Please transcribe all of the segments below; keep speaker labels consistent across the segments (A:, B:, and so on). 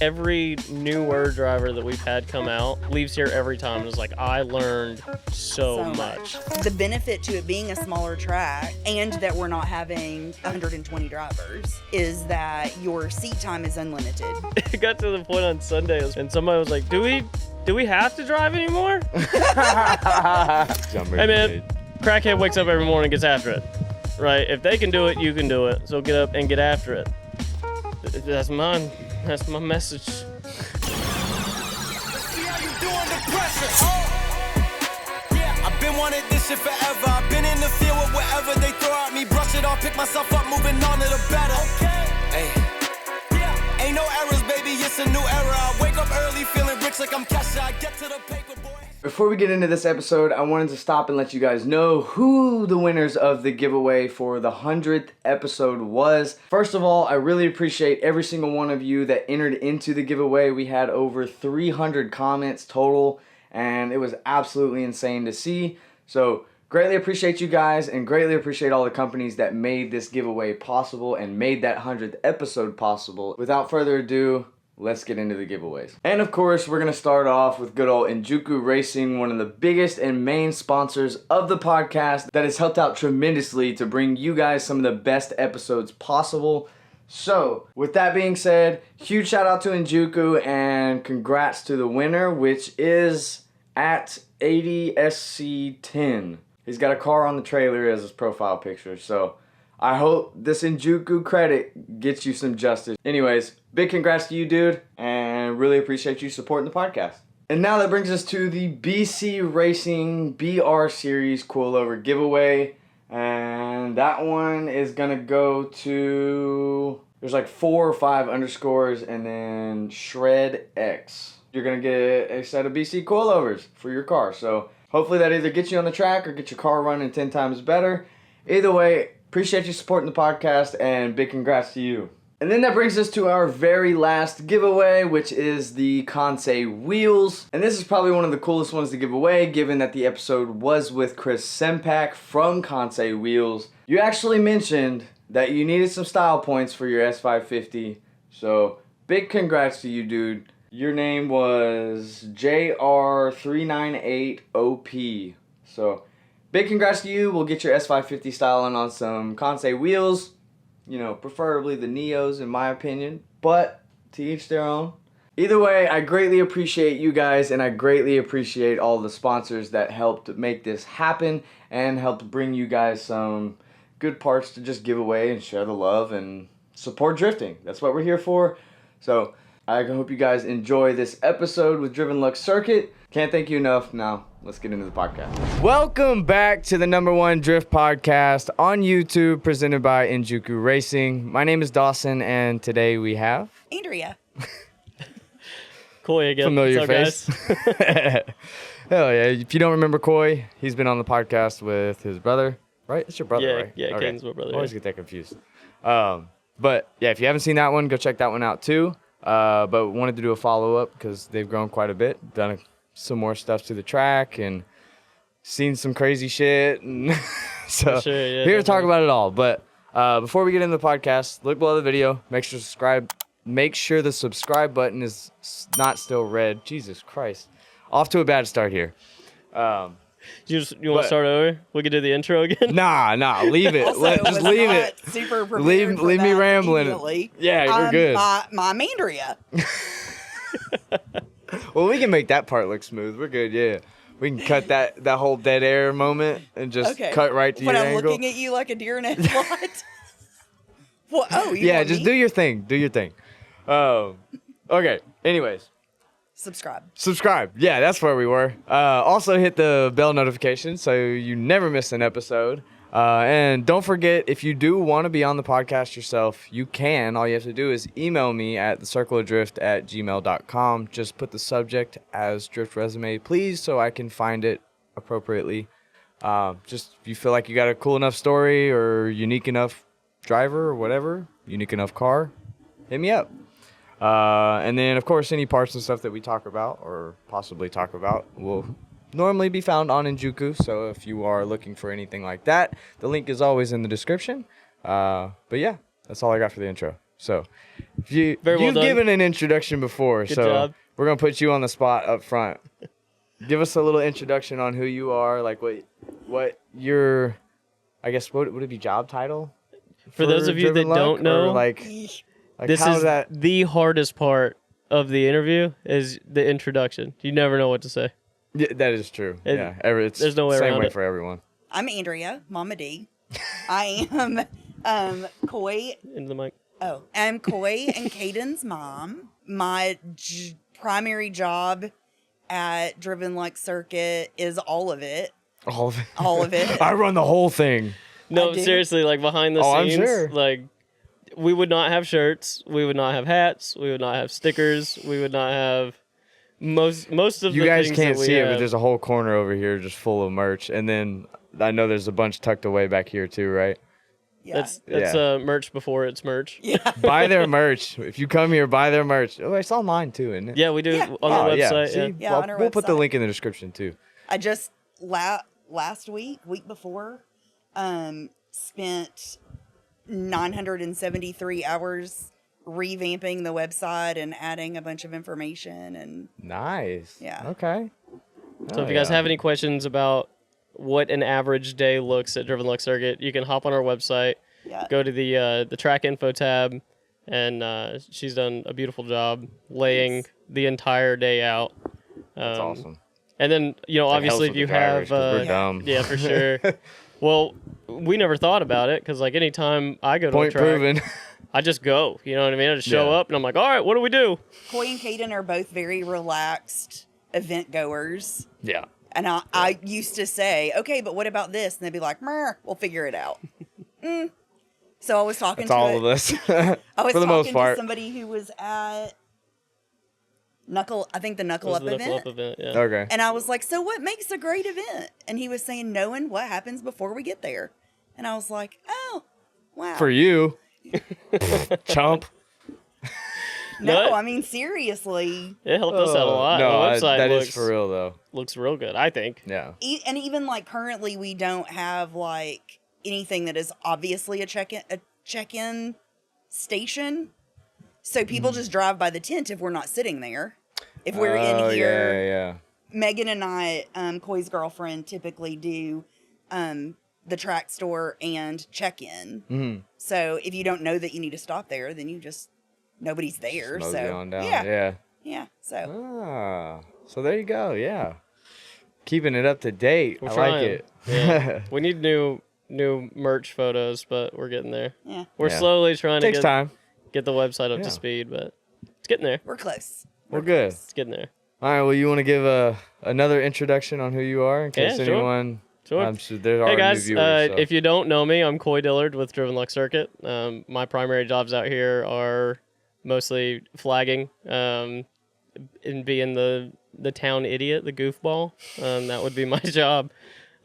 A: Every newer driver that we've had come out leaves here every time and is like, I learned so much.
B: The benefit to it being a smaller track and that we're not having 120 drivers is that your seat time is unlimited.
A: It got to the point on Sunday and somebody was like, do we have to drive anymore? Hey man, crackhead wakes up every morning and gets after it, right? If they can do it, you can do it. So get up and get after it. That's mine. That's my message.
C: See how you doing the pressure. Oh. Yeah, I've been wanting this shit forever. I've been in the field with whatever they throw at me. Brush it off, pick myself up, moving on to the better. Okay. Hey. Yeah. Ain't no errors, baby. It's a new era. I wake up early, feeling rich like I'm Kesha. I get to the paper, boy.
D: Before we get into this episode, I wanted to stop and let you guys know who the winners of the giveaway for the 100th episode was. First of all, I really appreciate every single one of you that entered into the giveaway. We had over 300 comments total, and it was absolutely insane to see. So, greatly appreciate you guys, and greatly appreciate all the companies that made this giveaway possible and made that 100th episode possible. Without further ado, let's get into the giveaways. And of course, we're going to start off with good old Injuku Racing, one of the biggest and main sponsors of the podcast that has helped out tremendously to bring you guys some of the best episodes possible. So, with that being said, huge shout out to Injuku and congrats to the winner, which is at 80SC10. He's got a car on the trailer as his profile picture, so I hope this Injuku credit gets you some justice. Anyways, big congrats to you, dude, and really appreciate you supporting the podcast. And now that brings us to the BC Racing BR Series coilover giveaway. And that one is going to go to, there's like 4 or 5 underscores and then Shred X. You're going to get a set of BC coilovers for your car. So hopefully that either gets you on the track or gets your car running 10 times better. Either way, appreciate you supporting the podcast, and big congrats to you. And then that brings us to our very last giveaway, which is the Kansei Wheels. And this is probably one of the coolest ones to give away, given that the episode was with Chris Sempak from Kansei Wheels. You actually mentioned that you needed some style points for your S550, so big congrats to you, dude. Your name was JR398OP, so big congrats to you. We'll get your S550 styling on some Kansei wheels. You know, preferably the Neos in my opinion, but to each their own. Either way, I greatly appreciate you guys, and I greatly appreciate all the sponsors that helped make this happen and helped bring you guys some good parts to just give away and share the love and support drifting. That's what we're here for. So I hope you guys enjoy this episode with Driven Luck Circuit. Can't thank you enough. Now, let's get into the podcast. Welcome back to the #1 Drift Podcast on YouTube, presented by Injuku Racing. My name is Dawson, and today we have
B: Andrea.
A: Coy again.
D: Familiar
A: What's
D: face.
A: up, guys?
D: Hell yeah. If you don't remember Coy, he's been on the podcast with his brother, right? It's your brother,
A: Yeah,
D: right?
A: yeah, Caden's my brother,
D: I always
A: yeah.
D: get that confused. But yeah, if you haven't seen that one, go check that one out too. But wanted to do a follow-up because they've grown quite a bit, done some more stuff to the track and seen some crazy shit. And so
A: sure, yeah,
D: here to talk
A: definitely.
D: about it all. But before we get into the podcast, look below the video. Make sure to subscribe. Make sure the subscribe button is not still red. Jesus Christ. Off to a bad start here.
A: You want to start over? We could do the intro again?
D: Nah, leave it.
B: Also,
D: Just
B: was
D: leave
B: not
D: it.
B: Super prepared
D: Leave
B: for
D: me
B: that
D: rambling.
B: immediately.
D: Yeah, we're good.
B: I'm Andrea.
D: Well, we can make that part look smooth. We're good, yeah. We can cut that whole dead air moment and just cut right to
B: when
D: your
B: I'm
D: angle.
B: looking at you like a deer in a headlight. Well,
D: Yeah, just do your thing. Do your thing. Okay, anyways. Subscribe. Yeah, that's where we were. Also hit the bell notification so you never miss an episode. And don't forget, if you do want to be on the podcast yourself, you can. All you have to do is email me at thecircleofdrift@gmail.com. Just put the subject as drift resume, please, so I can find it appropriately. Just if you feel like you got a cool enough story or unique enough driver or whatever, unique enough car, hit me up. And then, of course, any parts and stuff that we talk about or possibly talk about will normally be found on Injuku. So if you are looking for anything like that, the link is always in the description. But yeah, that's all I got for the intro. So
A: Very well
D: you've
A: done.
D: given an introduction before,
A: Good
D: so
A: job.
D: we're gonna put you on the spot up front. Give us a little introduction on who you are, like what your, I guess, what would it be, job title?
A: For those of you that
D: Driven Luck?
A: don't know,
D: Or like
A: this
D: how
A: is
D: that?
A: the hardest part of the interview is the introduction. You never know what to say.
D: Yeah, that is true.
A: It-
D: It's
A: there's no way
D: same
A: around
D: way
A: it.
D: for everyone.
B: I'm Andrea, Mama D. I am Coy.
A: Into the mic.
B: Oh, I'm Coy and Caden's mom. My primary job at Driven Luck Circuit is all of it.
D: All of it.
B: All of it.
D: I run the whole thing.
A: No,
B: I do.
A: seriously, like behind the
D: Oh, I'm
A: scenes,
D: sure.
A: like we would not have shirts, we would not have hats, we would not have stickers, we would not have most of
D: You
A: the
D: guys
A: things
D: can't
A: that we
D: see it,
A: have.
D: but there's a whole corner over here just full of merch, and then I know there's a bunch tucked away back here too, right?
B: Yeah.
A: That's
D: Yeah.
A: merch before it's merch.
B: Yeah.
D: Buy their merch. If you come here, buy their merch. Oh, it's online too, isn't it?
A: Yeah, we do
B: Yeah.
A: on the website.
D: See?
A: Yeah.
B: Yeah,
D: Well,
B: on our
D: we'll put the
B: website.
D: link in the description too.
B: I just last week before, spent 973 hours revamping the website and adding a bunch of information and
D: Nice.
B: Yeah.
D: Okay.
A: So if you guys have any questions about what an average day looks at Driven Luck Circuit, you can hop on our website,
B: yeah.
A: go to the track info tab, and she's done a beautiful job laying the entire day out.
D: That's awesome.
A: And then, you know,
D: That
A: obviously
D: helps
A: if
D: with
A: you
D: the drivers,
A: have
D: 'cause we're dumb.
A: yeah, for sure. Well, we never thought about it because like anytime I go to
D: Point
A: a track,
D: proven.
A: I just go. You know what I mean? I just show
D: Yeah.
A: up and I'm like, all right, what do we do?
B: Coy and Caden are both very relaxed event goers.
D: Yeah.
B: And I used to say, okay, but what about this? And they'd be like, "Meh, we'll figure it out." So I was talking
D: That's all
B: to
D: of us.
B: I was
D: for the most
B: talking
D: part.
B: to somebody who was at the Knuckle
A: Was
B: Up
A: the
B: event.
A: Knuckle Up event, yeah.
D: Okay.
B: And I was like, so what makes a great event? And he was saying, knowing what happens before we get there. And I was like, oh, wow.
D: For you, chump.
B: no,
A: What?
B: I mean, seriously.
A: It helped us out a lot.
D: No,
A: the website
D: that
A: looks,
D: is for real though.
A: looks real good, I think.
D: Yeah.
B: And even like currently we don't have like anything that is obviously a check-in station. So people just drive by the tent if we're not sitting there. If we're in here,
D: Yeah.
B: Megan and I, Coy's girlfriend, typically do the track store and check-in.
D: Mm-hmm.
B: So if you don't know that you need to stop there, then nobody's there.
D: Mosey
B: So
D: on down.
B: yeah.
D: Yeah.
B: So
D: Ah. So there you go. Yeah. Keeping it up to date.
A: We're
D: I
A: trying.
D: like it.
A: Yeah. We need new merch photos, but we're getting there.
B: yeah,
A: We're
D: Yeah.
A: slowly trying to
D: Takes time.
A: get the website up
D: Yeah.
A: to speed, but it's getting there.
B: we're close.
D: We're good.
A: It's getting there.
D: All right. Well, you want to give another introduction on who you are in case
A: Yeah, sure.
D: anyone.
A: Sure.
D: I'm sure there
A: Hey
D: are
A: guys,
D: new viewers. So.
A: if you don't know me, I'm Coy Dillard with Driven Luck Circuit. My primary jobs out here are mostly flagging and being the town idiot, the goofball. That would be my job.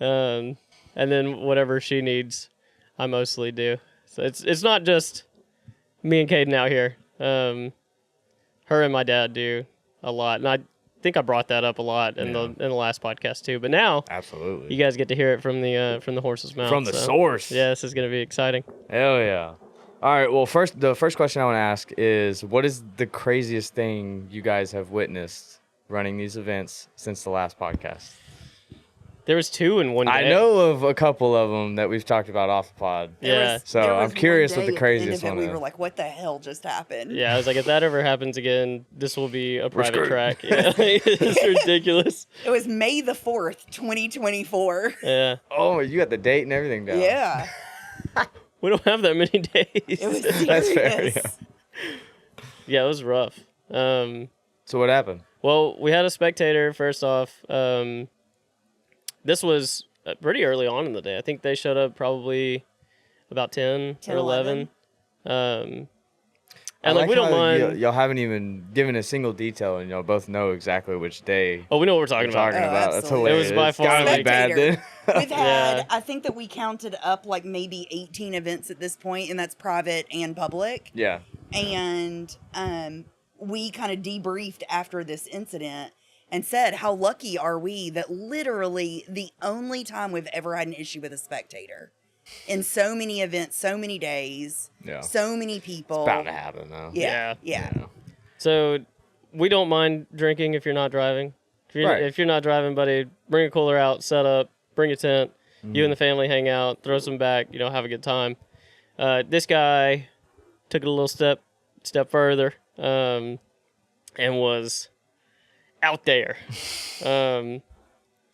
A: And then whatever she needs, I mostly do. So it's not just me and Caden out here. Her and my dad do a lot, and I think I brought that up a lot in the last podcast too. But now
D: Absolutely.
A: you guys get to hear it from the horse's mouth.
D: From the
A: so,
D: source.
A: Yeah, this is gonna be exciting.
D: Hell yeah. All right. Well, the first question I want to ask is, what is the craziest thing you guys have witnessed running these events since the last podcast?
A: There was 2 in one day.
D: I know of a couple of them that we've talked about off the pod.
A: Yeah.
D: So
B: There
D: I'm
B: was
D: curious
B: one
D: what the
B: day at
D: craziest
B: end of
D: one
B: it, we
D: is.
B: were like, what the hell just happened?
A: Yeah, I was like, if that ever happens again, this will be a private
D: screwed.
A: track. Yeah, it's ridiculous.
B: It was May the 4th, 2024.
A: Yeah,
D: Oh, you got the date and everything down.
B: Yeah.
A: we don't have that many days.
B: It was serious.
D: That's fair,
A: Yeah, it was rough.
D: So what happened?
A: Well, we had a spectator first off. This was pretty early on in the day. I think they showed up probably about 10 or 11. And like we don't mind.
D: Y'all haven't even given a single detail, and y'all both know exactly which day
A: Oh, we know what we're talking
D: we're talking
A: about.
B: Oh,
D: about. That's
B: absolutely.
D: hilarious.
A: It was by
D: It's gotta
A: far
D: be bad then.
B: We've had,
A: Yeah.
B: I think that we counted up like maybe 18 events at this point, and that's private and public.
D: Yeah.
B: And we kind of debriefed after this incident and said, how lucky are we that literally the only time we've ever had an issue with a spectator in so many events, so many days, so many people.
E: It's bound to happen, though.
B: Yeah.
A: So we don't mind drinking if you're not driving. If you're not driving, buddy, bring a cooler out, set up, bring a tent. You and the family hang out, throw some back, have a good time. This guy took it a little step further and was out there.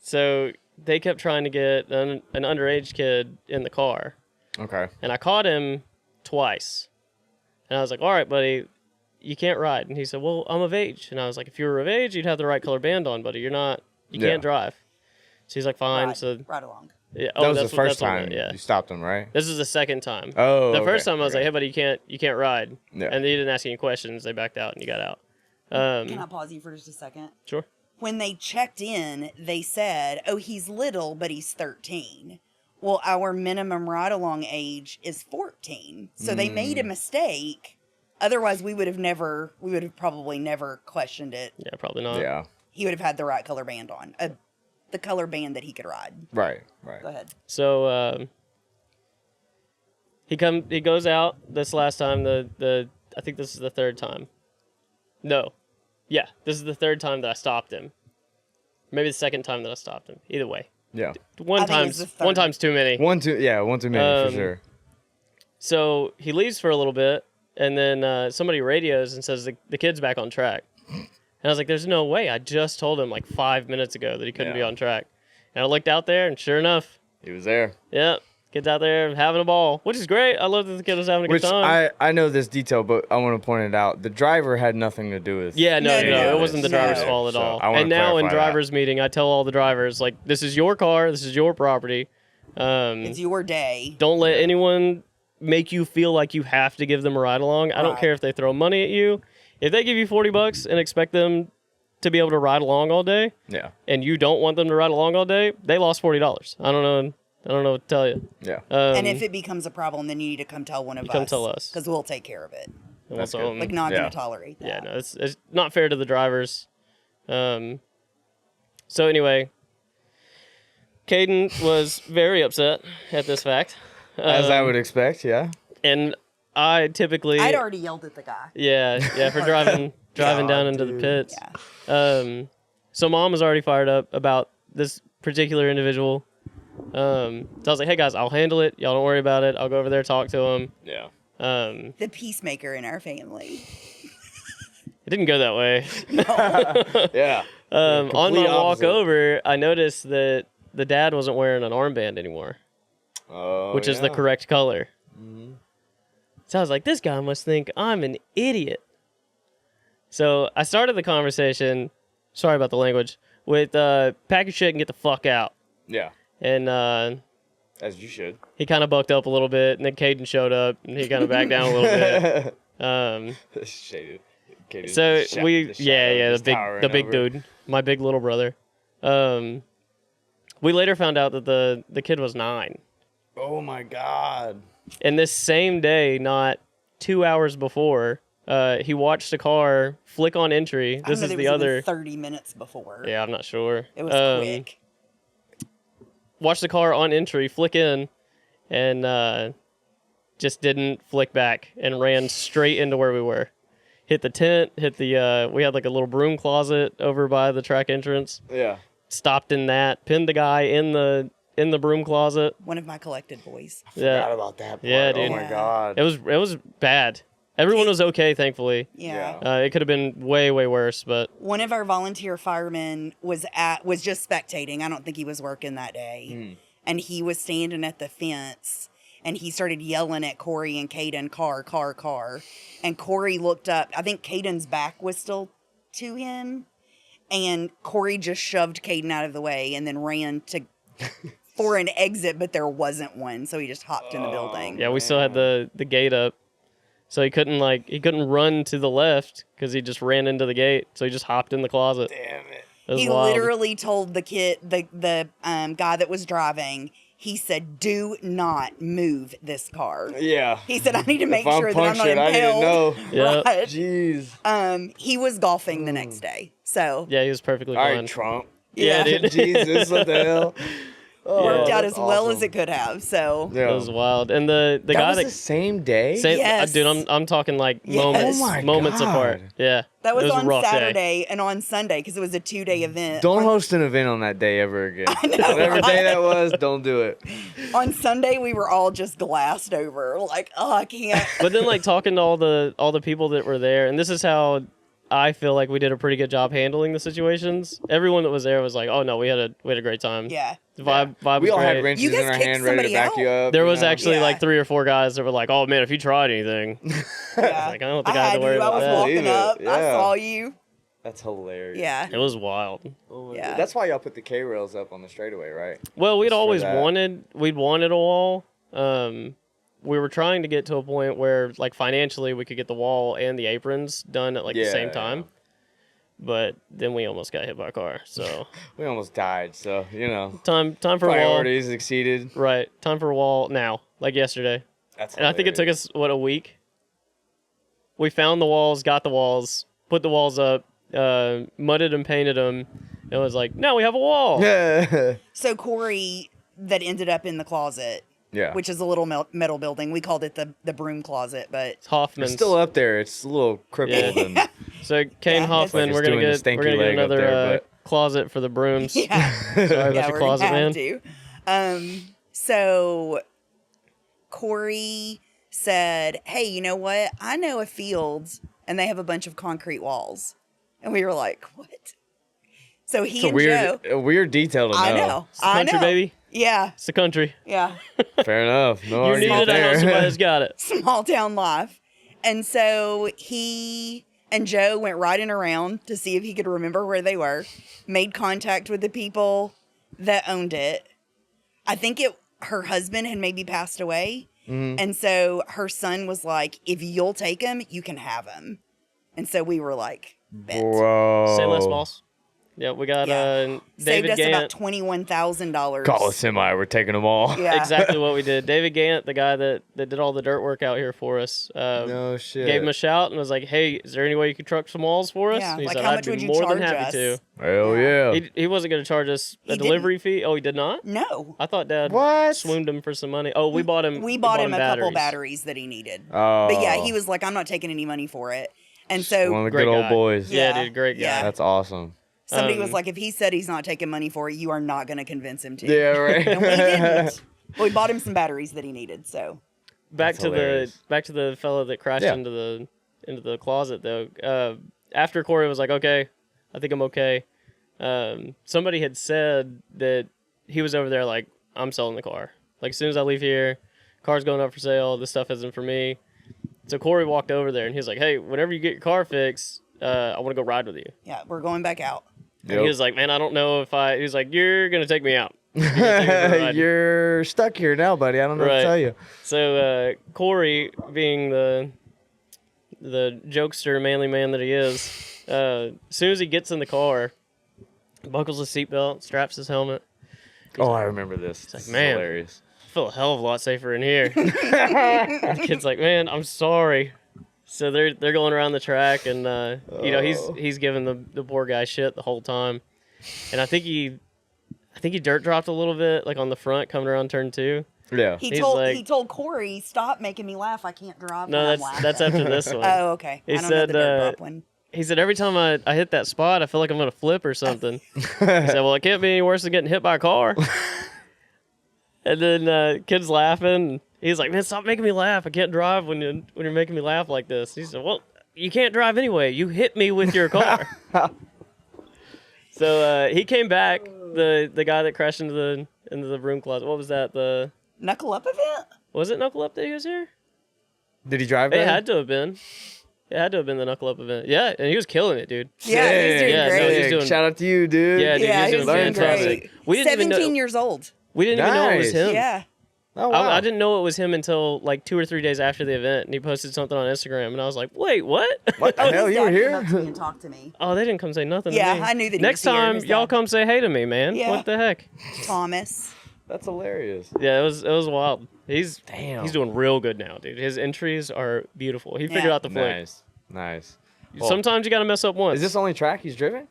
A: So they kept trying to get an underage kid in the car.
E: Okay.
A: And I caught him twice. And I was like, all right, buddy, you can't ride. And he said, well, I'm of age. And I was like, if you were of age, you'd have the right color band on, buddy. You're not. You can't drive. So he's like, fine.
B: Ride along.
A: Yeah.
E: That was the first time you stopped him, right?
A: This is the second time.
E: Oh,
A: the first time I was like, hey, buddy, you can't ride.
E: Yeah.
A: And they didn't ask any questions. They backed out and you got out.
B: Can I pause you for just a second?
A: Sure.
B: When they checked in, they said, oh, he's little, but he's 13. Well, our minimum ride-along age is 14. So they made a mistake. Otherwise, we would have probably never questioned it.
A: Yeah, probably not.
E: Yeah.
B: He would have had the right color band on. The color band that he could ride.
E: Right.
B: Go ahead.
A: So he goes out this last time. I think this is the third time. No. Yeah, this is the third time that I stopped him. Maybe the second time that I stopped him. Either way.
E: Yeah.
A: One time's too many.
E: One too many for sure.
A: So he leaves for a little bit, and then somebody radios and says the kid's back on track. And I was like, there's no way. I just told him like 5 minutes ago that he couldn't be on track. And I looked out there, and sure enough.
E: He was there.
A: Yep. Kid's out there having a ball, which is great. I love that the kid was having a good time.
E: I know this detail, but I want to point it out. The driver had nothing to do with
A: it wasn't the driver's
E: No.
A: fault at
E: So
A: all.
E: I wanna
A: And now in
E: clarify
A: driver's meeting, I tell all the drivers, like, this is your car, this is your property.
B: It's your day.
A: Don't let anyone make you feel like you have to give them a ride along. I don't care if they throw money at you. If they give you $40 and expect them to be able to ride along all day, and you don't want them to ride along all day, they lost $40. I don't know what to tell you.
E: Yeah.
B: And if it becomes a problem, then you need to come tell one of us.
A: Come tell us.
B: Because we'll take care of it.
E: That's good.
B: Like, not going to tolerate that.
A: Yeah, no, it's not fair to the drivers. So anyway, Caden was very upset at this fact.
E: As I would expect, yeah.
A: And I'd
B: already yelled at the guy.
A: Yeah, for driving down into the pits.
B: Yeah.
A: So Mom was already fired up about this particular individual. So I was like, hey guys, I'll handle it. Y'all don't worry about it. I'll go over there, talk to him.
E: Yeah.
B: The peacemaker in our family.
A: It didn't go that way.
E: Yeah.
A: On my walk
E: opposite.
A: over, I noticed that the dad wasn't wearing an armband anymore, which is the correct color. Mm-hmm. So I was like, this guy must think I'm an idiot. So I started the conversation, sorry about the language, with pack your shit and get the fuck out.
E: Yeah.
A: And
E: as you should.
A: He kind of bucked up a little bit, and then Caden showed up, and he kind of backed down a little bit.
E: Shaded.
A: So the big dude, my big little brother. We later found out that the kid was 9.
E: Oh my God.
A: And this same day, not 2 hours before, he watched a car flick on entry. This is the other
B: 30 minutes before.
A: Yeah, I'm not sure.
B: It was quick.
A: Watched the car on entry flick in, and just didn't flick back and ran straight into where we were. Hit the tent. We had like a little broom closet over by the track entrance.
E: Yeah.
A: Stopped in that. Pinned the guy in the broom closet.
B: One of my collected boys.
E: I forgot about that part.
A: Yeah, dude.
E: Oh my God.
A: It was bad. Everyone was okay, thankfully.
B: Yeah.
A: It could have been way, way worse, but
B: one of our volunteer firemen was just spectating. I don't think he was working that day. And he was standing at the fence, and he started yelling at Corey and Caden, car. And Corey looked up. I think Caden's back was still to him, and Corey just shoved Caden out of the way and then ran for an exit, but there wasn't one, so he just hopped in the building.
A: Yeah, we still had the gate up. So he couldn't run to the left because he just ran into the gate. So he just hopped in the closet.
E: Damn it.
B: He literally told the kid, the guy that was driving, he said, "Do not move this car."
E: Yeah.
B: He said, "I need to make sure that I'm not
E: I need to know.
A: Yeah.
B: Right.
E: Jeez.
B: He was golfing the next day. So
A: yeah, he was perfectly
E: All
A: fine.
E: right, Trump.
A: Yeah, dude.
E: Jesus, what the hell?
B: worked out
E: that's
B: as well as
E: awesome.
B: it could have. So
E: Yeah.
A: It was wild. And the
E: that
A: guy
E: was
A: that
E: the same day?
B: Yes.
A: dude, I'm talking like
B: Yes.
A: moments,
B: Oh
E: my
A: moments apart.
E: God.
A: Yeah,
B: that was
A: it was a
B: on
A: rough day.
B: Saturday and on Sunday because it was a 2-day event.
E: Don't
B: on,
E: host an event on that day ever again.
B: know,
E: Whatever day that was, don't do it.
B: on Sunday, we were all just glassed over. Like, oh, I can't.
A: But then like talking to all the people that were there, and this is how I feel like we did a pretty good job handling the situations. Everyone that was there was like, "Oh no, we had a great time."
B: Yeah.
A: The vibe
E: We
A: was
E: all
A: great.
E: had wrenches
B: You guys
E: in our
B: kicked
E: hand ready to
B: somebody
E: back
B: out?
E: you up.
A: There
E: you
A: was
E: know?
A: actually
B: Yeah.
A: like 3 or 4 guys that were like, "Oh man, if you tried anything,"
B: Yeah.
A: like, I don't think I had to
B: had
A: worry
B: you. I
A: about
B: was
A: that.
B: walking
E: Believe it,
B: up. I
E: yeah.
B: saw you.
E: That's hilarious.
B: Yeah.
A: it was wild.
B: Yeah.
E: That's why y'all put the K rails up on the straightaway, right?
A: Well, we'd
E: Just for
A: always
E: that.
A: wanted a wall. We were trying to get to a point where like financially we could get the wall and the aprons done at like the same
E: Yeah.
A: time. But then we almost got hit by a car. So
E: We almost died, so
A: time for a wall.
E: priorities exceeded.
A: Right. Time for a wall now, like yesterday.
E: That's
A: And I think it took us a week. We found the walls, got the walls, put the walls up, mudded and painted them. And it was like, now we have a wall.
E: Yeah.
B: So Corey, that ended up in the closet,
E: Yeah.
B: which is a little metal building. We called it the broom closet, but
A: It's Hoffman's.
E: It's still up there. It's a little crippled
A: Yeah.
E: and
A: So Kane
B: Yeah,
A: Hoffman,
E: it's
A: we're gonna
E: doing the
A: get
E: stanky leg up
A: another
E: there, but-
A: closet for the brooms.
B: yeah.
A: Sorry about
B: Yeah,
A: your
B: we're
A: closet,
B: gonna
A: man.
B: have to. So Corey said, "Hey, you know what? I know a field, and they have a bunch of concrete walls." And we were like, "What?" So he
E: it's
B: and Joe,
E: a weird detail to know.
B: I know,
A: It's the country,
B: I know,
A: baby.
B: yeah,
A: It's the country.
B: yeah,
E: Fair enough. No
A: You
E: argument
A: need it, I know
E: there.
A: somebody's got it.
B: small town life. And so he and Joe went riding around to see if he could remember where they were. Made contact with the people that owned it. I think her husband had maybe passed away. And so her son was like, if you'll take him, you can have him. And so we were like, bet.
E: Whoa.
A: Say less, boss. Yeah, we got
B: Yeah. Saved
A: David
B: us
A: Gant.
B: about $21,000.
E: Call a semi. We're taking them all.
B: Yeah.
A: Exactly what we did. David Gant, the guy that did all the dirt work out here for us,
E: No shit.
A: gave him a shout and was like, "Hey, is there any way you could truck some walls for us?"
B: Yeah,
A: And he
B: like,
A: said,
B: how
A: "I'd
B: much
A: be
B: would you
A: more than
B: charge
A: happy to."
B: us?
E: Hell yeah.
A: He wasn't going to charge us a
B: He
A: delivery fee. Oh, he did not?
B: No.
A: I thought Dad
E: What?
A: swooned him for some money. Oh, we bought him.
B: We bought him a couple batteries that he needed.
E: Oh.
B: But yeah, he was like, I'm not taking any money for it. And so
E: one of the
A: Great
E: good old
A: guy.
E: boys.
A: Yeah,
B: Yeah,
A: dude, great guy.
B: yeah.
E: That's awesome.
B: somebody was
A: Um,
B: like, if he said he's not taking money for it, you are not going to convince him to.
E: Yeah, right.
B: And we didn't. We bought him some batteries that he needed. So
A: Back
E: That's
A: to
E: hilarious.
A: the fellow that crashed
E: Yeah.
A: into the closet though. After Corey was like, "Okay, I think I'm okay." Somebody had said that he was over there like, "I'm selling the car. Like as soon as I leave here, car's going up for sale. This stuff isn't for me." So Corey walked over there and he was like, "Hey, whenever you get your car fixed, I want to go ride with you."
B: yeah, we're going back out.
A: And he was like, "Man, I don't know if I." He was like, "You're gonna take me out. You're gonna take me for a ride."
E: You're stuck here now, buddy. I don't know what
A: Right.
E: to tell you.
A: So Corey, being the jokester, manly man that he is, as soon as he gets in the car, buckles his seatbelt, straps his helmet.
E: Oh, I remember this. It's
A: like,
E: is
A: man.
E: hilarious.
A: I feel a hell of a lot safer in here. And the kid's like, "Man, I'm sorry." So they're going around the track, and he's giving the poor guy shit the whole time, and I think he dirt dropped a little bit, like on the front coming around turn 2.
E: Yeah.
B: He
A: He's
B: told
A: like-
B: he told Corey, stop making me laugh. I can't drive.
A: No,
B: when I'm
A: that's
B: laughing."
A: after this one.
B: Oh, okay.
A: He
B: I don't know
A: said,
B: the dirt drop one.
A: He said, every time I hit that spot, I feel like I'm going to flip or something. He said, well, it can't be any worse than getting hit by a car. And then kid's laughing. He's like, man, stop making me laugh. I can't drive when you're making me laugh like this. He said, well, you can't drive anyway. You hit me with your car. So he came back, the guy that crashed into the broom closet. What was that?
B: Knuckle up event?
A: Was it Knuckle Up that he was here?
E: Did he drive
A: It
E: that?
A: had to have been. It had to have been the Knuckle Up event. Yeah, and he was killing it, dude.
B: Yeah, he's doing
A: Yeah, no,
B: great.
A: he's doing-
E: Shout out to you, dude.
A: Yeah, dude,
B: Yeah,
A: he's
B: he's
A: doing
B: doing
A: fantastic.
B: great.
A: We didn't even
B: 17
A: know,
B: years old.
A: we didn't even know it was
E: Nice.
A: him.
B: Yeah.
E: Oh, wow.
A: I didn't know it was him until like 2 or 3 days after the event, and he posted something on Instagram, and I was like, "Wait, what?"
E: What the hell?
B: His
E: You were
B: dad came up
E: here?
B: to me and talked to me.
A: Oh, they didn't come say nothing.
B: Yeah,
A: to me.
B: I knew that he
A: Next
B: was here,
A: time,
B: his
A: y'all
B: dad.
A: come say hey to me, man.
B: Yeah.
A: What the heck?
B: Thomas.
E: That's hilarious.
A: Yeah, it was wild. He's
E: Damn.
A: He's doing real good now, dude. His entries are beautiful. He figured
B: Yeah.
A: out the flick.
E: Nice. Nice. Well,
A: Sometimes you got to mess up once.
E: Is this the only track he's driven?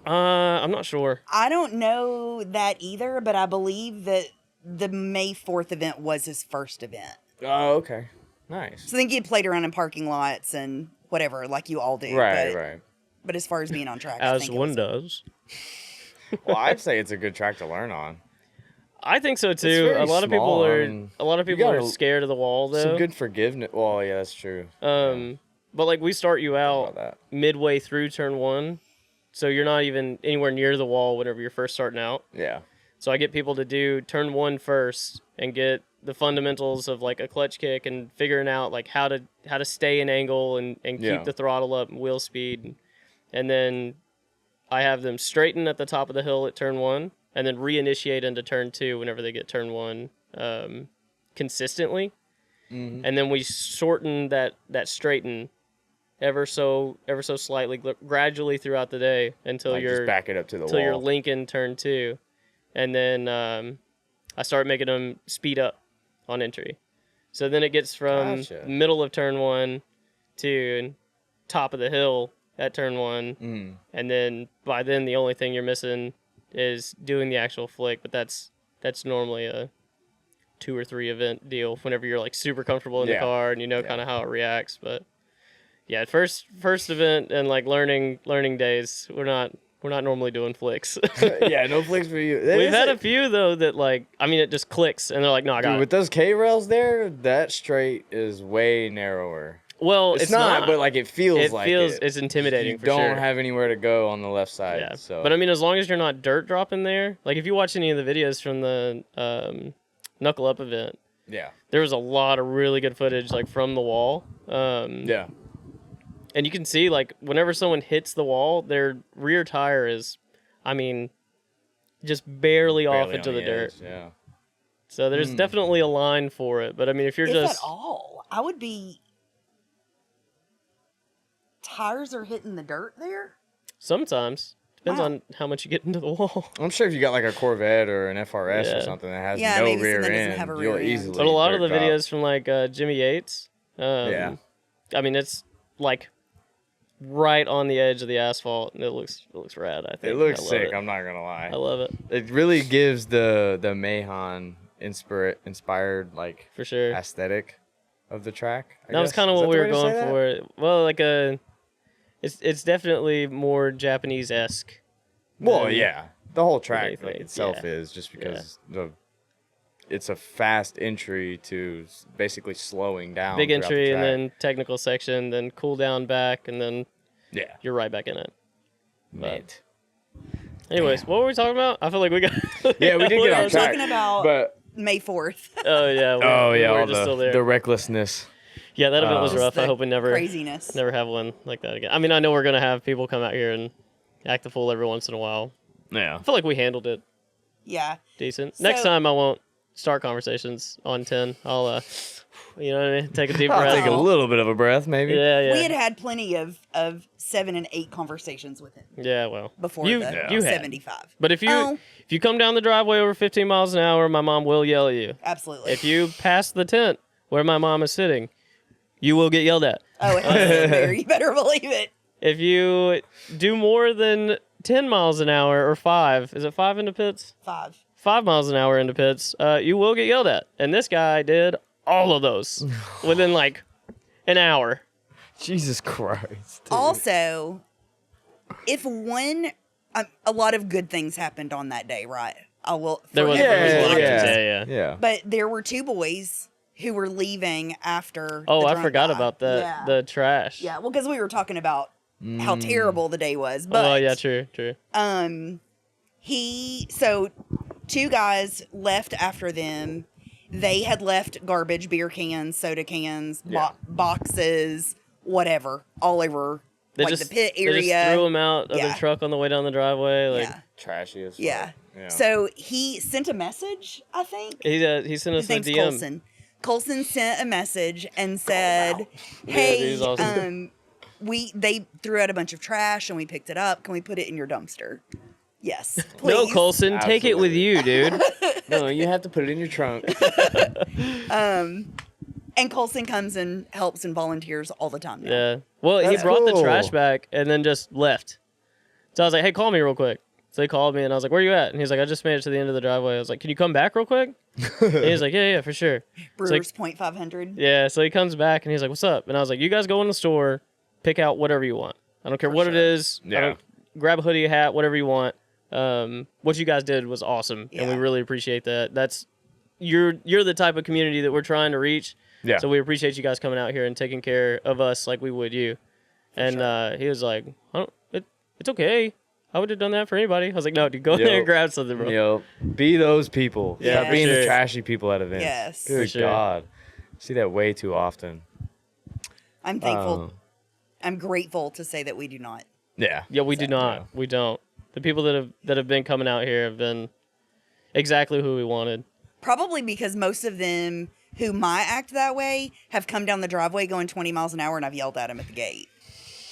A: I'm not sure.
B: I don't know that either, but I believe that the May 4th event was his first event.
E: Oh, okay. Nice.
B: So I think he had played around in parking lots and whatever, like you all do.
E: Right.
B: But as far as being on track, I
A: As
B: think
A: one does.
E: Well, I'd say it's a good track to learn on.
A: I think so too.
E: very
A: A lot of people
E: small,
A: are
E: I mean,
A: are
E: gotta-
A: scared of the wall though.
E: Some good forgiveness. Well, yeah, that's true.
A: But like we start you
E: About
A: out
E: that.
A: midway through turn 1, so you're not even anywhere near the wall whenever you're first starting out.
E: Yeah.
A: So I get people to do turn 1 first and get the fundamentals of like a clutch kick and figuring out like how to stay in angle and
E: Yeah.
A: keep the throttle up and wheel speed. And then I have them straighten at the top of the hill at turn 1 and then reinitiate into turn 2 whenever they get turn 1 consistently.
E: Mm-hmm.
A: And then we shorten that straighten ever so slightly gradually throughout the day until
E: Like,
A: you're
E: just back it up to the
A: until you're
E: wall.
A: linking turn 2. And then I start making them speed up on entry. So then it gets from
E: Gotcha.
A: middle of turn 1 to top of the hill at turn 1.
E: Mm.
A: And then by then the only thing you're missing is doing the actual flick, but that's normally a 2 or 3 event deal whenever you're like super comfortable in the
E: Yeah.
A: car and you know kind of how it reacts. But yeah, first event and like learning days, we're not normally doing flicks.
E: Yeah, no flicks for you.
A: We've had a few though that like, I mean, it just clicks and they're like, no, I got
E: Dude,
A: it.
E: with those K rails there, that straight is way narrower.
A: Well,
E: It's not, but like it feels like it.
A: it's intimidating
E: You
A: for
E: don't
A: sure.
E: have anywhere to go on the left side.
A: Yeah,
E: So.
A: but I mean, as long as you're not dirt dropping there, like if you watch any of the videos from the Knuckle Up event,
E: yeah.
A: there was a lot of really good footage like from the wall.
E: Yeah.
A: And you can see like whenever someone hits the wall, their rear tire is, I mean, just barely off
E: Barely
A: into
E: on
A: the dirt.
E: edge, yeah.
A: So there's definitely a line for it. But I mean, if you're
B: if
A: just
B: at all, I would be. Tires are hitting the dirt there.
A: sometimes depends
B: Wow.
A: on how much you get into the wall.
E: I'm sure if you got like a Corvette or an FRS
A: Yeah.
E: or something that has
B: Yeah,
E: no
B: maybe
E: rear
B: something doesn't
E: end,
B: have a
E: you'll
B: rear end.
E: easily.
A: But a lot of the
E: dirt drop.
A: videos from like Jimmy Yates,
E: Yeah.
A: I mean, it's like right on the edge of the asphalt, and it looks rad. I think
E: It looks
A: I love
E: sick.
A: It.
E: I'm not gonna lie.
A: I love it
E: It really gives the Meihan inspired like
A: for sure.
E: aesthetic of the track.
A: That was kind of what we were going for. Well, like it's definitely more Japanese-esque.
E: Well,
A: than-
E: yeah, the whole track
A: anything,
E: like itself
A: yeah.
E: is just because it's a fast entry to basically slowing down.
A: Big
E: throughout the
A: entry and
E: track.
A: then technical section, then cool down back, and then
E: yeah,
A: you're right back in it.
E: mate.
A: Anyways, what were we talking about? I feel like we got.
E: Yeah, we did get
B: We're
E: off track.
B: talking about
E: But
B: May 4th.
A: Oh yeah.
E: yeah,
A: we're
E: all
A: just still there.
E: the recklessness.
A: Yeah, that event was
B: Just
A: rough. I
B: the
A: hope we never
B: craziness.
A: have one like that again. I mean, I know we're gonna have people come out here and act the fool every once in a while.
E: Yeah.
A: I feel like we handled it
B: Yeah.
A: decent. Next
B: So-
A: time I won't start conversations on 10. I'll you know what I mean? Take a deep
E: I'll
A: breath.
E: take a little bit of a breath, maybe.
A: Yeah.
B: We had plenty of 7 and 8 conversations with him
A: Yeah, well.
B: before
A: you,
B: the
A: you had.
B: 75.
A: But if you
B: Oh.
A: come down the driveway over 15 miles an hour, my mom will yell at you.
B: Absolutely.
A: If you pass the tent where my mom is sitting, you will get yelled at.
B: Oh, it has there. You better believe it.
A: If you do more than 10 miles an hour or 5, is it 5 into pits?
B: 5.
A: 5 miles an hour into pits, you will get yelled at. And this guy did all of those within like an hour.
E: Jesus Christ. dude.
B: Also, if a lot of good things happened on that day, right? I will.
A: There was,
B: forever
A: there was a lot of
B: be
A: things.
B: honest.
A: Yeah.
E: Yeah.
B: But there were 2 boys who were leaving after.
A: Oh,
B: the
A: I
B: drunk
A: forgot
B: guy.
A: about that.
B: Yeah.
A: The trash.
B: Yeah, well, because we were talking about how terrible the day was. But
A: Oh, yeah, true.
B: So 2 guys left after them. They had left garbage, beer cans, soda cans,
E: Yeah.
B: boxes, whatever, all over
A: They
B: like
A: just,
B: the pit
A: They
B: area.
A: just threw him out of
B: Yeah.
A: the truck on the way down the driveway. Like
B: Yeah.
E: Trashy as fuck.
B: Yeah.
E: Yeah.
B: So he sent a message, I think.
A: he sent us
B: His
A: a
B: name's
A: DM.
B: Colson. Colson sent a message and said, "Hey,
A: he's awesome.
B: they threw out a bunch of trash and we picked it up. Can we put it in your dumpster?" Yes,
A: No,
B: please.
A: Colson, take it with you, dude.
E: No, you have to put it in your trunk.
B: And Colson comes and helps and volunteers all the time now.
A: Yeah. Well, he
E: That's
A: brought the
E: cool.
A: trash back and then just left. So I was like, hey, call me real quick. So they called me, and I was like, where you at? And he's like, I just made it to the end of the driveway. I was like, can you come back real quick? And he's like, yeah, for sure.
B: Brewers .500.
A: Yeah, so he comes back, and he's like, what's up? And I was like, you guys go in the store, pick out whatever you want. I don't care what it is.
E: Yeah.
A: Grab a hoodie, a hat, whatever you want. What you guys did was awesome, and we really appreciate that. That's you're the type of community that we're trying to reach.
E: Yeah.
A: So we appreciate you guys coming out here and taking care of us like we would you. And he was like, it's okay. I would have done that for anybody. I was like, no, dude, go in there and grab something, bro.
E: Yo, be those people.
A: Yeah,
E: Stop being
A: for
E: the
A: sure.
E: trashy people at events.
B: Yes.
E: Good
A: sure.
E: God. See that way too often.
B: I'm thankful. I'm grateful to say that we do not.
E: Yeah.
A: Yeah, we do not.
E: Yeah.
A: We don't. The people that have been coming out here have been exactly who we wanted.
B: Probably because most of them who might act that way have come down the driveway going 20 miles an hour, and I've yelled at them at the gate.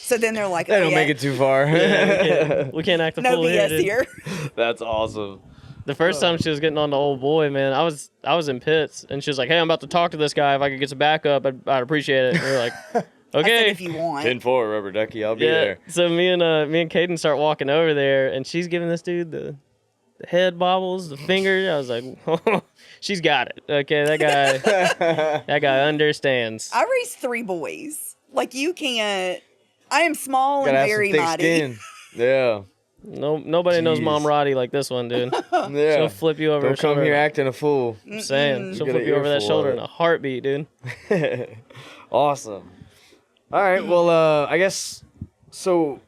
B: So then they're like,
E: They don't make it too far.
A: We can't act the
B: no
A: fool
B: BS
A: dude.
B: here.
E: That's awesome.
A: The first time she was getting on the old boy, man, I was in pits, and she was like, hey, I'm about to talk to this guy. If I could get some backup, I'd appreciate it. And we were like,
B: I said,
A: okay.
B: if you want.
E: 10-4, rubber ducky. I'll be there.
A: So me and Caden start walking over there, and she's giving this dude the head bobbles, the finger. I was like, she's got it. Okay, that guy understands.
B: I raised 3 boys. Like, you can't. I am small
E: Gotta
B: and
E: have
B: very
E: some thick
B: mighty.
E: skin. Yeah.
A: Nobody knows
E: Jeez.
A: Mom Roddy like this one, dude.
E: Yeah.
A: She'll flip you over
E: Don't
A: her
E: come
A: shoulder.
E: here acting a fool.
A: I'm saying. She'll
E: Get
A: flip
E: an
A: you over that
E: earful
A: shoulder
E: of
A: in
E: it.
A: a heartbeat, dude.
E: Awesome. All right. Well, I guess so.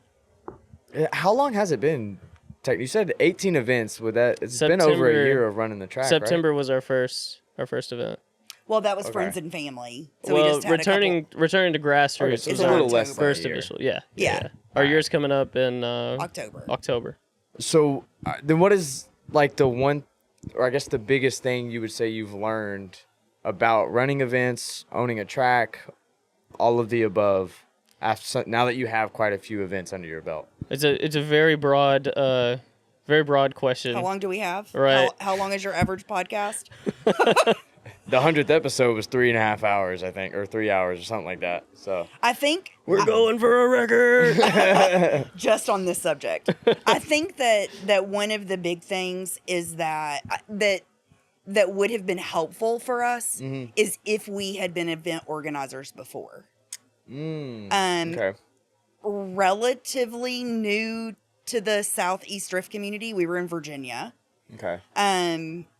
E: How long has it been? You said 18 events. With that, it's been over a
A: September-
E: year of running the track.
A: September was our first event.
B: Well, that was
E: Okay.
B: friends and family. So we
A: Well,
B: just had
A: returning to grassroots
E: Okay, so
A: was
B: it's a
A: our
B: little less than
A: first
E: a year.
A: official.
B: Yeah.
A: Our year's coming up in
B: October.
A: October.
E: Right? So then, what is like the one, or I guess the biggest thing you would say you've learned about running events, owning a track, all of the above? Now that you have quite a few events under your belt.
A: It's a very broad question.
B: How long do we have?
A: Right.
B: How long is your average podcast?
E: The 100th episode was 3.5 hours, I think, or 3 hours, or something like that. So
B: I think
A: We're going for a record.
B: just on this subject. I think that one of the big things is that would have been helpful for us is if we had been event organizers before.
E: okay.
B: Relatively new to the Southeast Drift community. We were in Virginia.
E: Okay.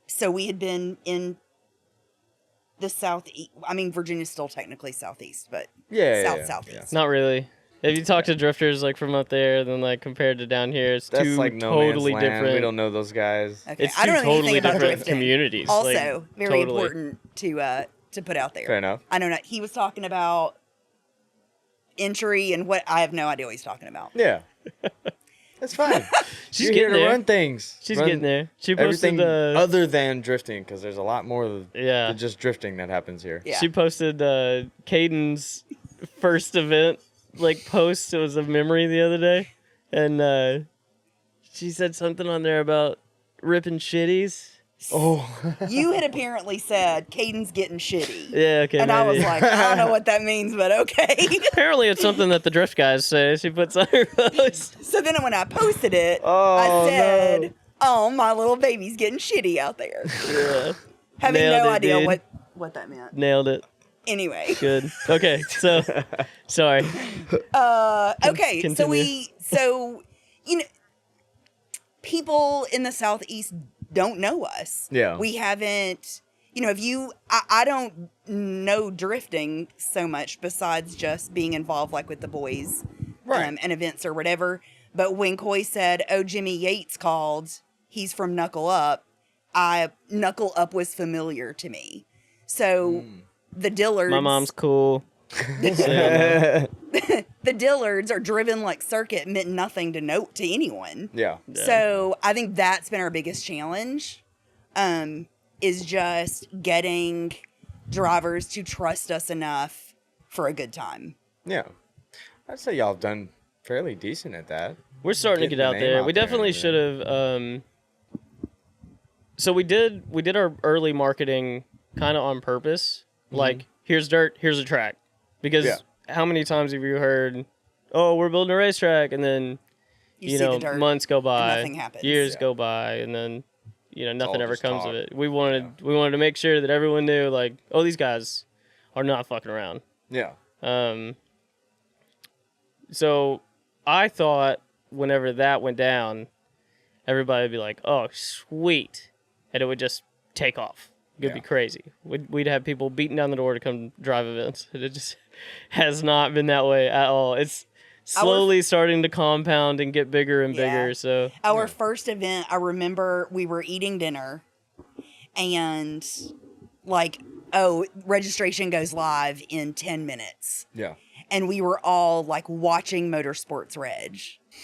B: So we had been in the Southeast. I mean, Virginia's still technically Southeast, but Southeast.
A: Not really. If you talk to drifters like from up there, then like compared to down here, it's
E: That's
A: two
E: like no
A: totally
E: man's land.
A: different.
E: We don't know those guys.
B: Okay.
A: It's
B: I
A: two
B: don't know
A: totally
B: anything about
A: different
B: drifting.
A: communities.
B: Also,
A: like,
B: very
A: totally.
B: important to put out there.
E: Fair enough.
B: I know not. He was talking about entry and what I have no idea what he's talking about.
E: Yeah. That's fine.
A: She's
E: You're here
A: getting
E: to
A: there.
E: run things.
A: She's
E: Run
A: getting there. She posted
E: everything other than drifting, because there's a lot more than just drifting that happens here.
B: Yeah.
A: She posted Caden's first event like post. It was a memory the other day, and she said something on there about ripping shitties.
E: Oh.
B: You had apparently said Caden's getting shitty.
A: Yeah, okay.
B: And I was
A: maybe.
B: like, I don't know what that means, but okay.
A: Apparently, it's something that the drift guys say. She puts on her post.
B: So then when I posted it,
E: Oh,
B: I said,
E: no.
B: oh, my little baby's getting shitty out there.
A: Yeah,
B: Having
A: Nailed
B: no
A: it,
B: idea
A: dude.
B: what that meant.
A: nailed it.
B: Anyway.
A: Good. Okay, so sorry.
B: Okay,
A: Continue.
B: so you know, people in the Southeast don't know us.
E: Yeah.
B: We haven't, I don't know drifting so much besides just being involved like with the boys
E: Right.
B: and events or whatever. But when Coy said, oh, Jimmy Yates called, he's from Knuckle Up, Knuckle Up was familiar to me. So the Dillards.
A: My mom's cool.
B: The Dillards are driven like circuit meant nothing to note to anyone.
E: Yeah.
B: So I think that's been our biggest challenge, is just getting drivers to trust us enough for a good time.
E: Yeah. I'd say y'all have done fairly decent at that.
A: We're starting to
E: Getting
A: get
E: the
A: out
E: name
A: there.
E: out
A: We
E: there
A: definitely
E: and
A: should have. So we did our early marketing kind of on purpose. Like, here's dirt, here's a track. Because
E: Yeah.
A: how many times have you heard, oh, we're building a racetrack, and then
B: You see the dirt,
A: months go by,
B: nothing happens.
A: years
E: Yeah.
A: go by, and then nothing
E: all
A: ever
E: just
A: comes
E: talk.
A: of it. We wanted to make sure that everyone knew, like, oh, these guys are not fucking around.
E: Yeah.
A: So I thought whenever that went down, everybody would be like, oh, sweet. And it would just take off. It would be crazy. We'd have people beating down the door to come drive events. And it just has not been that way at all. It's slowly starting to compound and get bigger and bigger. So
B: Our first event, I remember we were eating dinner and like, oh, registration goes live in 10 minutes.
E: Yeah.
B: And we were all like watching Motorsports Reg.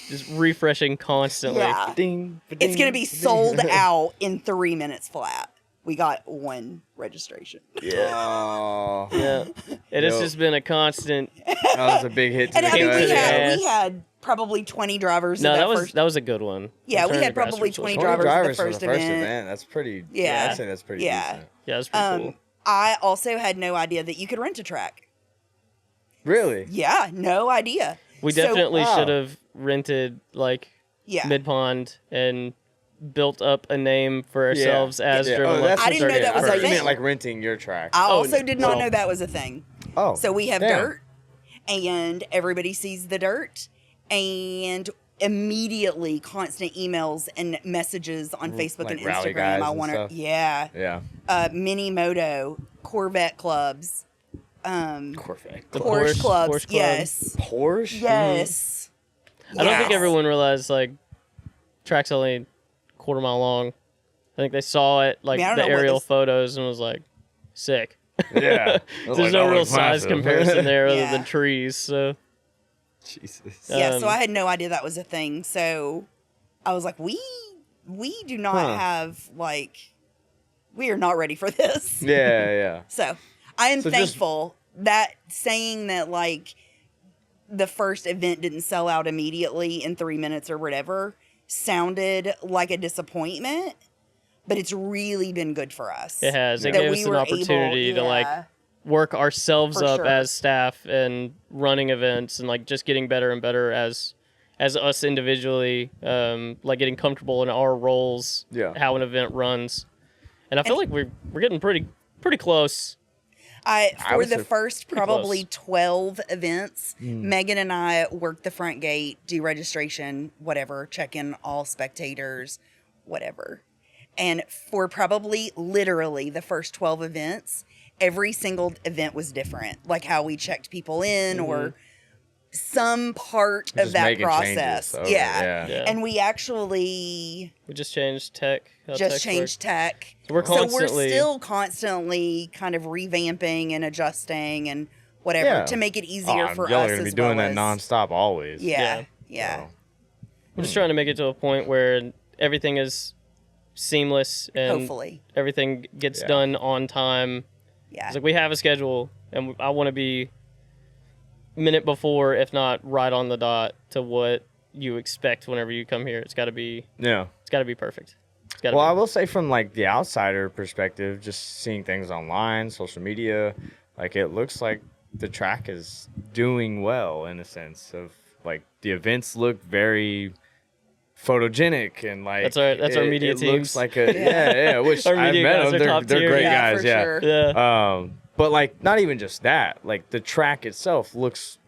A: just refreshing constantly.
B: Yeah.
E: Ding,
B: It's going to be sold out in 3 minutes flat. We got one registration.
E: Oh,
A: Yeah. It has
E: Yo.
A: just been a constant.
E: that was a big hit to
B: And
E: the
B: I mean,
A: Kick to
B: we
A: the
B: had,
A: ass.
B: we had probably 20 drivers
A: No,
B: in
A: that
B: that
A: was
B: first.
A: that was a good one.
B: Yeah, we
A: Return
B: had
A: to
B: probably
A: Grassroots
B: 20
A: was-
B: drivers.
E: drivers
B: the
E: for
B: first
E: the first
B: event.
E: event. That's pretty.
B: Yeah.
E: I'd say that's pretty
B: Yeah.
E: decent.
A: Yeah, that's pretty cool.
B: I also had no idea that you could rent a track.
E: Really?
B: Yeah, no idea.
A: We
B: So-
A: definitely
E: Wow.
A: should have rented like
B: Yeah.
A: Mid Pond and built up a name for ourselves as
E: Yeah.
A: Driven
E: Oh,
A: Lux
E: that's
B: I didn't know
A: Circuit
B: that was
E: I
B: a
E: thought
A: first.
E: you
B: thing.
E: meant like renting your track.
B: I
A: Oh,
B: also did not
A: well-
B: know that was a thing.
E: Oh.
B: So we have
E: damn.
B: dirt, and everybody sees the dirt, and immediately constant emails and messages on Facebook
E: like
B: and
E: rally
B: Instagram.
E: guys
B: I
E: and
B: want to,
E: stuff?
B: yeah,
E: Yeah.
B: mini moto, Corvette clubs,
E: Corvette.
A: The
B: Porsche clubs.
A: Porsche club.
B: Yes,
E: Porsche?
B: yes.
A: I don't think
B: Yes.
A: everyone realized like track's only a quarter mile long. I think they saw it like
B: I mean, I don't
A: the
B: know what
A: aerial
B: this-
A: photos and was like, sick.
E: Yeah.
A: There's no real size comparison there other
B: Yeah.
A: than trees. So
E: Jesus.
B: Yeah, so
A: Um,
B: I had no idea that was a thing. So I was like, we do not have like, we are not ready for this.
E: Yeah, yeah.
B: So I am
E: So just-
B: thankful that saying that like the first event didn't sell out immediately in 3 minutes or whatever sounded like a disappointment, but it's really been good for us.
A: it has. It
B: That
A: gave
B: we
A: us an
B: were
A: opportunity
B: able-
A: to like
B: yeah.
A: work ourselves
B: For
A: up
B: sure.
A: as staff and running events and like just getting better and better as us individually, like getting comfortable in our roles,
E: Yeah.
A: how an event runs. And I feel like we're getting pretty close.
E: I
B: For
E: would
B: the
E: say
B: first
A: pretty
B: probably
A: close.
B: 12 events, Megan and I work the front gate, do registration, whatever, check in all spectators, whatever. And for probably literally the first 12 events, every single event was different. Like how we checked people in or some part of
E: Just
B: that
E: making
B: process.
E: changes over-
B: Yeah.
A: Yeah.
B: And we actually
A: We just changed tech. how
B: just
A: tech's
B: changed tech.
A: So we're
B: So we're
A: constantly-
B: still constantly kind of revamping and adjusting and whatever
E: Yeah.
B: to make it easier for
E: y'all
B: us
E: are gonna be
B: as
E: doing
B: well
E: that
B: as,
E: nonstop always.
B: Yeah,
A: Yeah.
B: yeah.
E: So,
A: We're just trying to make it to a point where everything is seamless and
B: Hopefully,
A: everything gets
E: Yeah.
A: done on time.
B: yeah.
A: It's like we have a schedule, and I want to be minute before, if not right on the dot, to what you expect whenever you come here. It's got to be
E: yeah.
A: perfect. It's gotta
E: Well, I
A: be.
E: will say from like the outsider perspective, just seeing things online, social media, like it looks like the track is doing well in a sense of like the events look very photogenic and like
A: That's our media
E: it
A: teams.
E: looks like a yeah, which
A: Our
E: I've
A: media
E: met
A: guys
E: them.
A: are top
E: They're
A: tier.
E: great
B: Yeah,
E: guys,
B: for
E: yeah.
B: sure.
A: Yeah.
E: But like not even just that, like the track itself looks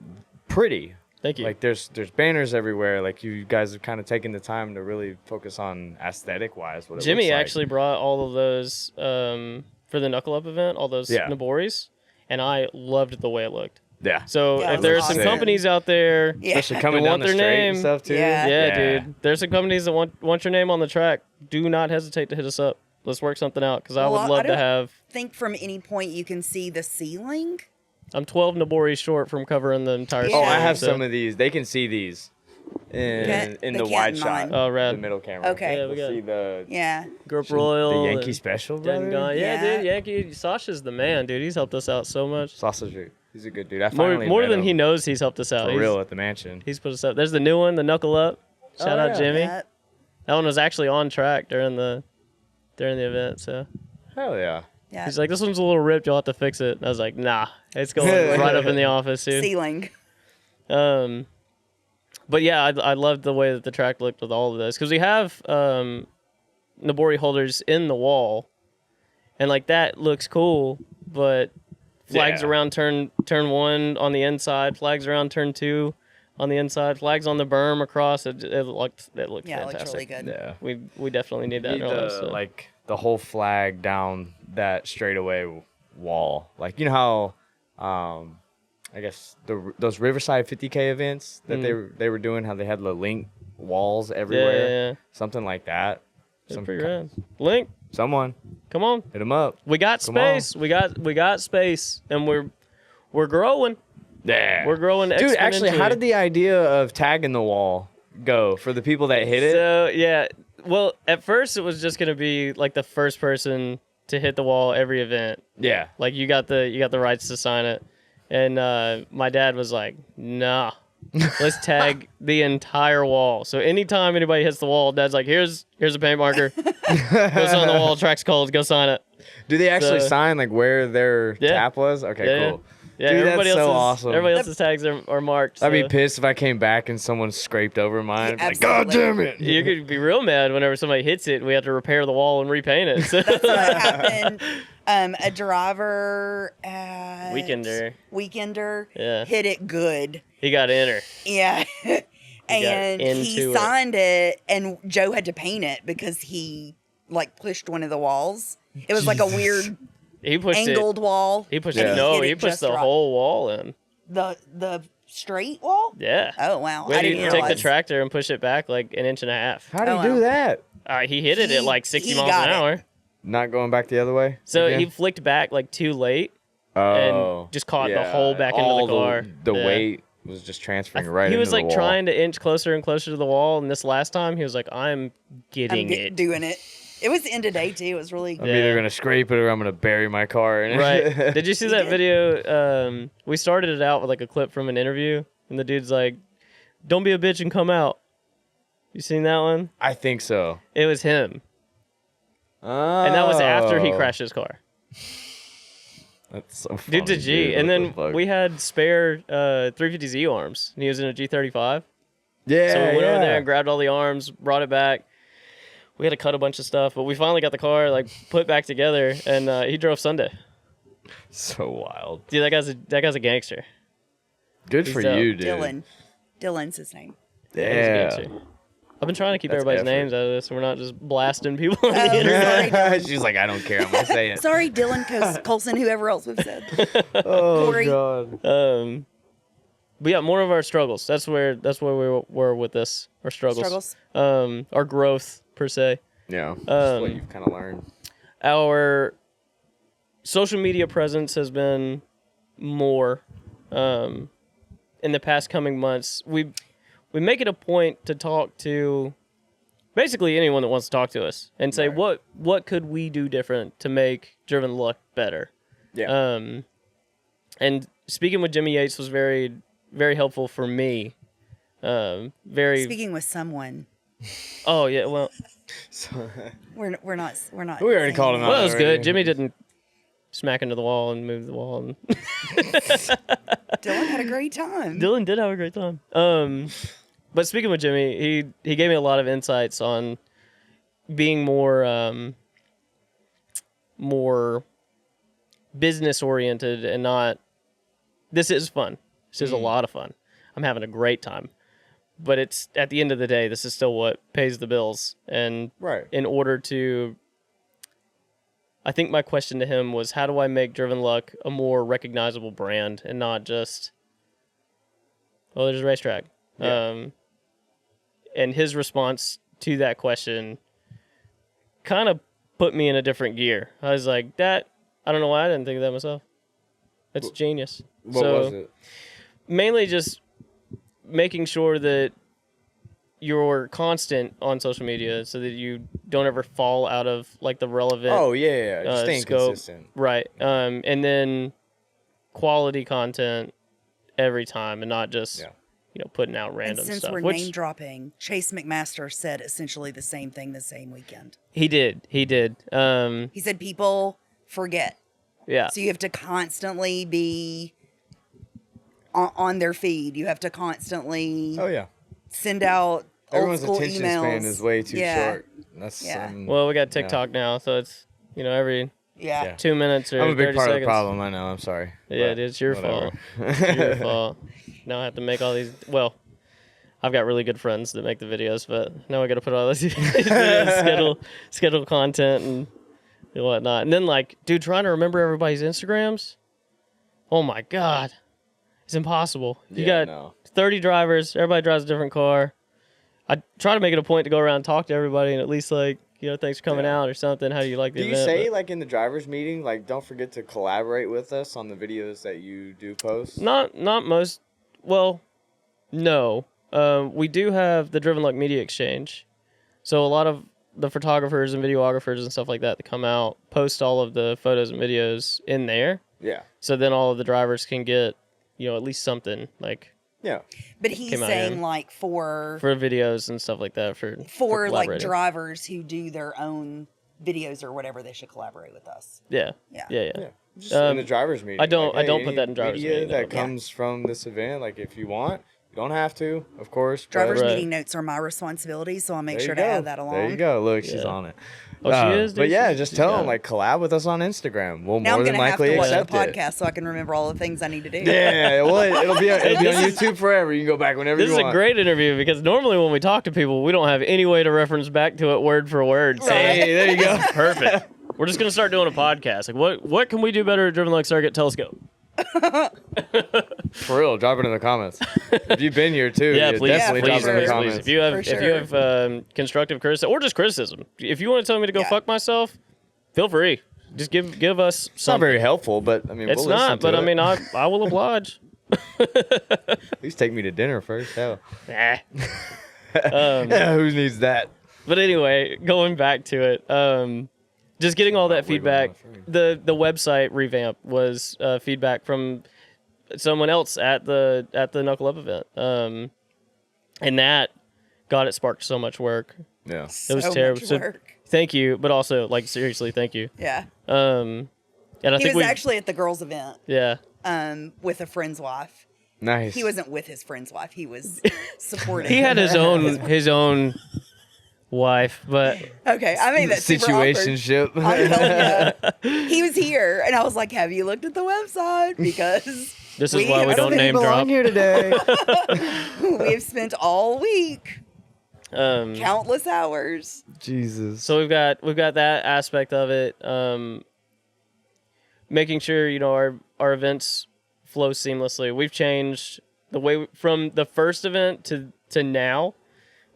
E: pretty.
A: Thank you.
E: Like there's banners everywhere. Like you guys have kind of taken the time to really focus on aesthetic wise. What it
A: Jimmy
E: looks like.
A: actually brought all of those for the Knuckle Up event, all those
E: Yeah.
A: Noboris, and I loved the way it looked.
E: Yeah.
A: So
B: Yeah, it
A: if there's
B: looks
A: some
B: awesome.
A: companies out there,
B: Yeah.
E: Especially coming
A: They
E: down
A: want
E: the
A: their
E: straight
A: name.
E: and stuff too.
B: Yeah.
A: yeah, dude, there's some companies that want your name on the track. Do not hesitate to hit us up. Let's work something out because I
B: Well,
A: would
B: I
A: love to
B: don't-
A: have.
B: think from any point you can see the ceiling.
A: I'm 12 Noboris short from covering the entire.
B: Yeah.
E: Oh, I
A: season,
E: have
A: so-
E: some of these. They can see these in
B: Can't-
E: in
B: they
E: the
B: can't
E: wide
B: in
E: shot.
B: mine.
A: Oh,
E: The
A: rad.
E: middle camera.
B: Okay.
A: Yeah, we
E: You'll
A: got
E: see the
B: Yeah.
A: Group Royal,
E: the Yankee
A: and
E: special,
A: Den
E: brother.
A: Guy. Yeah,
B: Yeah.
A: dude, Yankee. Sasha's the man, dude. He's helped us out so much.
E: Sausage. He's a good dude. I
A: More,
E: finally
A: more
E: met
A: than
E: him
A: he knows, he's helped us out.
E: for
A: He's,
E: real at the mansion.
A: he's put us up. There's the new one, the Knuckle Up. Shout out
E: yeah.
A: Jimmy.
B: Yep.
A: That one was actually on track during the event. So
E: Hell yeah.
B: Yeah.
A: he's like, "This one's a little ripped. You'll have to fix it." And I was like, "Nah, it's going right up in the office, dude."
B: Ceiling.
A: But yeah, I loved the way that the track looked with all of this because we have Nabori holders in the wall, and like that looks cool. But flags around turn 1 on the inside, flags around turn 2 on the inside, flags on the berm across. It looked
B: Yeah,
A: fantastic.
B: it looks really good.
E: Yeah.
A: We definitely need that.
E: Need
A: in our lives, so.
E: like the whole flag down that straightaway wall. Like you know how I guess those Riverside 50K events that they were doing, how they had the link walls everywhere.
A: Yeah.
E: Something like that.
A: That's pretty rad. Link,
E: Someone
A: come on.
E: hit them up.
A: We got
E: Come on.
A: space. We got space, and we're growing.
E: Yeah.
A: We're growing
E: Dude, actually, how
A: exponentially.
E: did the idea of tagging the wall go for the people that hit it?
A: So yeah, well, at first it was just gonna be like the first person to hit the wall every event.
E: Yeah.
A: Like you got the rights to sign it, and my dad was like, "Nah, let's tag the entire wall." So anytime anybody hits the wall, Dad's like, "Here's a paint marker. Go sign the wall. Track's cold. Go sign it."
E: Do they actually
A: So-
E: sign like where their
A: Yeah.
E: tap was? Okay,
A: Yeah,
E: cool.
A: Yeah,
E: Dude,
A: everybody
E: that's so
A: else's,
E: awesome.
A: Everybody else's tags are marked.
E: I'd be
A: so-
E: pissed if I came back and someone scraped over mine.
B: Yeah,
E: Like, God
B: absolutely.
E: damn it!
A: You could be real mad whenever somebody hits it. We have to repair the wall and repaint it. So.
B: What happened? A driver at Weekender
A: Yeah.
B: hit it good.
A: He got enter.
B: Yeah. And he
A: into it.
B: signed it, and Joe had to paint it because he like pushed one of the walls. It was like a weird
A: He pushed
B: angled wall.
A: He pushed
E: Yeah.
A: it. No,
B: Hit it
A: he pushed
B: just
A: the
B: right.
A: whole wall in.
B: The straight wall.
A: Yeah.
B: Oh wow!
A: We
B: I
A: had
B: didn't
A: to take the
B: realize.
A: tractor and push it back like an inch and a half.
E: How do you
B: Oh,
E: do
B: wow.
E: that?
A: He hit it at
B: He-
A: like 60
B: he
A: miles
B: got
A: an
B: it.
A: hour.
E: Not going back the other way?
A: So
E: again?
A: he flicked back like too late
E: Oh,
A: and just caught the
E: yeah.
A: whole back end
E: All
A: of the car.
E: The
A: Yeah.
E: weight was just transferring right
A: He
E: into
A: was
E: the
A: like
E: wall.
A: trying to inch closer and closer to the wall, and this last time he was like, "I'm
B: I'm
A: getting it."
B: doing it. It was the end of day too. It was really.
E: I'm
A: Yeah.
E: either gonna scrape it or I'm gonna bury my car in it.
A: Right. Did you see
B: He
A: that
B: did.
A: video? We started it out with like a clip from an interview, and the dude's like, "Don't be a bitch and come out." You seen that one?
E: I think so.
A: It was him,
E: Oh.
A: and that was after he crashed his car.
E: That's so funny.
A: Dude's a G.
E: dude.
A: And
E: What
A: then
E: the fuck?
A: we had spare 350Z arms, and he was in a G35.
E: Yeah,
A: So we went
E: yeah.
A: over there and grabbed all the arms, brought it back. We had to cut a bunch of stuff, but we finally got the car like put back together, and he drove Sunday.
E: So wild.
A: Dude, that guy's a gangster.
E: Good
A: He's
E: for
A: dope.
E: you, dude.
B: Dylan's his name.
A: He's a
E: Yeah.
A: gangster. I've been trying to keep
E: That's
A: everybody's
E: effort.
A: names out of this, so we're not just blasting people on the internet.
B: Sorry,
E: She's like, I don't care. I'm gonna say it.
B: Sorry, Dylan Colson, whoever else we've said.
E: Oh
B: Corey.
E: god.
A: But yeah, more of our struggles. That's where we were with this. Our struggles. Our growth per se.
E: Yeah. That's what you've kind of learned.
A: Our social media presence has been more in the past coming months. We make it a point to talk to basically anyone that wants to talk to us and say
E: Right.
A: what could we do different to make Driven look better.
E: Yeah.
A: And speaking with Jimmy Yates was very, very helpful for me. Very.
B: Speaking with someone,
A: Oh yeah. Well,
B: we're not.
E: We already
B: saying
E: called him
B: anything.
E: out.
A: well, that was
E: already.
A: good. Jimmy didn't smack into the wall and move the wall. And
B: Dylan had a great time.
A: Dylan did have a great time. But speaking with Jimmy, he gave me a lot of insights on being more business oriented and not. This is fun. This is a lot of fun. I'm having a great time. But it's at the end of the day, this is still what pays the bills. And
E: Right.
A: in order to, I think my question to him was, how do I make Driven Luck a more recognizable brand and not just, oh, there's a racetrack.
E: Yeah.
A: And his response to that question kind of put me in a different gear. I was like, I don't know why I didn't think of that myself. That's genius.
E: What
A: So,
E: was it?
A: mainly just making sure that you're constant on social media so that you don't ever fall out of like the relevant
E: Oh yeah. Just staying
A: scope.
E: consistent.
A: Right. And then quality content every time and not just
E: Yeah.
A: putting out
B: And
A: random
B: since
A: stuff.
B: we're
A: Which
B: name dropping, Chase McMaster said essentially the same thing the same weekend.
A: he did. He
B: He said people forget,
A: yeah.
B: so you have to constantly be on their feed. You have to constantly
E: Oh yeah.
B: send out
E: Everyone's
B: old school
E: attention
B: emails.
E: span is way too
B: Yeah.
E: short. That's
B: Yeah.
A: Well, we got TikTok now, so it's every
B: Yeah.
A: 2 minutes or
E: I'm a big
A: 30
E: part
A: seconds.
E: of the problem. I know. I'm sorry.
A: Yeah,
E: but
A: it's your
E: whatever.
A: fault. It's your fault. Now I have to make all these. Well, I've got really good friends that make the videos, but now I got to put all these videos, schedule content and whatnot. And then, like, dude, trying to remember everybody's Instagrams. Oh my god, it's impossible. You
E: Yeah,
A: got
E: no.
A: 30 drivers. Everybody drives a different car. I try to make it a point to go around and talk to everybody and at least like, thanks for coming out or something. How do you like the
E: Do you
A: event?
E: say
A: But
E: like in the drivers meeting, like don't forget to collaborate with us on the videos that you do post?
A: not most. Well, no. We do have the Driven Luck Media Exchange, so a lot of the photographers and videographers and stuff like that come out post all of the photos and videos in there.
E: Yeah.
A: So then all of the drivers can get at least something like
E: Yeah.
B: But he's
A: Came out
B: saying
A: here.
B: like for
A: videos and stuff like that for
B: like
A: collaborating.
B: drivers who do their own videos or whatever, they should collaborate with us.
A: Yeah.
B: Yeah.
A: Yeah.
E: Yeah. Just in the drivers meeting.
A: I don't
E: Like, hey,
A: put that in drivers
E: media
A: meeting,
E: that
A: no.
E: comes from this event. Like if you want, you don't have to, of course. but-
B: Drivers
A: Right.
B: meeting notes are my responsibility, so I'll make
E: There
B: sure
E: you
B: to
E: go.
B: add that along.
E: There you go. Look, she's
A: Yeah.
E: on it.
A: Oh, she is,
E: But
A: dude?
E: yeah,
A: She-
E: just
A: she's
E: tell
A: got
E: them
A: it.
E: like collab with us on Instagram. We'll
B: Now
E: more
B: I'm
E: than
B: gonna have
E: likely
B: to watch the
E: accept it.
B: podcast so I can remember all the things I need to do.
E: Yeah, well, it'll be on YouTube forever. You can go back whenever
A: This
E: you
A: is
E: want.
A: a great interview because normally when we talk to people, we don't have any way to reference back to it word for word. So
E: Hey, there you go.
A: perfect. We're just gonna start doing a podcast. Like, what can we do better at Driven Luck Circuit? Telescope.
E: For real, drop it in the comments. If you've been here too,
A: Yeah, please,
E: definitely
B: for
E: drop
A: please,
E: it in the
B: sure.
A: please.
E: comments.
A: If you have,
B: For
A: if you
B: sure.
A: have constructive criticism or just criticism, if you want to tell me to go
B: Yeah.
A: fuck myself, feel free. Just give us
E: It's not
A: something.
E: very helpful, but I mean,
A: It's
E: we'll listen
A: not,
E: to
A: but I
E: it.
A: mean, I will oblige.
E: At least take me to dinner first. Hell,
A: Nah.
E: yeah, who needs that?
A: But anyway, going back to it, just getting all that
E: wiggling
A: feedback.
E: on the
A: The website revamp was feedback from someone else at the Knuckle Up event, and that it sparked so much work.
E: Yeah,
A: It was
B: So
A: terrible.
B: much
A: So
B: work.
A: thank you, but also like seriously, thank you.
B: Yeah.
A: And I
B: He
A: think
B: was
A: we
B: actually at the girls' event
A: yeah.
B: with a friend's wife.
E: nice.
B: He wasn't with his friend's wife. He was supporting.
A: He had his own wife, but
B: Okay, I mean that's super awkward.
E: situationship.
B: I'm telling you, he was here, and I was like, "Have you looked at the website?" Because
A: this is why we
B: have
A: don't
B: spent-
A: name drop.
E: here today.
B: we have spent all week, countless hours.
E: Jesus.
A: So we've got that aspect of it. Making sure our events flow seamlessly. We've changed the way from the first event to now.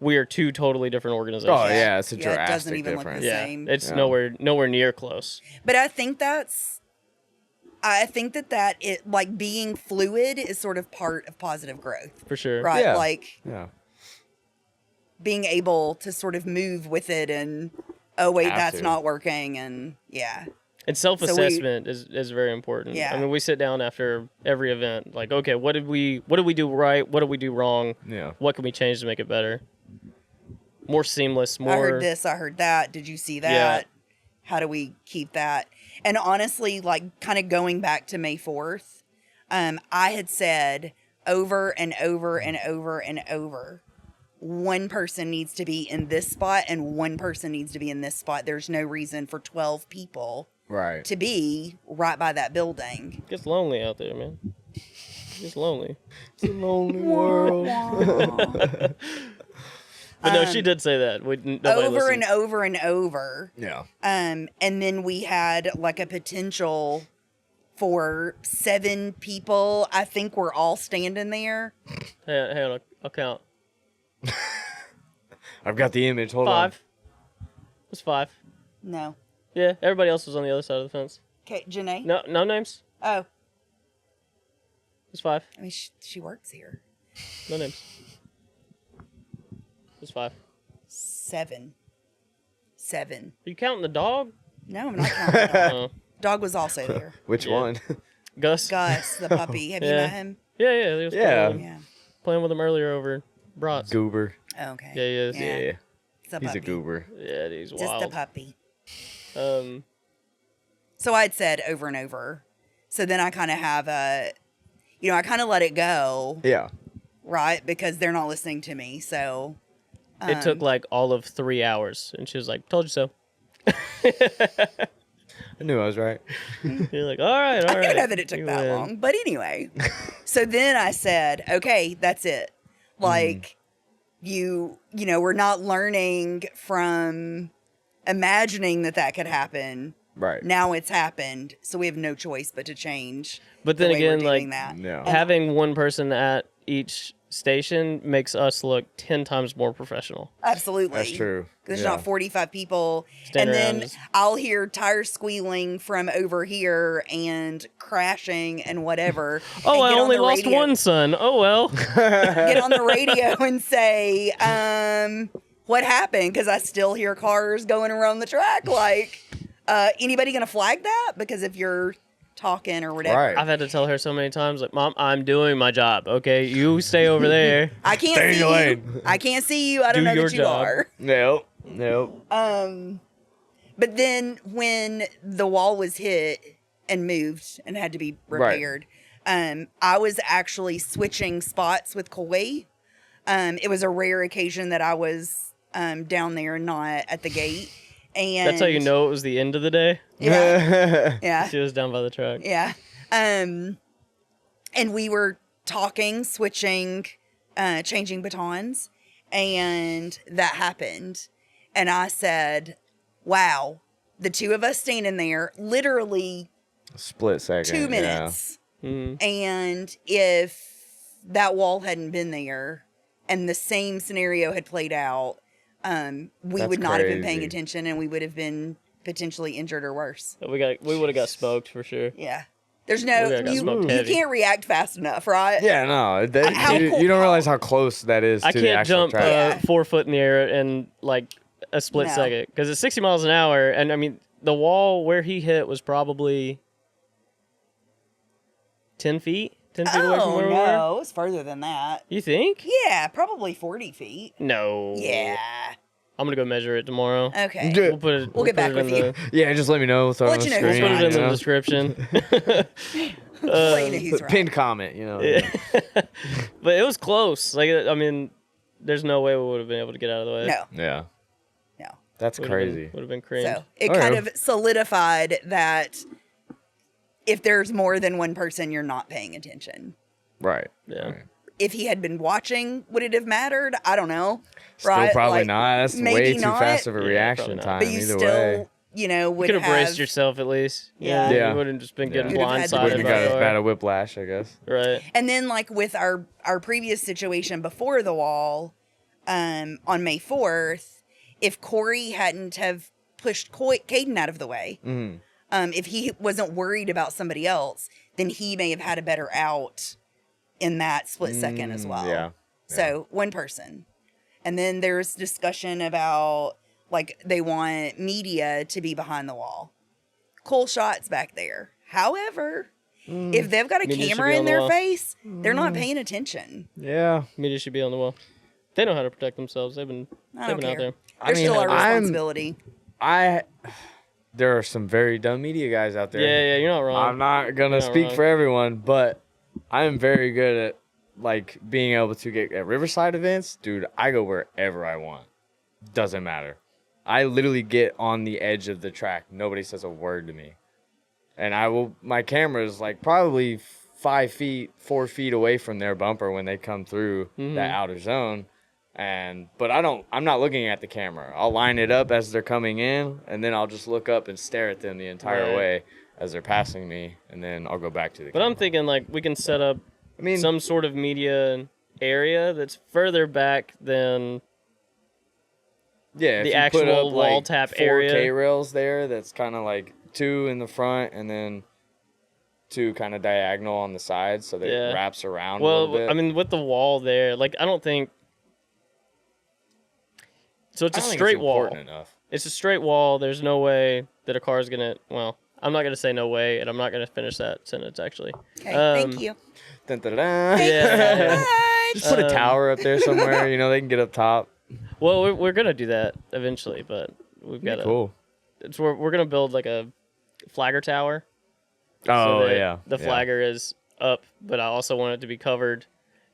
A: We are two totally different organizations.
E: Oh yeah, it's a
B: Yeah, it
E: drastic
B: doesn't even look the
E: difference.
B: same.
A: yeah,
B: Same.
A: it's
E: Yeah.
A: nowhere near close.
B: But I think that it like being fluid is sort of part of positive growth,
A: For sure.
B: right?
E: Yeah.
B: Like
E: Yeah.
B: being able to sort of move with it, and oh wait,
E: Have
B: that's
E: to.
B: not working, and yeah.
A: And self-assessment is very important.
B: Yeah.
A: I mean, we sit down after every event, like, okay, what did we do right? What did we do wrong?
E: Yeah.
A: What can we change to make it better? More seamless, more.
B: I heard this, I heard that. Did you see that?
A: Yeah.
B: How do we keep that? And honestly, like kind of going back to May 4th, I had said over and over and over and over, one person needs to be in this spot and one person needs to be in this spot. There's no reason for 12 people
E: Right.
B: to be right by that building.
A: It gets lonely out there, man. It gets lonely.
E: It's a lonely world.
A: But no, she did say that. Nobody
B: Over
A: listened.
B: and over and over.
E: Yeah.
B: And then we had like a potential for 7 people. I think we're all standing there.
A: Hang on, I'll count.
E: I've got the image. Hold
A: 5. It was 5.
B: No.
A: Yeah, everybody else was on the other side of the fence.
B: Okay, Janae?
A: No names.
B: Oh,
A: It was 5.
B: I mean, she works here.
A: No names. It was 5.
B: 7. 7.
A: Are you counting the dog?
B: No, I'm not counting the dog.
A: Oh,
B: Dog was also there.
E: on. Which
A: Yeah.
E: one?
A: Gus.
B: Gus, the puppy. Have you
A: Yeah.
B: met him?
A: Yeah, he was
E: Yeah.
B: Yeah.
A: playing with him earlier over Brats.
E: Goober.
B: Okay.
A: Yeah, he is.
B: Yeah.
E: Yeah.
B: It's a
E: He's
B: puppy.
E: a goober.
A: Yeah, he's
B: Just
A: wild.
B: a puppy.
A: So
B: So I'd said over and over. So then I kind of have I kind of let it go.
E: Yeah.
B: right? Because they're not listening to me. So
A: It took like all of 3 hours, and she was like, "Told you so."
E: I knew I was right.
A: You're like, "All right, all
B: I
A: right."
B: didn't know that it took
A: you
B: that
A: win."
B: long. But anyway, so then I said, okay, that's it. Like, you know, we're not learning from imagining that could happen.
E: Right.
B: Now it's happened, so we have no choice but to change.
A: But then
B: the way we're
A: again, like,
B: doing that.
E: Yeah.
A: having one person at each station makes us look 10 times more professional.
B: Absolutely.
E: That's true.
B: There's
E: Yeah.
B: not 45 people.
A: Stand
B: and
A: around
B: then
A: just-
B: I'll hear tires squealing from over here and crashing and whatever.
A: Oh,
B: and
A: I
B: get on
A: only
B: the
A: lost
B: radio-
A: one son. Oh, well.
B: Get on the radio and say, what happened? Because I still hear cars going around the track. Like, anybody going to flag that? Because if you're talking or whatever.
E: Right.
A: I've had to tell her so many times, like, Mom, I'm doing my job, okay? You stay over there.
B: I can't
E: Stay in
B: see
E: your
B: you.
E: lane.
B: I can't see you. I don't
A: Do
B: know
A: your
B: that you
A: job.
B: are.
E: Nope.
B: But then when the wall was hit and moved and had to be repaired, I was actually switching spots with Koi. It was a rare occasion that I was down there, not at the gate. And
A: That's how you know it was the end of the day.
B: Yeah. Yeah.
A: She was down by the truck.
B: Yeah. And we were talking, switching, changing batons, and that happened. And I said, wow, the two of us standing there, literally
E: Split second.
B: 2 minutes.
A: Mhm.
B: And if that wall hadn't been there and the same scenario had played out, we
E: That's
B: would not have been paying
E: crazy.
B: attention and we would have been potentially injured or worse.
A: We would have got smoked for sure.
B: Yeah. There's no,
A: We got smoked
B: you
A: heavy.
B: can't react fast enough, right?
E: Yeah, no.
B: How
E: You
B: cool-
E: don't realize how close that is
A: I
E: to the
A: can't
E: actual
A: jump
E: track.
B: Yeah.
A: 4 foot in the air in like a split
B: No.
A: second because it's 60 miles an hour. And I mean, the wall where he hit was probably 10 feet? 10 feet away from
B: Oh,
A: where we were?
B: no. It was further than that.
A: You think?
B: Yeah, probably 40 feet.
A: No.
B: Yeah.
A: I'm going to go measure it tomorrow.
B: Okay.
E: Yeah.
A: We'll put it,
B: We'll get
A: put
B: back
A: it
B: with
A: in
B: you.
E: Yeah, just let me know. Throw
B: We'll
E: it on
B: let
E: the
B: you know who's
E: screen.
A: Put it in the description.
B: Let you know who's right.
E: Pinned comment,
A: Yeah. But it was close. Like, I mean, there's no way we would have been able to get out of the way.
B: No,
E: Yeah.
B: no.
E: That's crazy.
A: Would have been creamed.
B: So it
E: Okay.
B: kind of solidified that if there's more than one person, you're not paying attention.
E: Right.
A: Yeah.
E: Right.
B: If he had been watching, would it have mattered? I don't know.
E: Still
B: right?
E: probably
B: Like,
E: not. That's
B: maybe
E: way too
B: not.
E: fast of a
A: Yeah,
E: reaction
A: probably not.
E: time.
B: But you
E: Either
B: still,
E: way.
B: you know,
A: You
B: would
A: could have
B: have
A: braced yourself at least.
B: Yeah.
E: Yeah.
A: You wouldn't just been getting
B: You'd have had to
A: blindsided
E: Wouldn't
B: do
E: have
A: by
E: got
A: the
E: as bad
A: door.
E: a whiplash, I guess.
A: Right.
B: And then, like with our previous situation before the wall, on May 4th, if Corey hadn't have pushed Caden out of the way,
E: Mm.
B: if he wasn't worried about somebody else, then he may have had a better out in that split second as well.
E: Yeah.
B: So one person, and then there's discussion about like they want media to be behind the wall. Cool shots back there. However, if they've got a
A: Media should
B: camera
A: be
B: in
A: on the
B: their
A: wall.
B: face, they're not paying attention.
E: Yeah.
A: Media should be on the wall. They know how to protect themselves. They've been
B: I
A: they've
B: don't
A: been out
B: care.
A: there.
E: I
B: They're
E: mean,
B: still our
E: I'm-
B: responsibility.
E: There are some very dumb media guys out there.
A: Yeah, you're not wrong.
E: I'm not gonna
A: You're not
E: speak
A: wrong.
E: for everyone, but I am very good at like being able to get at Riverside events. Dude, I go wherever I want. Doesn't matter. I literally get on the edge of the track. Nobody says a word to me. And my camera is like probably 4 feet away from their bumper when they come through that outer zone. But I'm not looking at the camera. I'll line it up as they're coming in, and then I'll just look up and stare at them the entire
A: Right.
E: way as they're passing me, and then I'll go back to the
A: But
E: camera.
A: I'm thinking like we can set up
E: I mean,
A: some sort of media area that's further back than
E: yeah, if
A: the
E: you put
A: actual
E: up,
A: wall
E: like,
A: tap
E: 4K
A: area.
E: rails there, that's kind of like 2 in the front and then 2 kind of diagonal on the sides, so that
A: Yeah.
E: it wraps around a little
A: well,
E: bit.
A: I mean with the wall there, like I don't think so it's
E: I
A: a
E: don't think
A: straight
E: it's
A: wall.
E: important enough.
A: It's a straight wall. There's no way that a car is gonna. Well, I'm not gonna say no way, and I'm not gonna finish that sentence actually.
B: Okay, thank
A: Um,
B: you.
E: Dun, dun, dun, dun.
A: Yeah.
E: Just put a tower up there somewhere. You know, they can get up top.
A: Well, we're gonna do that eventually, but we've got to.
E: Cool.
A: We're gonna build like a flagger tower.
E: Oh
A: so that
E: yeah.
A: The
E: yeah.
A: flagger is up, but I also want it to be covered,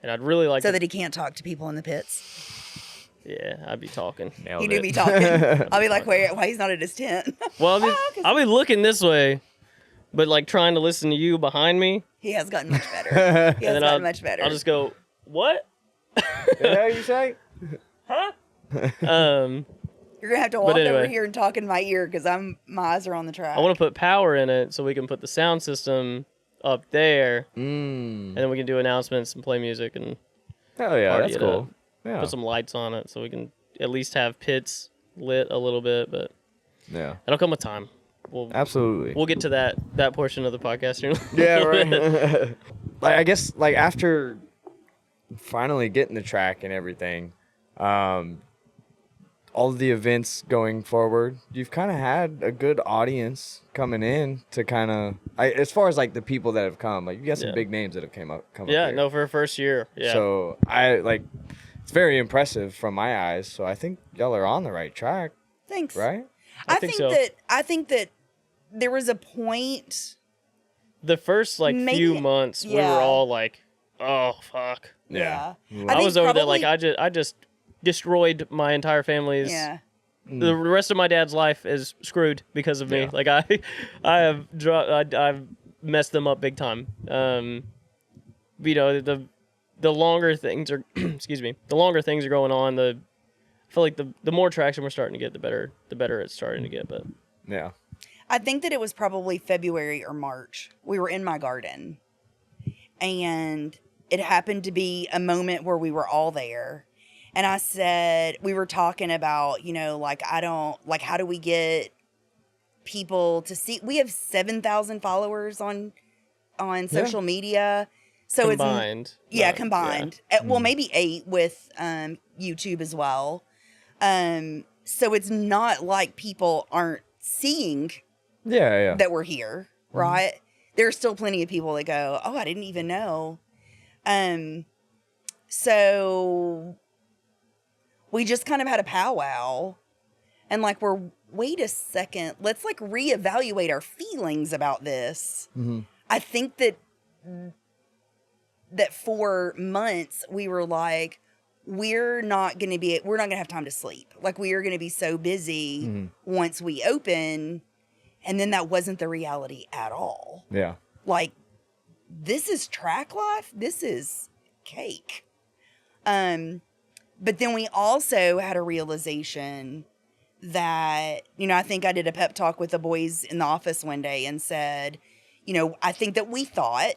A: and I'd really like
B: So
A: to,
B: that he can't talk to people in the pits.
A: yeah, I'd be talking.
E: Nailed
B: He do
E: it.
B: be talking. I'll be like, why he's not at his tent?
A: Well, I'll be looking this way, but like trying to listen to you behind me,
B: He has gotten much better. He has
A: and then
B: gotten much better.
A: I'll just go, what?
E: The hell you say?
B: You're gonna have to walk
A: anyway.
B: over here and talk in my ear because my eyes are on the track.
A: I want to put power in it so we can put the sound system up there,
E: Mm.
A: and then we can do announcements and play music and
E: Hell yeah,
A: Party
E: that's
A: it
E: cool.
A: up.
E: Yeah.
A: put some lights on it so we can at least have pits lit a little bit. But
E: Yeah.
A: it'll come with time.
E: Absolutely.
A: We'll get to that portion of the podcast here.
E: Yeah, right. Like I guess like after finally getting the track and everything, all of the events going forward, you've kind of had a good audience coming in to kind of, as far as like the people that have come, like you got some
A: Yeah.
E: big names that have come up
A: Yeah,
E: here.
A: no, for a first year. Yeah.
E: So I like, it's very impressive from my eyes. So I think y'all are on the right track,
B: Thanks.
E: right?
A: I think so.
B: I think that there was a point.
A: The first like
B: Maybe-
A: few months, we were
B: yeah.
A: all like, "Oh fuck!"
B: Yeah.
A: I was over there like
B: probably-
A: I just destroyed my entire family's.
B: Yeah.
A: The rest of my dad's life is screwed because of me.
E: Yeah.
A: Like I've messed them up big time. You know, the longer things are, excuse me, the longer things are going on, I feel like the more traction we're starting to get, the better it's starting to get. But
E: Yeah.
B: I think that it was probably February or March. We were in my garden, and it happened to be a moment where we were all there. And I said, we were talking about, you know, like, how do we get people to see? We have 7,000 followers on social media. So
A: combined,
B: it's combined. Well, maybe 8 with YouTube as well. So it's not like people aren't seeing
E: Yeah.
B: that we're here, right? There's still plenty of people that go, "Oh, I didn't even know." So we just kind of had a powwow, and like wait a second, let's like reevaluate our feelings about this. I think that for months we were like, we're not gonna have time to sleep. Like we are gonna be so busy once we open. And then that wasn't the reality at all.
E: Yeah.
B: Like, this is track life. This is cake. But then we also had a realization that, you know, I think I did a pep talk with the boys in the office one day and said, you know, I think that we thought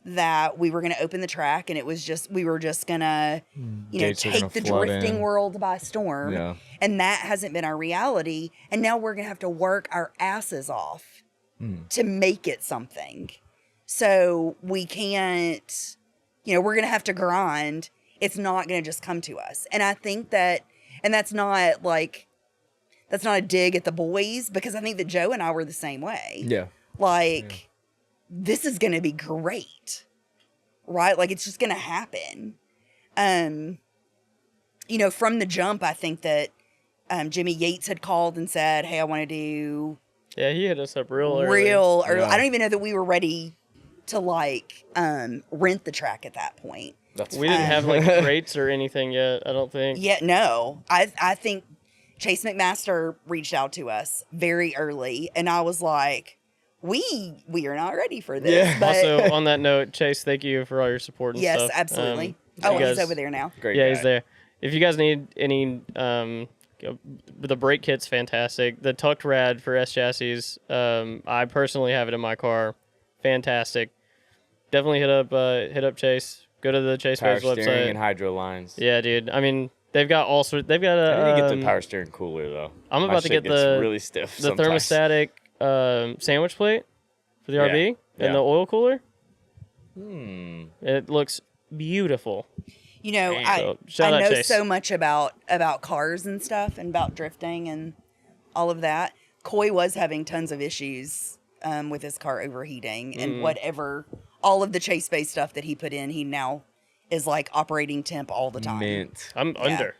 B: that we were going to open the track and we were just going to, you know,
E: Gates are
B: take
E: gonna
B: the
E: flood
B: drifting
E: in.
B: world by storm.
E: Yeah.
B: And that hasn't been our reality. And now we're going to have to work our asses off to make it something. So we can't, you know, we're going to have to grind. It's not going to just come to us. And I think that, and that's not a dig at the boys, because I think that Joe and I were the same way.
E: Yeah.
B: Like, this is going to be great, right? Like, it's just going to happen. You know, from the jump, I think that Jimmy Yates had called and said, "Hey, I want to do
A: yeah, he hit us up real early.
B: early."
E: Yeah.
B: I don't even know that we were ready to like rent the track at that point.
A: We didn't have like rates or anything yet. I don't think.
B: Yeah, no. I think Chase McMaster reached out to us very early, and I was like, we are not ready for this.
E: Yeah.
B: But
A: Also, on that note, Chase, thank you for all your support and
B: yes,
A: stuff.
B: absolutely.
A: If
B: Oh,
A: you
B: he's
A: guys-
B: over there now.
E: Great
A: Yeah,
E: guy.
A: he's there. If you guys need any, the brake kit's fantastic. The tucked rad for S chassis, I personally have it in my car. Fantastic. Definitely hit up Chase. Go to the Chase
E: Power
A: Waves
E: steering
A: website.
E: and hydro lines.
A: Yeah, dude. I mean, they've got all sorts. They've got a.
E: I need to get the power steering cooler though.
A: I'm
E: My
A: about to
E: shit
A: get
E: gets
A: the
E: really stiff.
A: the
E: sometimes.
A: thermostatic sandwich plate for the
E: Yeah,
A: RV and
E: yeah.
A: the oil cooler. It looks beautiful.
B: You know,
A: So, shout
B: I
A: out
B: know
A: Chase.
B: so much about cars and stuff and about drifting and all of that. Coy was having tons of issues with his car overheating and whatever, all of the Chase Bay stuff that he put in, he now is like operating temp all the time.
E: Mint.
A: I'm under.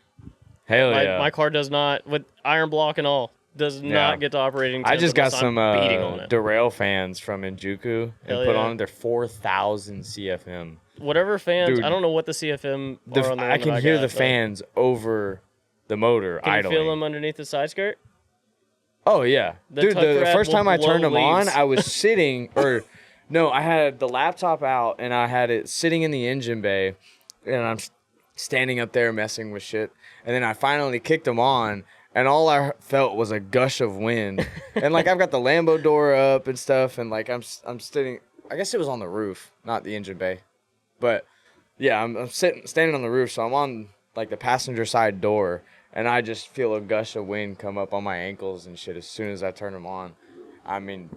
E: Hell
A: My,
E: yeah.
A: my car does not, with iron block and all, does
E: Yeah.
A: not get to operating.
E: I
A: temp
E: just got
A: unless I'm
E: some
A: beating on it.
E: derail fans from Injuku and
A: Hell
E: put
A: yeah.
E: on their 4,000 CFM.
A: Whatever fans,
E: Dude,
A: I don't know what the CFM are on the one
E: I
A: that
E: can hear
A: got,
E: the
A: but
E: fans over the motor
A: Can
E: idling.
A: you feel them underneath the side skirt?
E: Oh yeah,
A: The
E: dude.
A: tuck
E: The
A: wrap
E: first
A: will
E: time I
A: blow
E: turned them on,
A: leaves.
E: I was sitting, or no, I had the laptop out and I had it sitting in the engine bay, and I'm standing up there messing with shit. And then I finally kicked them on, and all I felt was a gush of wind. And like I've got the Lambo door up and stuff, and like I'm sitting. I guess it was on the roof, not the engine bay, but yeah, I'm standing on the roof, so I'm on like the passenger side door. And I just feel a gush of wind come up on my ankles and shit as soon as I turn them on. I mean,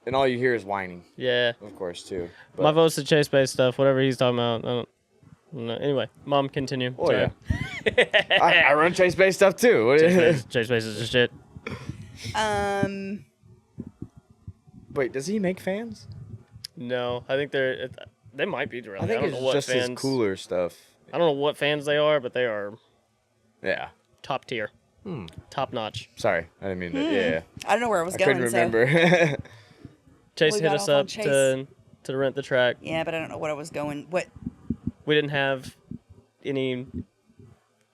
E: and all you hear is whining,
A: Yeah.
E: of course, too.
A: My vote's the chase base stuff, whatever he's talking about. I don't know. Anyway, Mom, continue.
E: Oh,
A: Sorry.
E: yeah. I run chase-based stuff, too. What
A: Chase base is just shit.
E: Wait, does he make fans?
A: No, I think they might be really.
E: I think
A: don't
E: it's
A: know what
E: just
A: fans,
E: his cooler stuff.
A: I don't know what fans they are, but they are
E: Yeah.
A: top tier. Top notch.
E: Sorry, I didn't mean to. Yeah.
B: I don't know where I was
E: I
B: going.
E: couldn't remember.
A: Chase
B: We
A: hit
B: got
A: us
B: off on
A: up
B: Chase.
A: to rent the track.
B: Yeah, but I don't know what I was going. What?
A: We didn't have any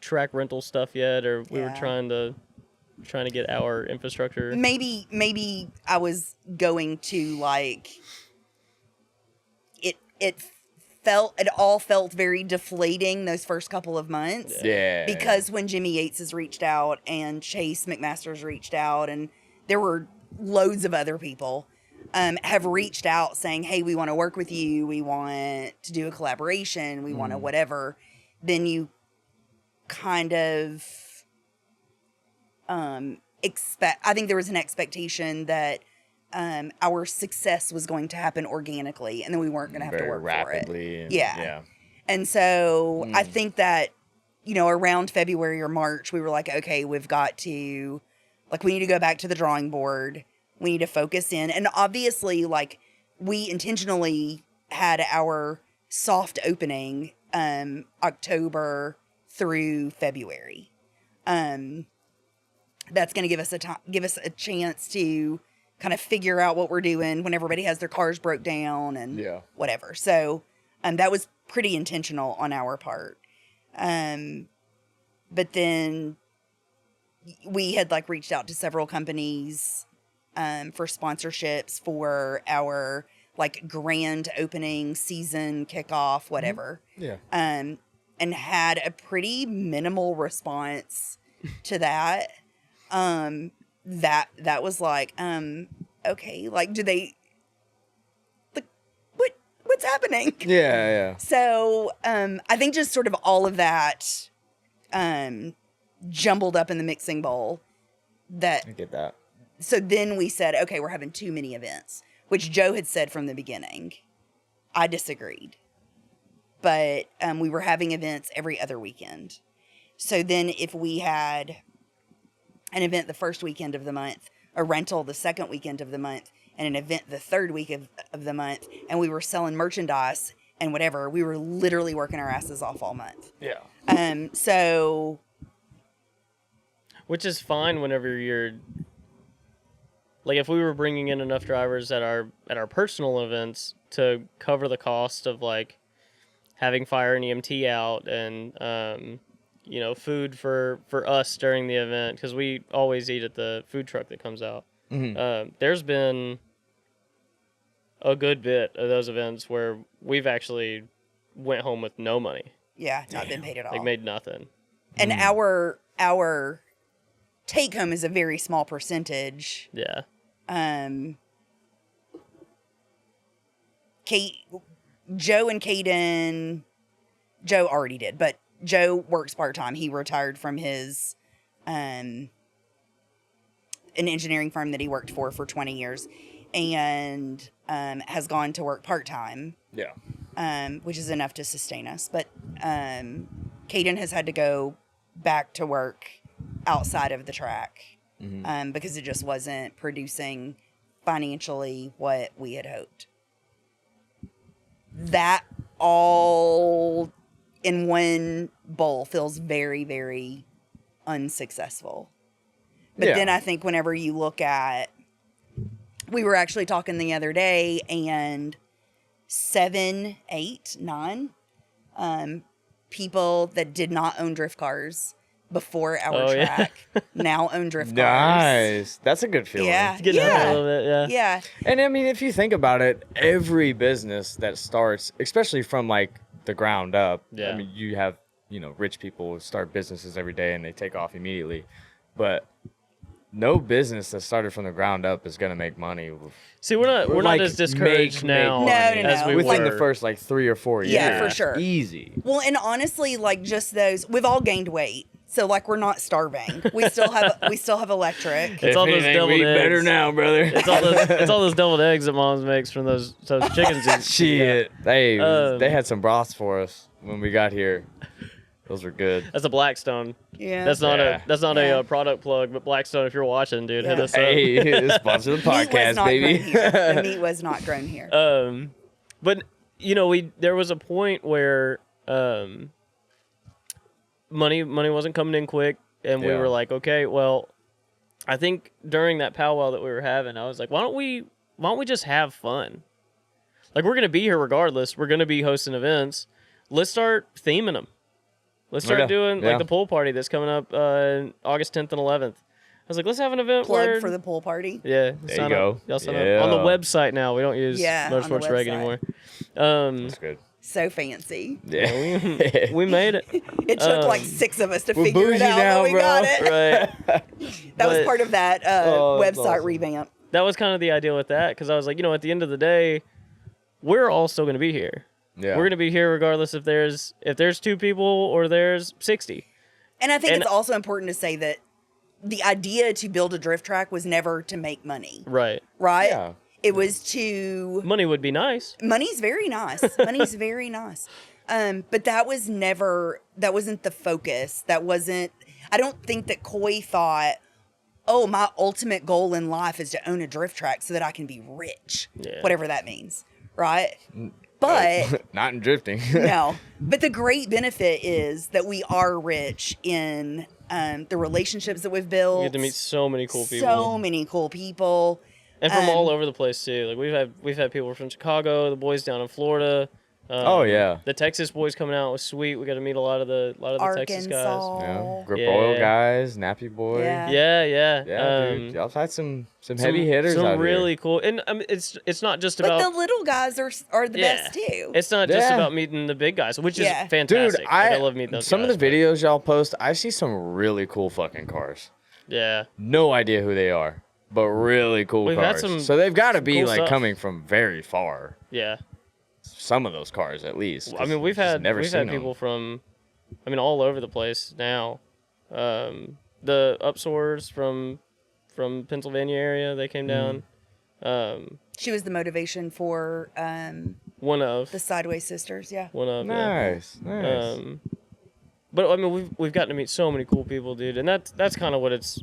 A: track rental stuff yet, or we were
B: Yeah.
A: trying to get our infrastructure.
B: Maybe I was going to like. It all felt very deflating those first couple of months.
E: Yeah.
B: Because when Jimmy Yates has reached out and Chase McMaster's reached out and there were loads of other people have reached out saying, hey, we want to work with you. We want to do a collaboration. We want to whatever. Then you kind of I think there was an expectation that our success was going to happen organically and then we weren't going to have to work
E: rapidly.
B: for it. Yeah. And so I think that, around February or March, we were like, okay, we've got to, like, we need to go back to the drawing board. We need to focus in. And obviously, like, we intentionally had our soft opening October through February. That's going to give us a chance to kind of figure out what we're doing when everybody has their cars broke down and whatever. So that was pretty intentional on our part. But then we had like reached out to several companies for sponsorships for our like grand opening season kickoff, whatever.
E: Yeah.
B: And had a pretty minimal response to that. That was like, okay, like, do they, like, what's happening?
E: Yeah.
B: So, I think just sort of all of that, jumbled up in the mixing bowl that,
E: I get that.
B: so then we said, okay, we're having too many events, which Joe had said from the beginning. I disagreed, but, we were having events every other weekend. So then if we had an event the first weekend of the month, a rental the second weekend of the month, and an event the third week of the month, and we were selling merchandise and whatever, we were literally working our asses off all month.
E: Yeah.
B: So,
A: Which is fine whenever you're like, if we were bringing in enough drivers at our personal events to cover the cost of like having fire and EMT out and food for us during the event, because we always eat at the food truck that comes out. There's been a good bit of those events where we've actually went home with no money,
B: yeah, not been paid at all.
A: like made nothing.
B: And our take home is a very small percentage.
A: Yeah.
B: Joe and Caden, Joe already did, but Joe works part-time. He retired from his, an engineering firm that he worked for 20 years and, has gone to work part-time.
E: Yeah.
B: Which is enough to sustain us. But, Caden has had to go back to work outside of the track, because it just wasn't producing financially what we had hoped. That all in one bowl feels very, very unsuccessful. But then I think whenever you look at, we were actually talking the other day, and 7, 8, 9 people that did not own drift cars before our track now own drift cars.
E: Nice. That's a good feeling.
B: Yeah.
A: Get out a little bit, yeah.
B: Yeah.
E: And I mean, if you think about it, every business that starts, especially from like the ground up,
A: Yeah.
E: I mean, you have, rich people start businesses every day and they take off immediately. But no business that started from the ground up is going to make money.
A: See, we're
E: Like,
A: not as discouraged now
B: No, no,
A: as
B: no.
A: we
E: Within
A: were.
E: the first like 3 or 4 years.
B: Yeah, for sure.
E: Easy.
B: Well, and honestly, like just those, we've all gained weight. So like we're not starving. We still have electric.
A: It's all those
E: anything,
A: deviled
E: we eat better
A: eggs.
E: now, brother.
A: It's all those deviled eggs that Mom's makes from those chickens.
E: Shit. They
A: Um,
E: they had some broths for us when we got here. Those were good.
A: That's a Blackstone.
B: Yeah.
A: That's not
E: Yeah.
A: a product plug, but Blackstone, if you're watching, dude, hit
B: Yeah.
A: us up.
E: Hey, sponsor the
B: Meat was
E: podcast,
B: not
E: baby.
B: grown here. The meat was not grown here.
A: But there was a point where money wasn't coming in quick, and we
E: Yeah.
A: were like, okay, well, I think during that powwow that we were having, I was like, why don't we just have fun? Like, we're gonna be here regardless. We're gonna be hosting events. Let's start theming them. Let's start
E: Okay.
A: doing
E: Yeah.
A: like the pool party that's coming up August 10th and 11th. I was like, let's have an event
B: Plug
A: where
B: for the pool party.
A: yeah,
E: There
A: sign
E: you
A: up.
E: go.
A: Y'all sign
E: Yeah.
A: up on the website now. We don't use
B: Yeah, on the
A: Motorsports Reg
B: website.
A: anymore.
E: That's good.
B: So fancy.
E: Yeah.
A: We made it.
B: It took like 6 of us to
E: we're
B: figure it
E: bougie
B: out,
E: now,
B: but we
E: bro.
B: got it.
A: Right.
B: That was
A: But-
B: part of that
E: Oh, that's
B: website
E: awesome.
B: revamp.
A: That was kind of the idea with that, because I was like, at the end of the day, we're all still going to be here.
E: Yeah.
A: We're going to be here regardless if there's 2 people or there's 60.
B: And I think
A: And-
B: it's also important to say that the idea to build a drift track was never to make money,
A: Right.
B: right?
E: Yeah.
B: It was to
A: Money would be nice.
B: money's very nice. Money's very nice. But that wasn't the focus. I don't think that Coy thought, oh, my ultimate goal in life is to own a drift track so that I can be rich.
A: Yeah.
B: Whatever that means. Right? But
E: Not in drifting.
B: no. But the great benefit is that we are rich in the relationships that we've built.
A: You get to meet so many cool people.
B: So many cool people.
A: And from all over the place too. Like we've had people from Chicago, the boys down in Florida.
E: Oh, yeah.
A: The Texas boys coming out was sweet. We got to meet a lot of the Texas guys.
B: Arkansas.
E: Yeah. Grip
A: Yeah.
E: oil guys, nappy boy.
B: Yeah.
A: Yeah.
E: Yeah, dude. Y'all had some heavy hitters
A: Some
E: out
A: really
E: here.
A: cool. And it's not just
B: But
A: about
B: the little guys are the
A: Yeah.
B: best too.
A: It's not just
E: Yeah.
A: about meeting the big guys, which
B: Yeah.
A: is fantastic.
E: Dude,
A: Like, I love meeting those
E: some
A: guys,
E: of the videos y'all post, I see some really cool fucking cars.
A: but yeah.
E: No idea who they are, but really cool
A: We've had
E: cars.
A: some-
E: So they've got to be
A: cool
E: like
A: stuff.
E: coming from very far.
A: Yeah.
E: Some of those cars, at least.
A: I mean, we've
E: 'cause
A: had
E: never seen them.
A: people from all over the place now. The Upsoars from Pennsylvania area, they came down.
B: She was the motivation for
A: One of
B: the Sideways Sisters. Yeah.
A: yeah.
E: Nice, nice.
A: But I mean, we've gotten to meet so many cool people, dude, and that's kind of what it's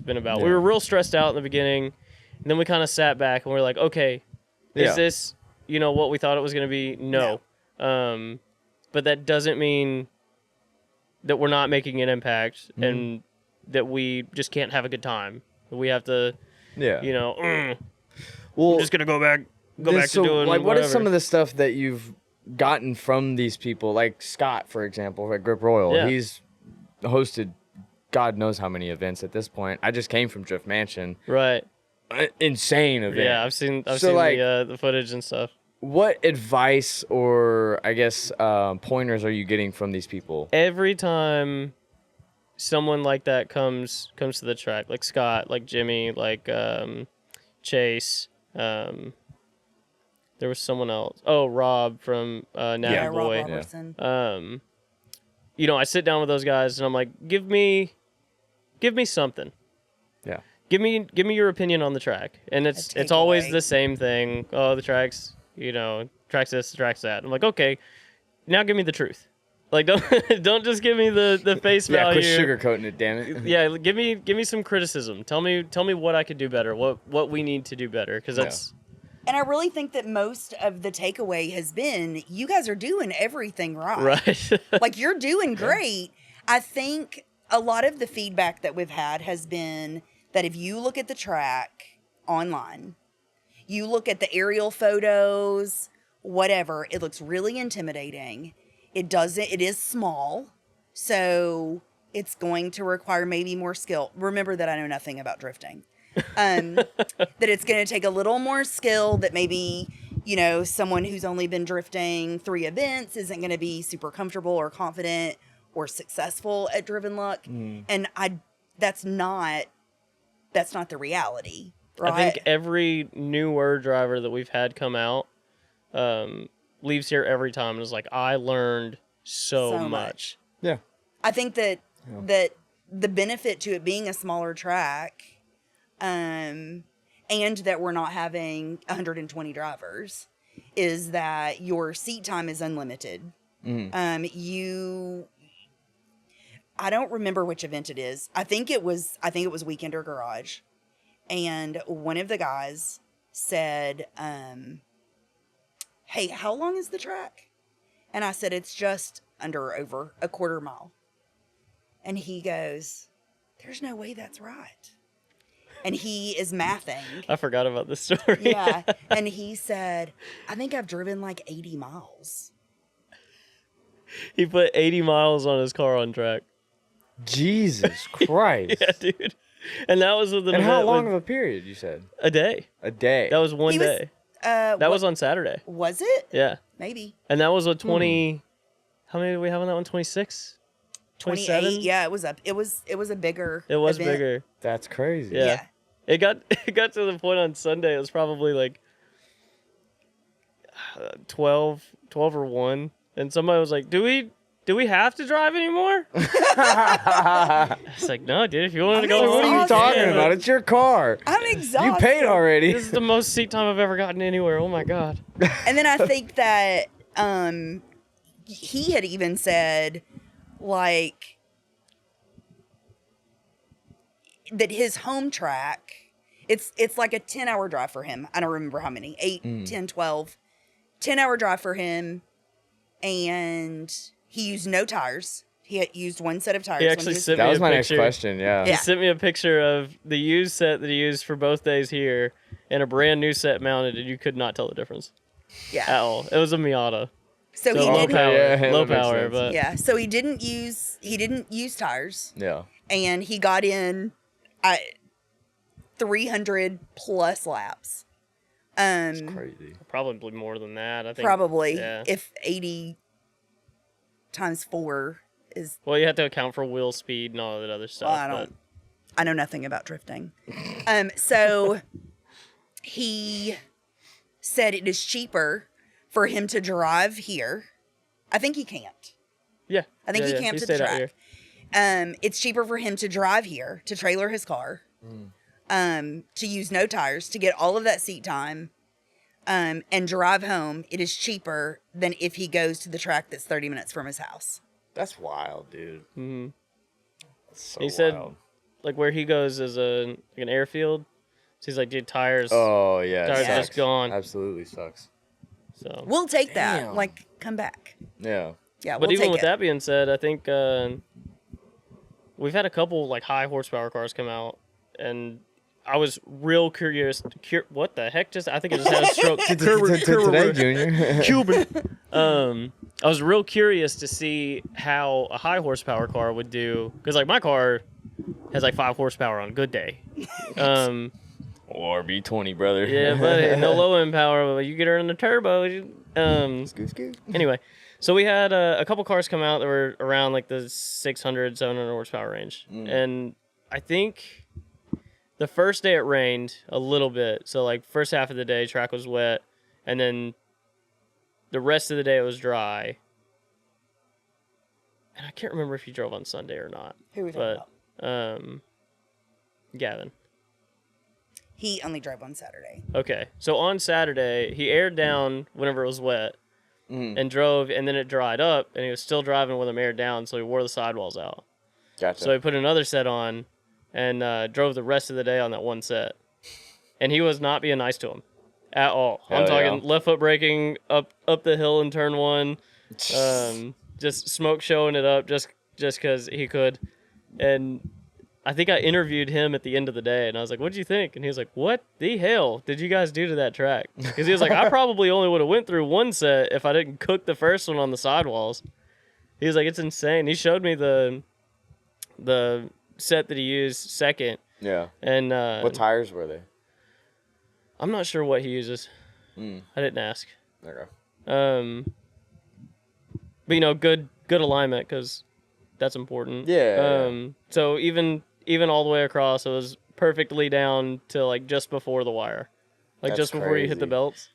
A: been about. We
E: Yeah.
A: were real stressed out in the beginning, and then we kind of sat back and we're like, okay, is
E: Yeah.
A: this what we thought it was going to be? No. But that doesn't mean that we're not making an impact and that we just can't have a good time. We have to,
E: yeah.
A: I'm just gonna go back to doing
E: like, what
A: whatever.
E: is some of the stuff that you've gotten from these people? Like Scott, for example, at Grip Royal.
A: Yeah.
E: He's hosted God knows how many events at this point. I just came from Drift Mansion.
A: Right.
E: Insane event.
A: Yeah, I've seen
E: So, like,
A: the footage and stuff.
E: What advice or I guess pointers are you getting from these people?
A: Every time someone like that comes to the track, like Scott, like Jimmy, like Chase, there was someone else. Oh, Rob from Nappy
B: Yeah, Rob
A: Boy.
B: Robertson.
A: I sit down with those guys and I'm like, give me something.
E: Yeah.
A: Give me your opinion on the track. And it's
B: takeaway.
A: always the same thing. Oh, the track's, track's this, the track's that. I'm like, okay, now give me the truth. Like, don't just give me the face
E: Yeah,
A: value.
E: quit sugarcoating it, damn it.
A: Yeah, give me some criticism. Tell me what I could do better. What we need to do better, because that's
B: And I really think that most of the takeaway has been you guys are doing everything right.
A: right.
B: Like you're doing great. I think a lot of the feedback that we've had has been that if you look at the track online, you look at the aerial photos, whatever. It looks really intimidating. It is small, so it's going to require maybe more skill. Remember that I know nothing about drifting. That it's going to take a little more skill, that maybe, someone who's only been drifting 3 events isn't going to be super comfortable or confident or successful at Driven Luck. And that's not the reality, right?
A: I think every newer driver that we've had come out leaves here every time and is like, I learned so much.
E: Yeah.
B: I think that the benefit to it being a smaller track, and that we're not having 120 drivers, is that your seat time is unlimited. I don't remember which event it is. I think it was Weekender Garage, and one of the guys said, "Hey, how long is the track?" And I said, "It's just over a quarter mile." And he goes, "There's no way that's right." And he is mathing.
A: I forgot about this story.
B: Yeah. And he said, "I think I've driven like 80 miles.
A: He put 80 miles on his car on track.
E: Jesus Christ.
A: Yeah, dude. And that was with an
E: And how
A: event
E: long
A: with
E: of a period, you said?
A: a day.
E: A day.
A: That was one
B: He was-
A: day. That was on Saturday.
B: Was it?
A: Yeah.
B: Maybe.
A: And that was a 20. How many did we have on that one? 26?
B: 28.
A: 27?
B: Yeah, it was a bigger
A: It was
B: event.
A: bigger.
E: That's crazy.
A: Yeah.
B: Yeah.
A: It got to the point on Sunday. It was probably like 12 or 1. And somebody was like, do we have to drive anymore? It's like, no, dude, if you wanted to go,
E: What are you talking about? It's your car.
B: I'm exhausted.
E: You paid already.
A: This is the most seat time I've ever gotten anywhere. Oh my God.
B: And then I think that he had even said, like, that his home track, it's like a 10-hour drive for him. I don't remember how many, 8, 10, 12. 10-hour drive for him, and he used no tires. He had used one set of tires.
A: He
B: when
A: actually
B: was-
A: sent
E: That
A: me
E: was
A: a
E: my
A: picture.
E: next question, yeah.
B: Yeah.
A: He sent me a picture of the used set that he used for both days here and a brand new set mounted, and you could not tell the difference at
B: Yeah.
A: all. It was a Miata.
B: So he
A: low
B: didn't.
A: power,
E: yeah,
A: low
E: that makes
A: power,
E: sense.
A: but
B: Yeah. So he didn't use tires,
E: Yeah.
B: and he got in 300 plus laps.
E: Crazy.
A: probably more than that. I think
B: Probably
A: Yeah.
B: if 80 times 4 is.
A: Well, you have to account for wheel speed and all that other stuff.
B: Well, I know nothing about drifting. So he said it is cheaper for him to drive here. I think he camped.
A: Yeah.
B: I think
A: yeah,
B: he
A: yeah.
B: camped at the
A: stayed out
B: track.
A: here.
B: It's cheaper for him to drive here, to trailer his car, to use no tires, to get all of that seat time, and drive home. It is cheaper than if he goes to the track that's 30 minutes from his house.
E: That's wild, dude.
A: Mm-hmm.
E: That's so
A: He said,
E: wild.
A: like, where he goes is an airfield. So he's like, dude, tires.
E: Oh, yeah. it
A: Tires
E: sucks.
A: just gone.
E: Absolutely sucks.
A: So.
B: We'll take that.
E: Damn.
B: Like, come back.
E: Yeah.
B: Yeah,
A: But
B: we'll
A: even
B: take
A: with
B: it.
A: that being said, I think we've had a couple like high horsepower cars come out, and I was real curious. What the heck? I think I just had a stroke.
E: Today, Junior.
A: Cuban. I was real curious to see how a high horsepower car would do, because like my car has like 5 horsepower on a good day.
E: Or B20, brother.
A: Yeah, but no low end power. But you get her in the turbo.
E: Scoot.
A: Anyway, so we had a couple cars come out that were around like the 600, 700 horsepower range. And I think the first day it rained a little bit. So like first half of the day, track was wet. And then the rest of the day it was dry. And I can't remember if you drove on Sunday or not.
B: Who are we talking about?
A: Gavin.
B: He only drove on Saturday.
A: Okay. So on Saturday, he aired down whenever it was wet. And drove, and then it dried up, and he was still driving with them aired down, so he wore the sidewalls out.
E: Gotcha.
A: So he put another set on, and drove the rest of the day on that one set. And he was not being nice to him at all. I'm
E: Hell
A: talking
E: yeah.
A: left foot braking up the hill in turn 1, just smoke showing it up just because he could. And I think I interviewed him at the end of the day, and I was like, "What'd you think?" And he was like, "What the hell did you guys do to that track?" Because he was like, "I probably only would have went through one set if I didn't cook the first one on the sidewalls." He was like, "It's insane." He showed me the set that he used second.
E: Yeah.
A: And
E: What tires were they?
A: I'm not sure what he uses. I didn't ask.
E: Okay.
A: But good alignment because that's important.
E: Yeah.
A: So even all the way across, it was perfectly down to like just before the wire, like
E: That's
A: just before you hit the
E: crazy.
A: belts.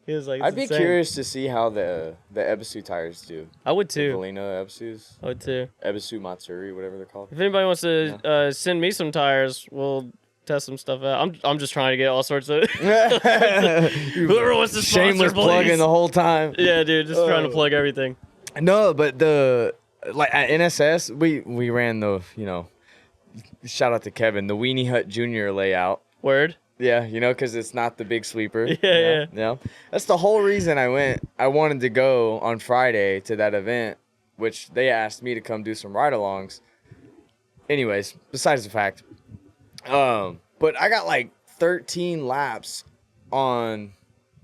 A: He was like,
E: I'd be
A: insane.
E: curious to see how the Ebisu tires do.
A: I would
E: The
A: too.
E: Valina Ebisus.
A: I would too.
E: Ebisu Matsuri, whatever they're called.
A: If anybody wants to send me some tires, we'll test some stuff out. I'm just trying to get all sorts of whoever wants to sponsor,
E: Shameless
A: please.
E: plugging the whole time.
A: Yeah, dude, just trying to plug everything.
E: No, but at NSS, we ran the, shout out to Kevin, the Weenie Hut Junior layout.
A: Word.
E: Yeah, because it's not the big sweeper.
A: Yeah.
E: That's the whole reason I went. I wanted to go on Friday to that event, which they asked me to come do some ride-alongs. Anyways, besides the fact, but I got like 13 laps on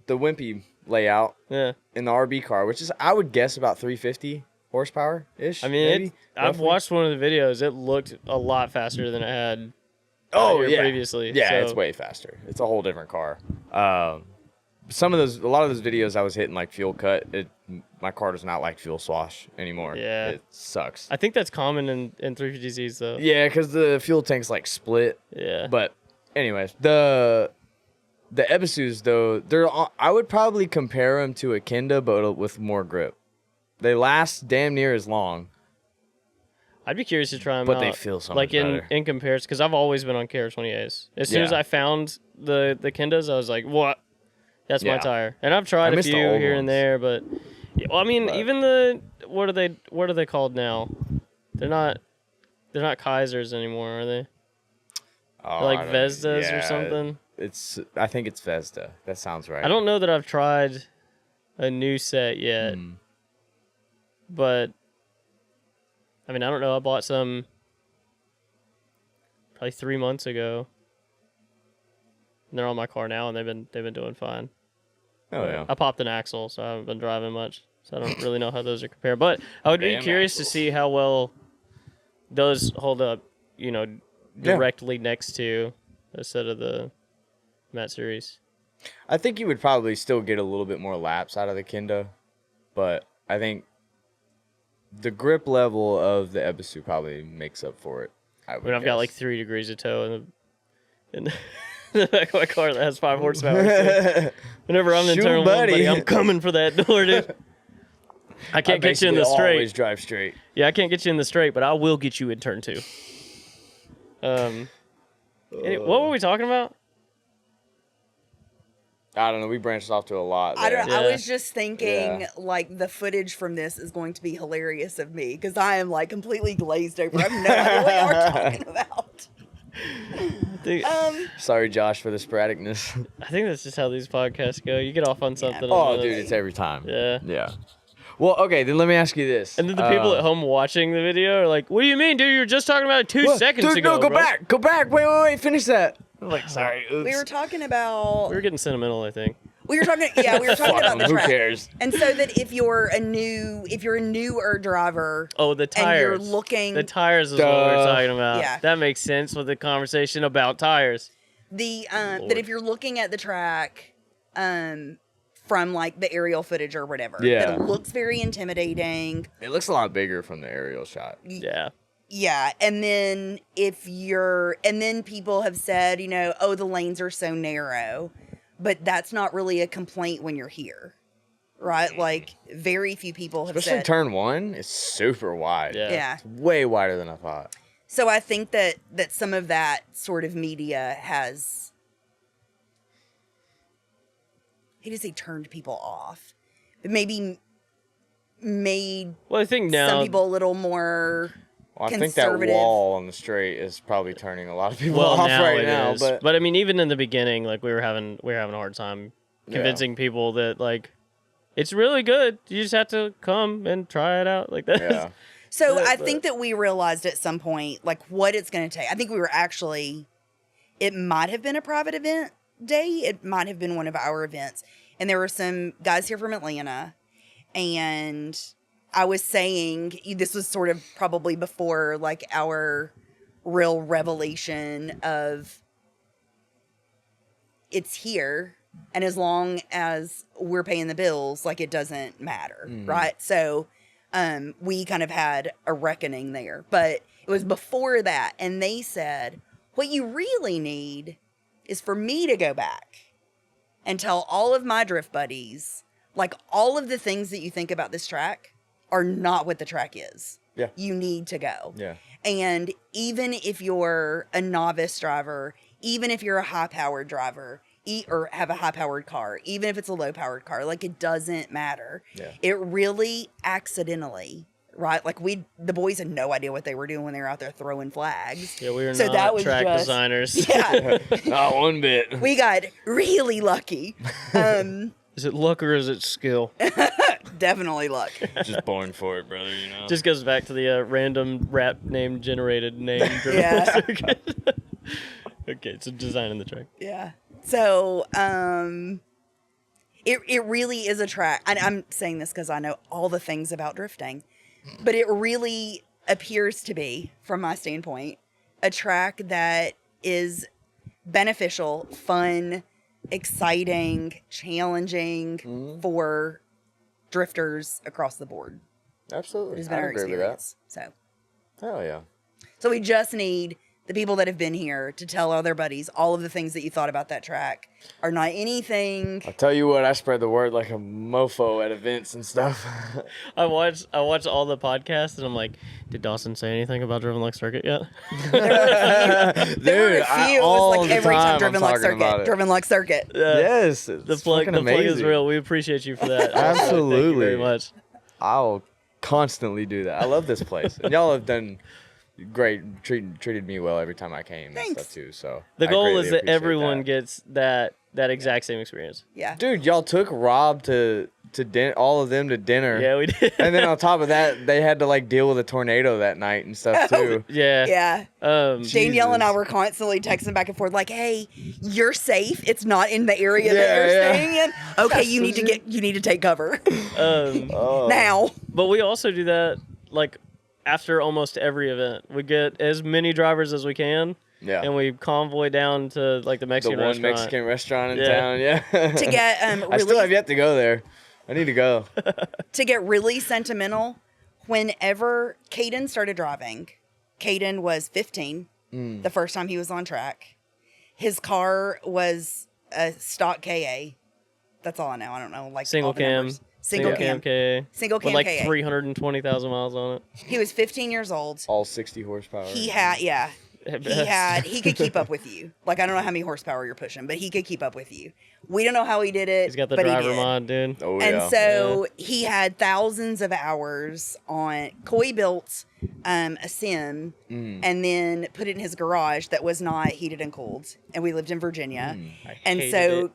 E: the Wimpy layout
A: Yeah.
E: in the RB car, which is, I would guess, about 350 horsepower-ish.
A: I mean,
E: maybe,
A: I've
E: roughly.
A: watched one of the videos. It looked a lot faster than it had. Here
E: yeah.
A: previously.
E: Yeah,
A: so.
E: it's way faster. It's a whole different car. A lot of those videos I was hitting like fuel cut. My car does not like fuel swash anymore.
A: Yeah.
E: It sucks.
A: I think that's common in 350Zs though.
E: Yeah, because the fuel tank's like split.
A: Yeah.
E: But anyways, the Ebisus though, I would probably compare them to a Kenda, but with more grip. They last damn near as long.
A: I'd be curious to try them
E: But
A: out.
E: they feel so
A: like
E: much better.
A: in comparison, because I've always been on KR28s. As soon as
E: Yeah.
A: I found the Kendas, I was like, "What? That's my
E: Yeah.
A: tire." And I've tried a
E: miss the
A: few
E: old
A: here and
E: ones.
A: there, but I mean,
E: But-
A: even what are they called now? They're not Kaisers anymore, are they?
E: Oh,
A: They're like
E: I don't-
A: Vesdas or
E: yeah,
A: something.
E: I think it's Vesda. That sounds right.
A: I don't know that I've tried a new set yet, but I mean, I don't know. I bought some probably 3 months ago. And they're on my car now, and they've been doing fine.
E: Oh yeah.
A: I popped an axle, so I haven't been driving much, so I don't really know how those are compared. But I would be
E: Damn
A: curious
E: axles.
A: to see how well those hold up. Directly next to a set of the Mat Series.
E: I think you would probably still get a little bit more laps out of the Kenda, but I think the grip level of the Ebisu probably makes up for it.
A: I mean, I've got like 3 degrees of tow in the back of my car that has 5 horsepower. So whenever I'm in
E: Shoot,
A: turn one,
E: buddy.
A: buddy, I'm coming for that door, dude. I can't get you in the straight.
E: Always drive straight.
A: Yeah, I can't get you in the straight, but I will get you in turn 2. What were we talking about?
E: I don't know. We branched off to a lot.
B: I
E: There.
B: don't. I
A: Yeah.
B: was just thinking,
E: Yeah.
B: like, the footage from this is going to be hilarious of me because I am like completely glazed over. I have no idea what y'all are talking about.
E: Sorry, Josh, for the sporadicness.
A: I think that's just how these podcasts go. You get off on something.
E: Oh,
A: and then
E: dude, it's every time.
A: Yeah.
E: Yeah. Well, okay, then let me ask you this.
A: And then the people at home watching the video are like, "What do you mean, dude? You were just talking about it 2
E: What?
A: seconds
E: Dude,
A: ago."
E: no, go
A: bro."
E: back. Go back. Wait. Finish that. I'm like, sorry. Oops.
B: We were talking about.
A: We were getting sentimental, I think.
B: We were talking. Yeah, we were talking about the
E: Who
B: track.
E: cares?
B: And so that if you're a newer driver,
A: Oh, the
B: and
A: tires.
B: you're looking
A: The tires is what we're
E: Duh.
A: talking about.
B: Yeah.
A: That makes sense with the conversation about tires.
B: that if you're looking at the track, from like the aerial footage or whatever,
E: Yeah.
B: that it looks very intimidating.
E: It looks a lot bigger from the aerial shot.
A: Yeah.
B: Yeah, and then people have said, oh, the lanes are so narrow, but that's not really a complaint when you're here, right? Like very few people have
E: Especially
B: said.
E: turn 1 is super wide.
A: Yeah.
B: Yeah.
E: It's way wider than I thought.
B: So I think that some of that sort of media has, I hate to say turned people off, but maybe made
A: Well, I think now
B: some people a little more.
E: Well, I think that
B: Conservative.
E: wall on the straight is probably turning a lot of people
A: well
E: off
A: now
E: right
A: it
E: now.
A: is.
E: But
A: I mean, even in the beginning, like we were having a hard time convincing people that like it's really good. You just have to come and try it out like that.
E: yeah.
B: So
A: Yeah,
B: I think that we realized at some point, like, what it's going to take. I think we were actually, it might have been a private event day. It might have been one of our events. And there were some guys here from Atlanta. And I was saying, this was sort of probably before, like, our real revelation of it's here. And as long as we're paying the bills, like, it doesn't matter, right? So we kind of had a reckoning there. But it was before that. And they said, what you really need is for me to go back and tell all of my drift buddies, like, all of the things that you think about this track are not what the track is.
E: Yeah.
B: You need to go.
E: Yeah.
B: And even if you're a novice driver, even if you're a high-powered driver, or have a high-powered car, even if it's a low-powered car, like, it doesn't matter.
E: Yeah.
B: It really accidentally, right? Like, the boys had no idea what they were doing when they were out there throwing flags.
A: Yeah, we were
B: So
A: not
B: that was
A: track
B: just-
A: designers.
B: Yeah,
E: Not one bit.
B: we got really lucky.
A: Is it luck or is it skill?
B: Definitely luck.
E: Just born for it, brother. You know.
A: Just goes back to the random rap name generated name.
B: Yeah.
A: Okay, so designing the track.
B: Yeah. So, it really is a track. And I'm saying this because I know all the things about drifting, but it really appears to be, from my standpoint, a track that is beneficial, fun, exciting, challenging for drifters across the board.
E: Absolutely.
B: It's been
E: I
B: our
E: agree with that.
B: experience.
E: Hell yeah.
B: So we just need the people that have been here to tell all their buddies all of the things that you thought about that track are not anything.
E: I'll tell you what, I spread the word like a mofo at events and stuff.
A: I watched all the podcasts and I'm like, did Dawson say anything about Driven Luck Circuit yet?
B: There were a few. It was like every time Driven Luck Circuit. Driven Luck Circuit.
E: Yes.
A: The plug is real. We appreciate you for that.
E: Absolutely.
A: Thank you very much.
E: I'll constantly do that. I love this place. And y'all have done great, treated me well every time I came and
B: Thanks.
E: stuff too. So
A: The
E: I
A: goal
E: greatly
A: is that
E: appreciate
A: everyone
E: that.
A: gets that exact same experience.
B: Yeah.
E: Dude, y'all took Rob to all of them to dinner.
A: Yeah, we did.
E: And then on top of that, they had to like deal with a tornado that night and stuff too.
A: Yeah.
B: Yeah.
A: Jesus.
B: Danielle and I were constantly texting back and forth, like, "Hey, you're safe. It's not in the area that you're
E: Yeah.
B: staying in. Okay, you need to take cover
E: Oh.
B: now."
A: But we also do that like after almost every event. We get as many drivers as we can.
E: Yeah.
A: And we convoy down to like the
E: The
A: Mexican
E: one
A: restaurant.
E: Mexican restaurant in
A: Yeah.
E: town. Yeah.
B: To get
E: I still
B: really
E: have yet to go there. I need to go.
B: to get really sentimental, whenever Caden started driving, Caden was 15 the first time he was on track. His car was a stock KA. That's all I know. I don't know, like
A: Single
B: all the
A: cam.
B: numbers. Single cam.
A: KA.
B: Single cam
A: With like
B: KA.
A: 320,000 miles on it.
B: He was 15 years old.
E: All 60 horsepower.
B: He had, yeah. He could keep up with you. Like, I don't know how many horsepower you're pushing, but he could keep up with you. We don't know how he did it.
A: He's got the
B: but he
A: driver
B: did.
A: mod, dude.
E: Oh,
B: And
E: yeah.
B: so he had thousands of hours on. Coy built a sim and then put it in his garage that was not heated and cooled. And we lived in Virginia.
A: I
B: And
A: hated
B: so
A: it.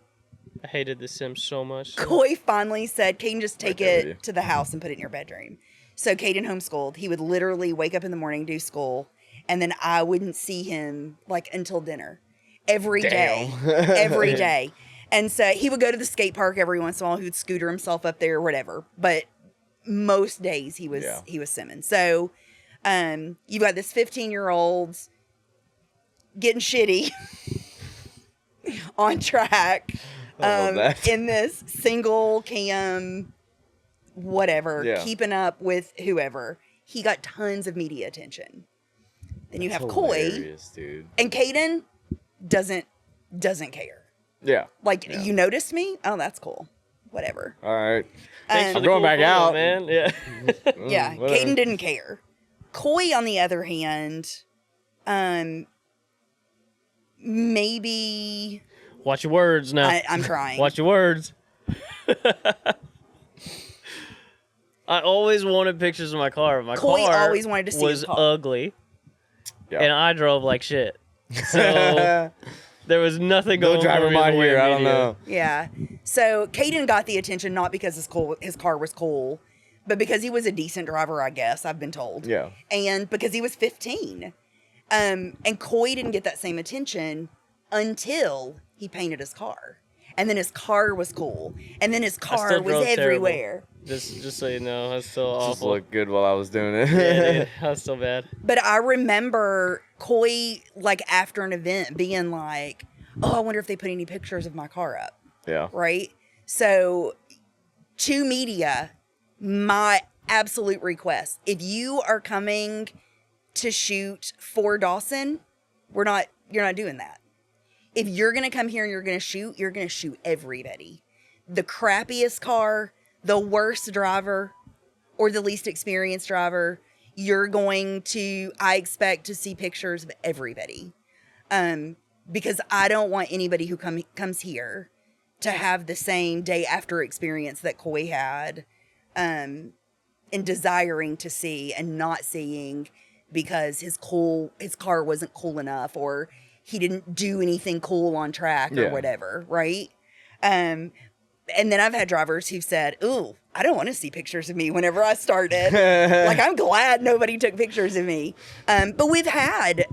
A: I hated the sim so much.
B: Coy finally said, Caden, just take
E: there with you.
B: it to the house and put it in your bedroom. So Caden homeschooled. He would literally wake up in the morning, do school, and then I wouldn't see him like until dinner every day. Every day. And so he would go to the skate park every once in a while. He would scooter himself up there or whatever. But most days he was simming. So you've got this 15-year-old getting shitty on track
E: I love that.
B: in this single cam whatever,
E: Yeah.
B: keeping up with whoever. He got tons of media attention. Then you have Coy,
E: Hilarious, dude.
B: and Caden doesn't care.
E: Yeah.
B: Like,
E: Yeah.
B: you noticed me? Oh, that's cool. Whatever.
E: All right.
A: Thanks for
E: I'm
A: the
E: going
A: cool
E: back
A: photo,
E: out.
A: man. Yeah.
B: Yeah,
E: whatever.
B: Caden didn't care. Coy, on the other hand, maybe
A: Watch your words now.
B: I'm trying.
A: Watch your words. I always wanted pictures of my car. My
B: Coy
A: car
B: always wanted to see
A: was
B: his car.
A: ugly,
E: Yeah.
A: and I drove like shit. So there was nothing
E: No
A: going
E: driver
A: for me in
E: mod
A: the way
E: here.
A: of
E: I don't
A: media.
E: know.
B: Yeah. So Caden got the attention not because his car was cool, but because he was a decent driver, I guess, I've been told.
E: Yeah.
B: And because he was 15. And Coy didn't get that same attention until he painted his car. And then his car was cool. And then his car was
A: drove
B: everywhere.
A: Just so you know, that's still
E: Just
A: awful.
E: looked good while I was doing it.
A: Yeah, dude, that's still bad.
B: But I remember Coy, like, after an event being like, oh, I wonder if they put any pictures of my car up.
E: Yeah.
B: Right? So, to media, my absolute request, if you are coming to shoot for Dawson, you're not doing that. If you're going to come here and you're going to shoot everybody. The crappiest car, the worst driver, or the least experienced driver, I expect to see pictures of everybody. Because I don't want anybody who comes here to have the same day after experience that Coy had, in desiring to see and not seeing because his car wasn't cool enough, or he didn't do anything cool on track or whatever, right? And then I've had drivers who said, ooh, I don't want to see pictures of me whenever I started. Like, I'm glad nobody took pictures of me. But we've had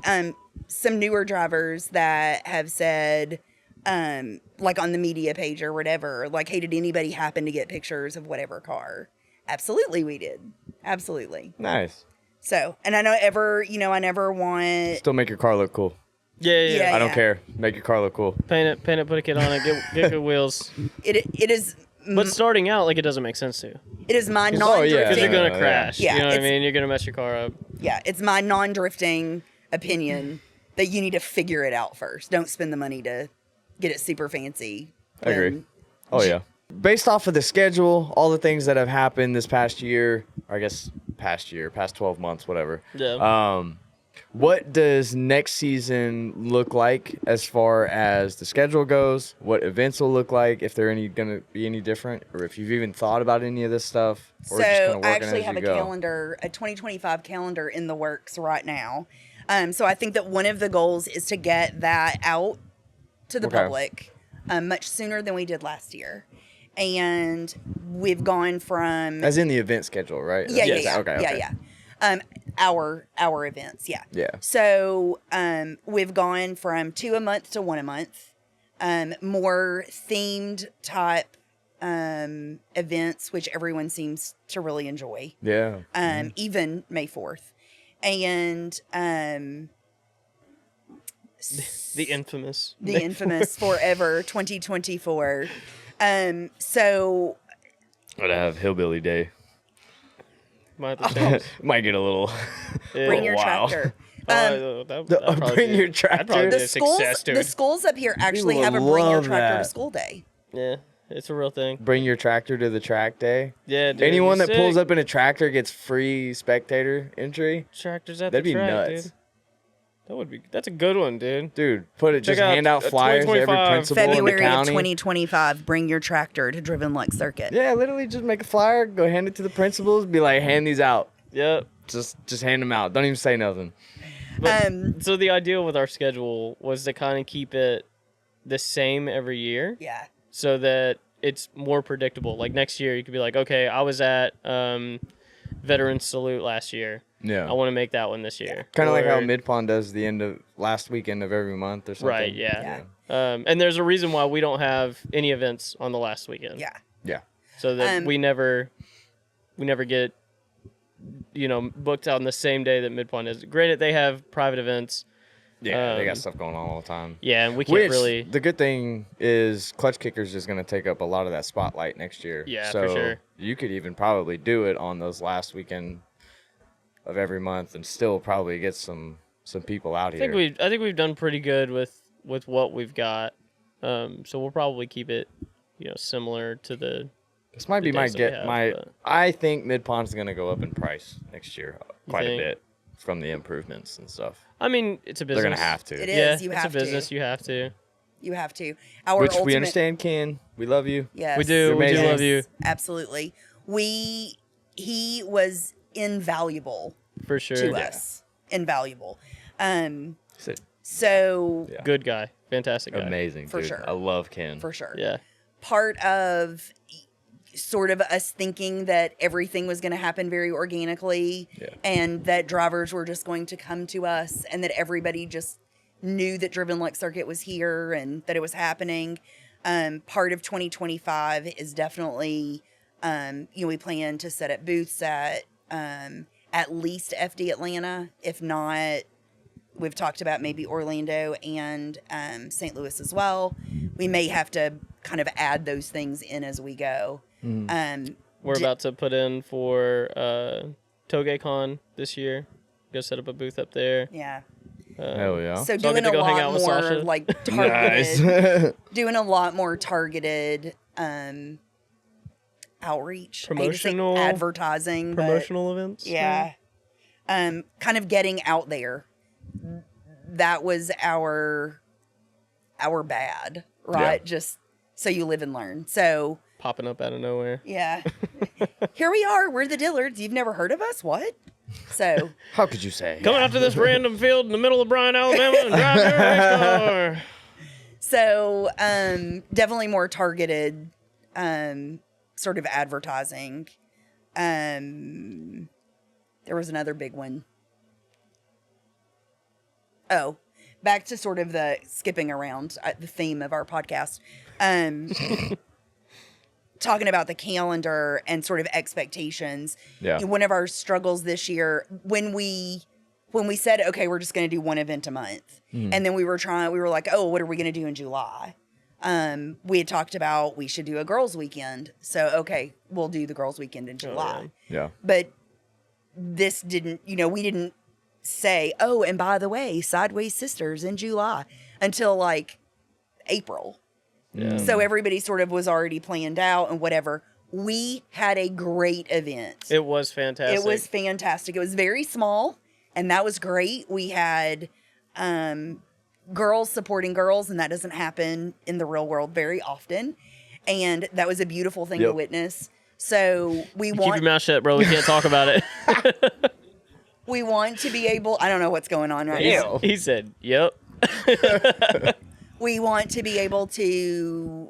B: some newer drivers that have said, like on the media page or whatever, like, hey, did anybody happen to get pictures of whatever car? Absolutely, we did. Absolutely.
E: Nice.
B: So, and I never want...
E: Still make your car look cool.
A: Yeah.
E: I don't care. Make your car look cool.
A: Paint it, put a kit on it, get good wheels.
B: It is...
A: But starting out, like, it doesn't make sense to.
B: It is my
E: yeah.
B: non-drifting...
A: Because you're going to
E: Yeah.
A: crash.
B: Yeah,
A: You know what I
B: it's-
A: mean? You're going to mess your car up.
B: Yeah, it's my non-drifting opinion that you need to figure it out first. Don't spend the money to get it super fancy.
E: I agree. Oh, yeah. Based off of the schedule, all the things that have happened this past year, or I guess past 12 months, whatever.
A: Yeah.
E: What does next season look like as far as the schedule goes? What events will look like, if they're going to be any different, or if you've even thought about any of this stuff? Or
B: So
E: just kinda
B: I
E: working
B: actually
E: as
B: have
E: you
B: a
E: go?
B: calendar, a 2025 calendar in the works right now. So I think that one of the goals is to get that out to the
E: Okay.
B: public much sooner than we did last year. And we've gone from...
E: As in the event schedule, right?
B: Yeah.
E: Okay.
B: Our events, yeah.
E: Yeah.
B: So we've gone from 2 a month to 1 a month. More themed type events, which everyone seems to really enjoy.
E: Yeah.
B: Even May 4th. And
A: The infamous.
B: the infamous Forever 2024. So
E: I'd have Hillbilly Day.
A: Might have to change.
E: Might get a little.
B: bring your
E: wow.
B: tractor.
E: Bring your tractor.
A: That'd probably be
B: The
A: a success to
B: the
A: it.
B: schools up here actually
E: People
B: have a
E: would
B: bring your
E: love
B: tractor
E: that.
B: to school day.
A: Yeah, it's a real thing.
E: Bring your tractor to the track day.
A: Yeah, dude.
E: Anyone that
A: sick.
E: pulls up in a tractor gets free spectator entry.
A: Tractors at
E: That'd
A: the
E: be
A: track,
E: nuts.
A: dude. That's a good one, dude.
E: Dude, just
A: out
E: hand out flyers to every
A: 2025.
E: principal in the
B: February of
E: county.
B: 2025, bring your tractor to Driven Luck Circuit.
E: Yeah, literally just make a flyer, go hand it to the principals, be like, hand these out.
A: Yep.
E: Just hand them out. Don't even say nothing.
A: So the idea with our schedule was to kind of keep it the same every year,
B: Yeah.
A: so that it's more predictable. Like next year, you could be like, okay, I was at Veterans Salute last year.
E: Yeah.
A: I want to make that one this year.
E: Kind of like how
A: Or-
E: Mid-Pond does the end of last weekend of every month or something.
A: Right. Yeah.
B: Yeah.
A: And there's a reason why we don't have any events on the last weekend.
B: Yeah.
E: Yeah.
A: So that we never get, booked out on the same day that Mid-Pond is. Granted, they have private events.
E: Yeah, they got stuff going on all the time.
A: Yeah, and we can't
E: Which,
A: really.
E: the good thing is Clutch Kicker's just going to take up a lot of that spotlight next year.
A: Yeah,
E: so
A: for sure.
E: You could even probably do it on those last weekend of every month and still probably get some people out here.
A: I think we've done pretty good with what we've got. So we'll probably keep it, similar to the.
E: This might be
A: days that we have, but-
E: I think Mid-Pond's going to go up in price next year quite a
A: think?
E: bit from the improvements and stuff.
A: I mean, it's a business.
E: They're going to have to.
B: It
A: Yeah,
B: is. You
A: it's
B: have
A: a business.
B: to.
A: You have to.
B: You have to. Our
E: Which
B: ultimate,
E: we understand, Ken. We love you.
B: Yes.
A: We do.
E: You're
A: We do
E: amazing.
A: love you
B: Absolutely. He was invaluable
A: for sure.
B: to us. Invaluable.
E: So,
B: So
E: Yeah.
A: Good guy. Fantastic guy.
E: amazing,
B: For
E: dude.
B: sure.
E: I love Ken.
B: for sure.
A: Yeah.
B: Part of sort of us thinking that everything was going to happen very organically and that drivers were just going to come to us and that everybody just knew that Driven Luck Circuit was here and that it was happening. Part of 2025 is definitely, we plan to set up booths at least FD Atlanta. If not, we've talked about maybe Orlando and St. Louis as well. We may have to kind of add those things in as we go.
A: We're about to put in for TogeCon this year. Go set up a booth up there.
B: Yeah.
E: Hell yeah.
B: So
A: So I'll get
B: doing
A: to
B: a
A: go hang
B: lot
A: out with
B: more
A: Sasha.
B: like targeted,
E: Nice.
B: doing a lot more targeted outreach, I hate to say
A: Promotional-
B: advertising, but
A: Promotional events.
B: yeah, kind of getting out there. That was our bad, right?
E: Yeah.
B: Just so you live and learn. So
A: Popping up out of nowhere.
B: yeah, here we are. We're the Dillards. You've never heard of us? What? So
E: How could you say?
A: Coming out to this random field in the middle of Bryan, Alabama, and driving your race car.
B: So, definitely more targeted, sort of advertising. There was another big one. Oh, back to sort of the skipping around the theme of our podcast. Talking about the calendar and sort of expectations.
E: Yeah.
B: One of our struggles this year, when we said, okay, we're just going to do one event a month. And then we were like, oh, what are we going to do in July? We had talked about we should do a girls' weekend. So, okay, we'll do the girls' weekend in July.
E: Yeah.
B: But this didn't, we didn't say, oh, and by the way, Sideways Sisters in July until like April.
A: Yeah.
B: So everybody sort of was already planned out and whatever. We had a great event.
A: It was fantastic.
B: It was fantastic. It was very small, and that was great. We had girls supporting girls, and that doesn't happen in the real world very often. And that was a beautiful thing to witness. So we
A: Keep your mouth shut, bro. We can't talk about it.
B: we want to be able. I don't know what's going on right now.
A: He said, "Yep."
B: We want to be able to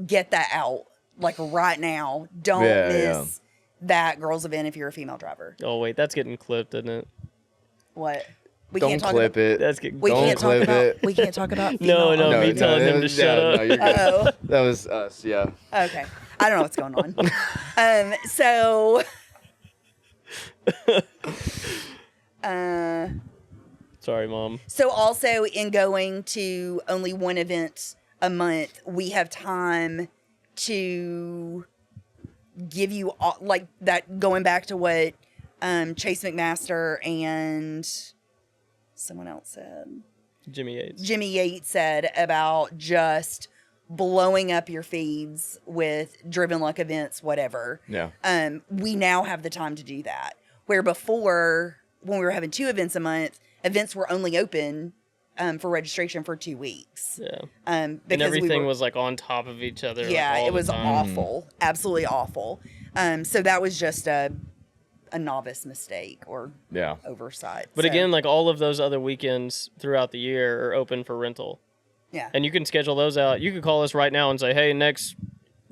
B: get that out like right now. Don't miss that girls event if you're a female driver.
A: Oh wait, that's getting clipped, isn't it?
B: What? We
E: Don't clip it.
A: That's getting.
B: We
E: Don't
B: can't talk
E: clip
B: about.
E: it.
B: We can't talk about.
A: No,
B: Female
A: no, me telling him to shut up.
E: No, you're good.
B: Oh,
E: That was us. Yeah.
B: okay. I don't know what's going on. So.
A: Sorry, Mom.
B: So also in going to only one event a month, we have time to give you all, like that. Going back to what Chase McMaster and someone else said,
A: Jimmy
B: Yates said about just blowing up your feeds with Driven Luck events, whatever.
E: Yeah.
B: We now have the time to do that. Where before, when we were having 2 events a month, events were only open for registration for 2 weeks.
A: Yeah.
B: Because
A: And everything was like on top of each other.
B: yeah,
A: like, all
B: it
A: the
B: was
A: time.
B: awful, absolutely awful. So that was just a novice mistake or
E: Yeah.
B: oversight.
A: But
B: So,
A: again, like all of those other weekends throughout the year are open for rental.
B: yeah,
A: And you can schedule those out. You could call us right now and say, hey, next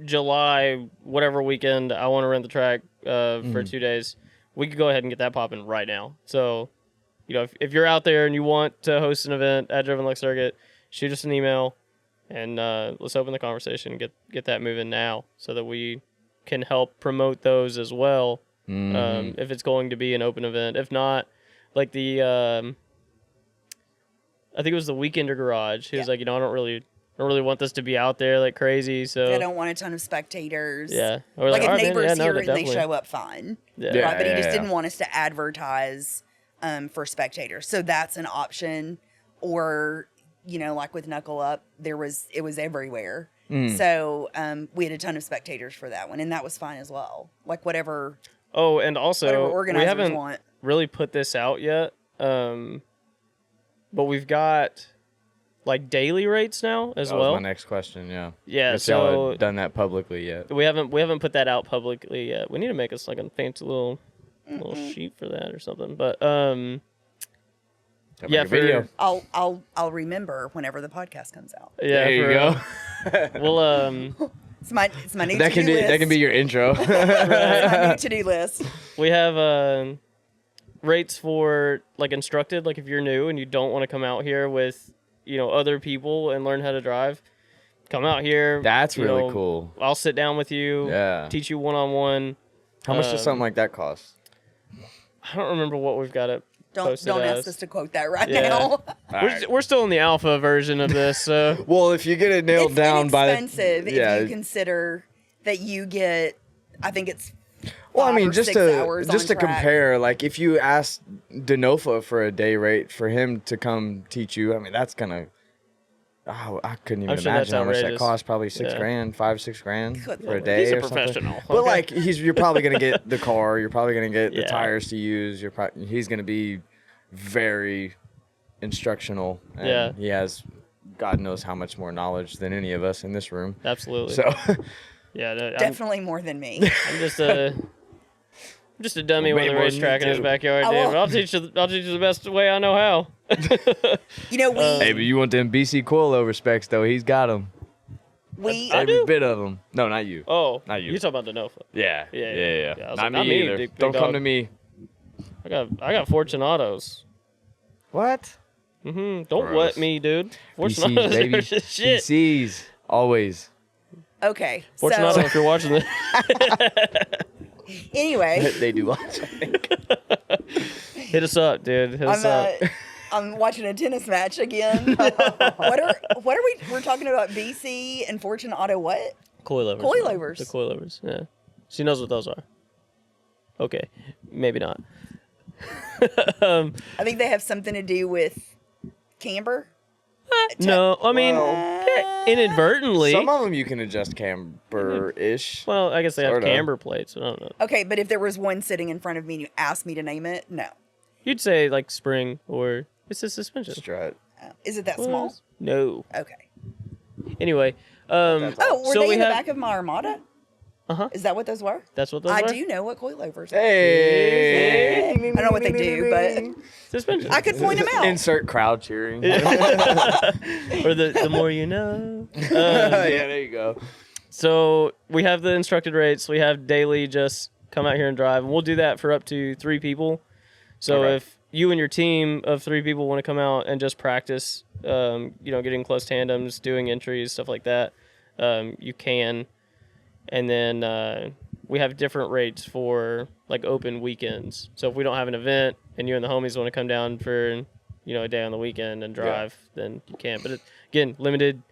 A: July, whatever weekend, I want to rent the track for 2 days. We could go ahead and get that popping right now. So, if you're out there and you want to host an event at Driven Luck Circuit, shoot us an email and let's open the conversation and get that moving now so that we can help promote those as well. If it's going to be an open event. If not, like the I think it was the Weekender Garage. He was like, I don't really want this to be out there like crazy. So
B: I don't want a ton of spectators.
A: yeah, or
B: Like if
A: "All right, man,
B: neighbors
A: yeah, no,
B: hear it and they
A: definitely."
B: show up, fine.
A: Yeah.
E: Yeah.
B: Right, but he just didn't want us to advertise for spectators. So that's an option. Or, like with Knuckle Up, it was everywhere. So we had a ton of spectators for that one, and that was fine as well. Like whatever
A: Oh, and also we
B: organizers
A: haven't
B: want.
A: really put this out yet, but we've got like daily rates now as
E: That
A: well.
E: was my next question. Yeah.
A: Yeah,
E: Guess y'all
A: so
E: had done that publicly yet.
A: we haven't put that out publicly yet. We need to make us like a fancy little sheet for that or something. But
E: Gotta
A: yeah,
E: make a video.
B: I'll remember whenever the podcast comes out.
A: yeah,
E: There you
A: for real.
E: go.
A: We'll
B: It's my new
E: That
B: to-do list.
E: can be your intro.
B: It's my new to-do list.
A: We have rates for like instructed. Like if you're new and you don't want to come out here with other people and learn how to drive, come out here.
E: That's really cool.
A: I'll sit down with you.
E: Yeah.
A: Teach you one-on-one.
E: How much does something like that cost?
A: I don't remember what we've got it.
B: Don't
A: posted
B: ask
A: as.
B: us to quote that right
A: Yeah.
B: now.
A: We're still in the alpha version of this, so
E: Well, if you get it nailed
B: It's
E: down by
B: inexpensive if you consider that you get. I think it's.
E: Well, I
B: 5
E: mean,
B: or
E: just
B: 6
E: to
B: hours
E: just
B: on
E: to
B: track.
E: compare, like if you ask Denofa for a day rate for him to come teach you, I mean that's gonna. Oh, I couldn't even
A: I'm sure that's
E: imagine how much that
A: outrageous.
E: costs. Probably $6
A: Yeah.
E: grand, $5-6 grand
B: Good
E: for a
B: Lord.
E: day
A: he's a
E: or something.
A: professional.
E: But
A: okay?
E: like you're probably gonna get the car. You're probably gonna get the
A: Yeah.
E: tires to use. He's gonna be very instructional. And
A: Yeah.
E: he has God knows how much more knowledge than any of us in this room.
A: Absolutely.
E: So
A: yeah, no,
B: Definitely more than me.
A: I'm just a dummy
E: Way
A: with a
E: more than me,
A: racetrack in his
E: too.
A: backyard,
B: I
A: dude.
B: won't-
A: But I'll teach you the best way I know how.
B: We
E: hey, but you want them BC coilover specs though? He's got them.
B: we
A: I
E: Every
A: do?
E: bit of them. No, not you.
A: Oh,
E: Not you.
A: You're talking about Denofa.
E: Yeah,
A: Yeah,
E: yeah.
A: yeah. I was
E: Not
A: like,
E: me
A: not me,
E: either.
A: big
E: Don't come
A: dog.
E: to me.
A: I got Fortunatos.
E: What?
A: Don't
E: Gross.
A: wet me, dude.
E: PCs,
A: Fortunatos
E: baby.
A: are just shit.
E: PCs, always.
B: okay.
A: Fortunato,
B: So
A: if you're watching this,
B: anyway,
E: They do watch, I think.
A: hit us up, dude. Hit us up.
B: I'm watching a tennis match again. What are we? We're talking about BC and Fortune Auto. What?
A: Coilovers.
B: Coilovers.
A: The coilovers. Yeah. She knows what those are. Okay, maybe not.
B: I think they have something to do with camber.
A: No, I mean inadvertently.
E: Some of them you can adjust camber-ish.
A: Well, I guess they have
E: Sorta.
A: camber plates. I don't know.
B: Okay, but if there was one sitting in front of me and you asked me to name it, no.
A: You'd say like spring or it's a suspension.
E: Strut.
B: Is it that small?
A: No.
B: Okay.
A: Anyway,
E: That's
B: Oh, were
A: So
B: they
A: we
B: in the
A: have-
B: back of my Armada?
A: Uh-huh.
B: Is that what those were?
A: that's what those
B: I
A: are.
B: do know what coilovers are.
E: Hey.
B: I don't know what they do, but
A: Suspension.
B: I could point them out.
E: Insert crowd cheering.
A: or the more you know.
E: yeah, there you go.
A: So we have the instructed rates. We have daily just come out here and drive. And we'll do that for up to 3 people. So
E: Okay.
A: if you and your team of 3 people want to come out and just practice, getting close tandems, doing entries, stuff like that, you can. And then we have different rates for like open weekends. So if we don't have an event and you and the homies want to come down for a day on the weekend and drive, then you can. But again, limited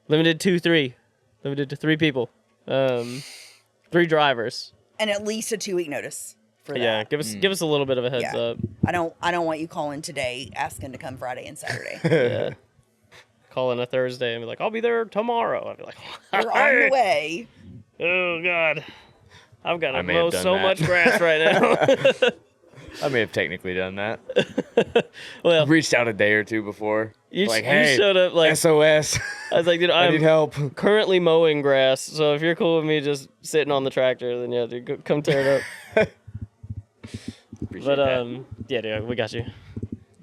A: to 3 people, 3 drivers.
B: And at least a 2-week notice for that.
A: Yeah, give us a little bit of a heads
B: Yeah.
A: up.
B: I don't want you calling today asking to come Friday and Saturday.
A: Yeah. Call in a Thursday and be like, I'll be there tomorrow. I'll be like,
B: We're on the way.
A: oh God, I've got
E: I
A: to
E: may have
A: mow
E: done
A: so
E: that.
A: much grass right now.
E: I may have technically done that.
A: Well,
E: Reached out a day or 2 before.
A: you
E: Like, hey,
A: showed up like
E: SOS.
A: I was like, dude,
E: I need
A: I'm
E: help.
A: currently mowing grass. So if you're cool with me just sitting on the tractor, then yeah, dude, come tear it up.
E: Appreciate
A: But yeah, dude, we got you.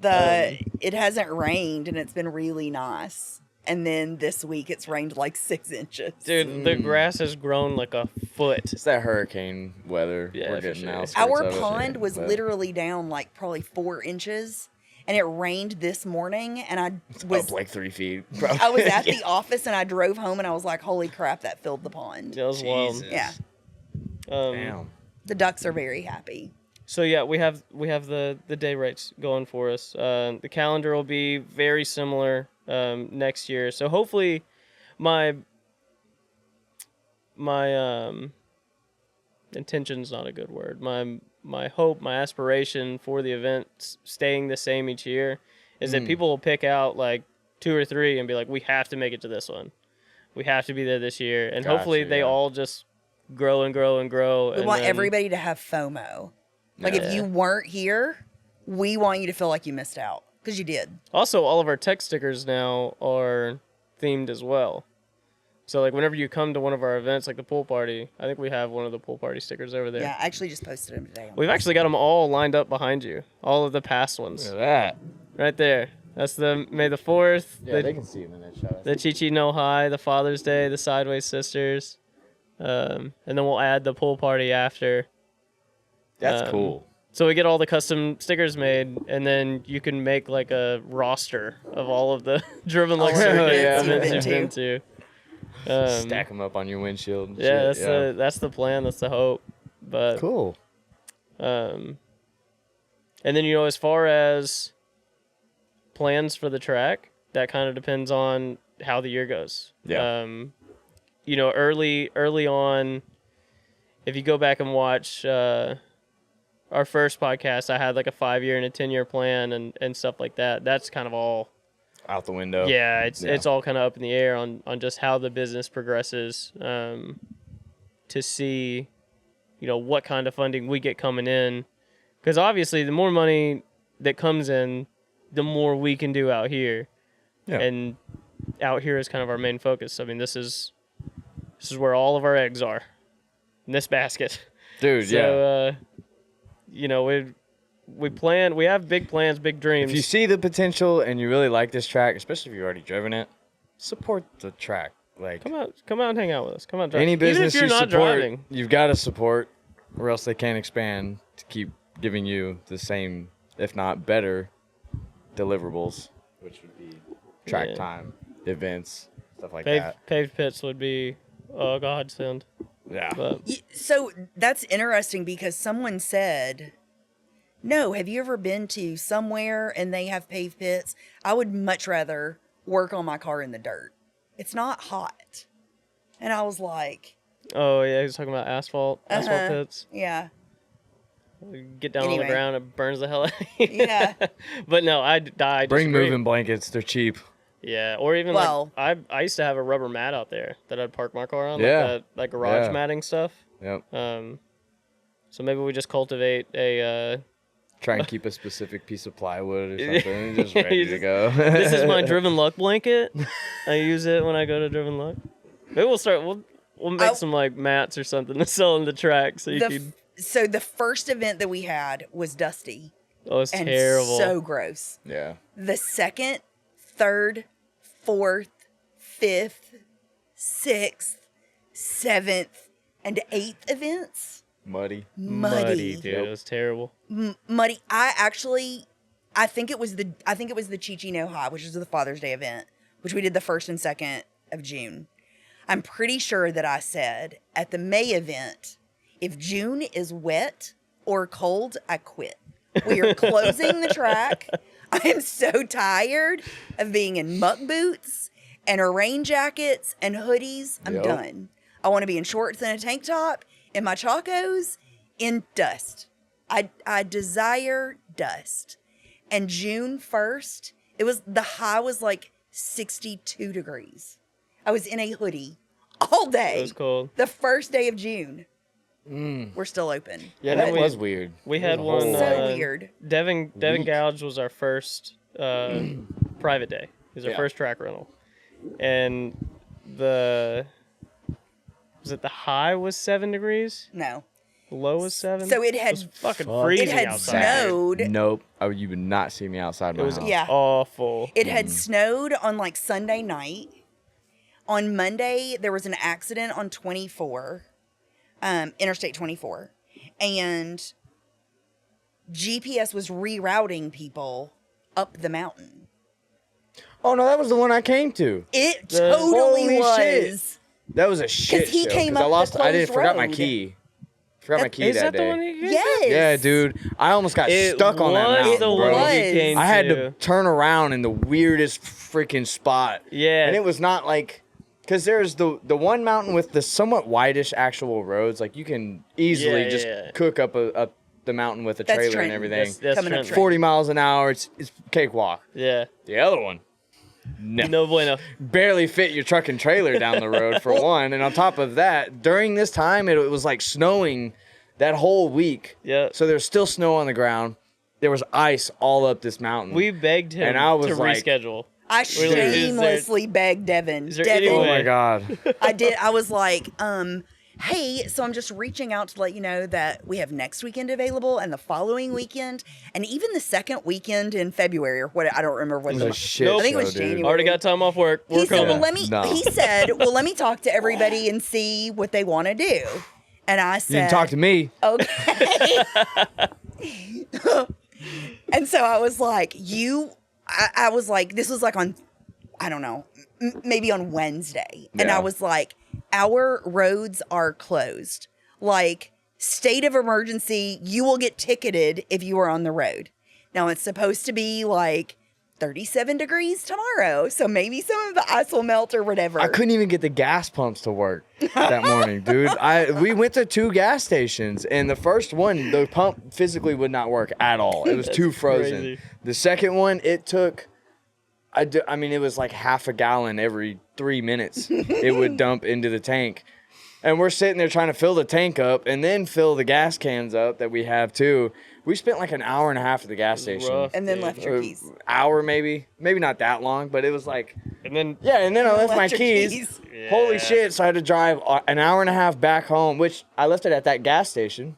B: It hasn't rained and it's been really nice. And then this week it's rained like 6 inches.
A: Dude, the grass has grown like a foot.
E: It's that hurricane weather
A: Yeah,
E: we're
A: for
E: getting
A: sure.
E: now.
B: Our pond was literally down like probably 4 inches, and it rained this morning. And I was
E: up like 3 feet.
B: I was at the office and I drove home and I was like, "Holy crap, that filled the pond!"
A: That was wild.
E: Jesus.
B: Yeah,
E: Damn.
B: the ducks are very happy.
A: So yeah, we have the day rates going for us. The calendar will be very similar next year. So hopefully, my intention's not a good word. My hope, my aspiration for the event staying the same each year is that people will pick out like 2 or 3 and be like, we have to make it to this one. We have to be there this year, and
E: Gotcha,
A: hopefully they
E: yeah.
A: all just grow and grow and grow.
B: We
A: and
B: want
A: then-
B: everybody to have FOMO. Like if
A: Yeah.
B: you weren't here, we want you to feel like you missed out because you did.
A: Also, all of our tech stickers now are themed as well. So, like, whenever you come to one of our events, like the pool party, I think we have one of the pool party stickers over there.
B: Yeah, I actually just posted them today.
A: We've actually got them all lined up behind you. All of the past ones.
E: Look at that.
A: Right there. That's the May the 4th,
E: Yeah, they
A: the,
E: can see him in that shot.
A: the Chi Chi No High, the Father's Day, the Sideways Sisters. and then we'll add the pool party after.
E: That's
A: Um,
E: cool.
A: So we get all the custom stickers made, and then you can make like a roster of all of the driven luck
B: All of the
A: circuit
B: events
A: events
B: you've
A: you've
B: been
A: been to.
E: Stack them up on your windshield. And
A: Yeah,
E: shit.
A: that's the plan. That's the hope. But
E: Cool.
A: and then as far as plans for the track, that kind of depends on how the year goes.
E: Yeah.
A: Early on, if you go back and watch our first podcast, I had like a 5-year and a 10-year plan and stuff like that. That's kind of all.
E: Out the window.
A: Yeah, it's all kind of up in the air on just how the business progresses, to see, what kind of funding we get coming in, because obviously the more money that comes in, the more we can do out here, and out here is kind of our main focus. I mean, this is where all of our eggs are, in this basket,
E: Dude.
A: so, we have big plans, big dreams.
E: If you see the potential and you really like this track, especially if you've already driven it, support the track. Like,
A: Come out and hang out with us. Come on, drive.
E: any business
A: Even if you're
E: you
A: not
E: support,
A: driving.
E: you've got to support, or else they can't expand to keep giving you the same, if not better, deliverables, which would be track
A: Yeah.
E: time, events, stuff like
A: Paved,
E: that.
A: paved pits would be a godsend.
E: Yeah.
A: But
B: So that's interesting because someone said, no, have you ever been to somewhere and they have paved pits? I would much rather work on my car in the dirt. It's not hot. And I was like,
A: oh yeah, he's talking about asphalt pits.
B: yeah,
A: Get down on
B: Anyway.
A: the ground, it burns the hell out of you.
B: yeah.
A: But no, I died.
E: Bring moving blankets. They're cheap.
A: Yeah, or even
B: Well-
A: like I used to have a rubber mat out there that I'd park my car on,
E: Yeah.
A: like garage
E: Yeah.
A: matting stuff.
E: Yep.
A: So maybe we just cultivate a.
E: Try and keep a specific piece of plywood or something. Just ready
A: You
E: to
A: just-
E: go.
A: This is my Driven Luck blanket. I use it when I go to Driven Luck. Maybe we'll make
B: Oh.
A: some like mats or something to sell in the track so you can.
B: So the first event that we had was dusty
A: Oh, it's
B: and
A: terrible.
B: so gross.
E: Yeah.
B: The second, third, fourth, fifth, sixth, seventh, and eighth events,
E: Muddy.
B: muddy.
A: dude. It was terrible.
B: Muddy. I think it was the Chi-Chi No High, which is the Father's Day event, which we did the 1st and 2nd of June. I'm pretty sure that I said at the May event, if June is wet or cold, I quit. We are closing the track. I am so tired of being in muck boots and rain jackets and hoodies. I'm
E: Yep.
B: done. I want to be in shorts and a tank top, in my Chacos, in dust. I desire dust. And June 1st, the high was like 62 degrees. I was in a hoodie all day.
A: It was cold.
B: The first day of June. We're still open.
A: Yeah,
E: That
A: then we
E: was weird.
A: we
E: It
A: had
E: was a
A: one.
E: whole-
B: So weird.
A: Devin
E: Week.
A: Gouge was our first private day. It was our
E: Yeah.
A: first track rental, and the high was 7 degrees.
B: No.
A: The low was 7.
B: So it had-
A: was fucking
E: Fuck.
A: freezing
B: It had
A: outside.
B: snowed.
E: Nope. Oh, you would not see me outside my
A: It was
E: house.
B: Yeah.
A: awful.
B: It had snowed on like Sunday night. On Monday, there was an accident on 24, Interstate 24. And GPS was rerouting people up the mountain.
E: Oh no, that was the one I came to.
B: It
A: The-
B: totally
E: Holy
B: was.
E: shit. That was a shit
B: he
E: show.
B: came
E: 'cause
B: up
E: I
B: the
E: lost. I didn't
B: closed
E: forgot my
B: road.
E: key. Forgot my key
A: Is that
E: that
A: the
E: day.
A: one you came
B: Yes.
E: Yeah, dude. I almost got stuck on that
A: was
E: mountain,
A: the
E: bro.
A: one you
B: was.
A: came
E: I had
A: to.
E: to turn around in the weirdest freaking spot.
A: Yeah.
E: And it was not like, because there's the one mountain with the somewhat whitish actual roads. Like you can easily
A: Yeah,
E: just
A: yeah.
E: cook up the mountain with a
B: That's
E: trailer and
B: Trenton.
E: everything.
A: That's
B: Coming up
A: Trenton.
E: 40 miles an hour. It's cakewalk.
A: Yeah.
E: The other one, no.
A: No bueno.
E: Barely fit your truck and trailer down the road for one. And on top of that, during this time, it was like snowing that whole week.
A: Yeah.
E: So there's still snow on the ground. There was ice all up this mountain.
A: We begged him
E: And I was
A: to
E: like-
A: reschedule.
B: I
A: We're like, is there-
B: shamelessly begged Devin.
A: is there
B: Devin,
A: any
E: Oh
A: way-
E: my God.
B: I did. I was like, hey, so I'm just reaching out to let you know that we have next weekend available and the following weekend and even the second weekend in February or what, I don't remember what
E: It was a
B: the
E: shit
A: Nope.
B: I think it was
E: show, dude.
B: January.
A: Already got time off work. We're
B: He said,
A: coming.
B: well, let me,
E: No.
B: he said, well, let me talk to everybody and see what they want to do. And I
E: You
B: said,
E: didn't talk to me.
B: okay. And so I was like, I was like, this was like on, I don't know, maybe on Wednesday. And
E: Yeah.
B: I was like, our roads are closed. Like, state of emergency, you will get ticketed if you are on the road. Now, it's supposed to be like 37 degrees tomorrow. So maybe some of the ice will melt or whatever.
E: I couldn't even get the gas pumps to work that morning, dude. We went to 2 gas stations, and the first one, the pump physically would not work at all. It was too frozen.
A: crazy.
E: The second one, it took, I mean, it was like half a gallon every 3 minutes. It would dump into the tank. And we're sitting there trying to fill the tank up and then fill the gas cans up that we have too. We spent like an hour and a half at the gas station.
A: rough.
B: and then
A: Dude.
B: left your keys.
E: Hour maybe not that long, but it was like,
A: And then
E: yeah, and then I left my
B: Left your
E: keys. Holy shit, so I had to drive an hour and a half back home, which I left it at that gas station.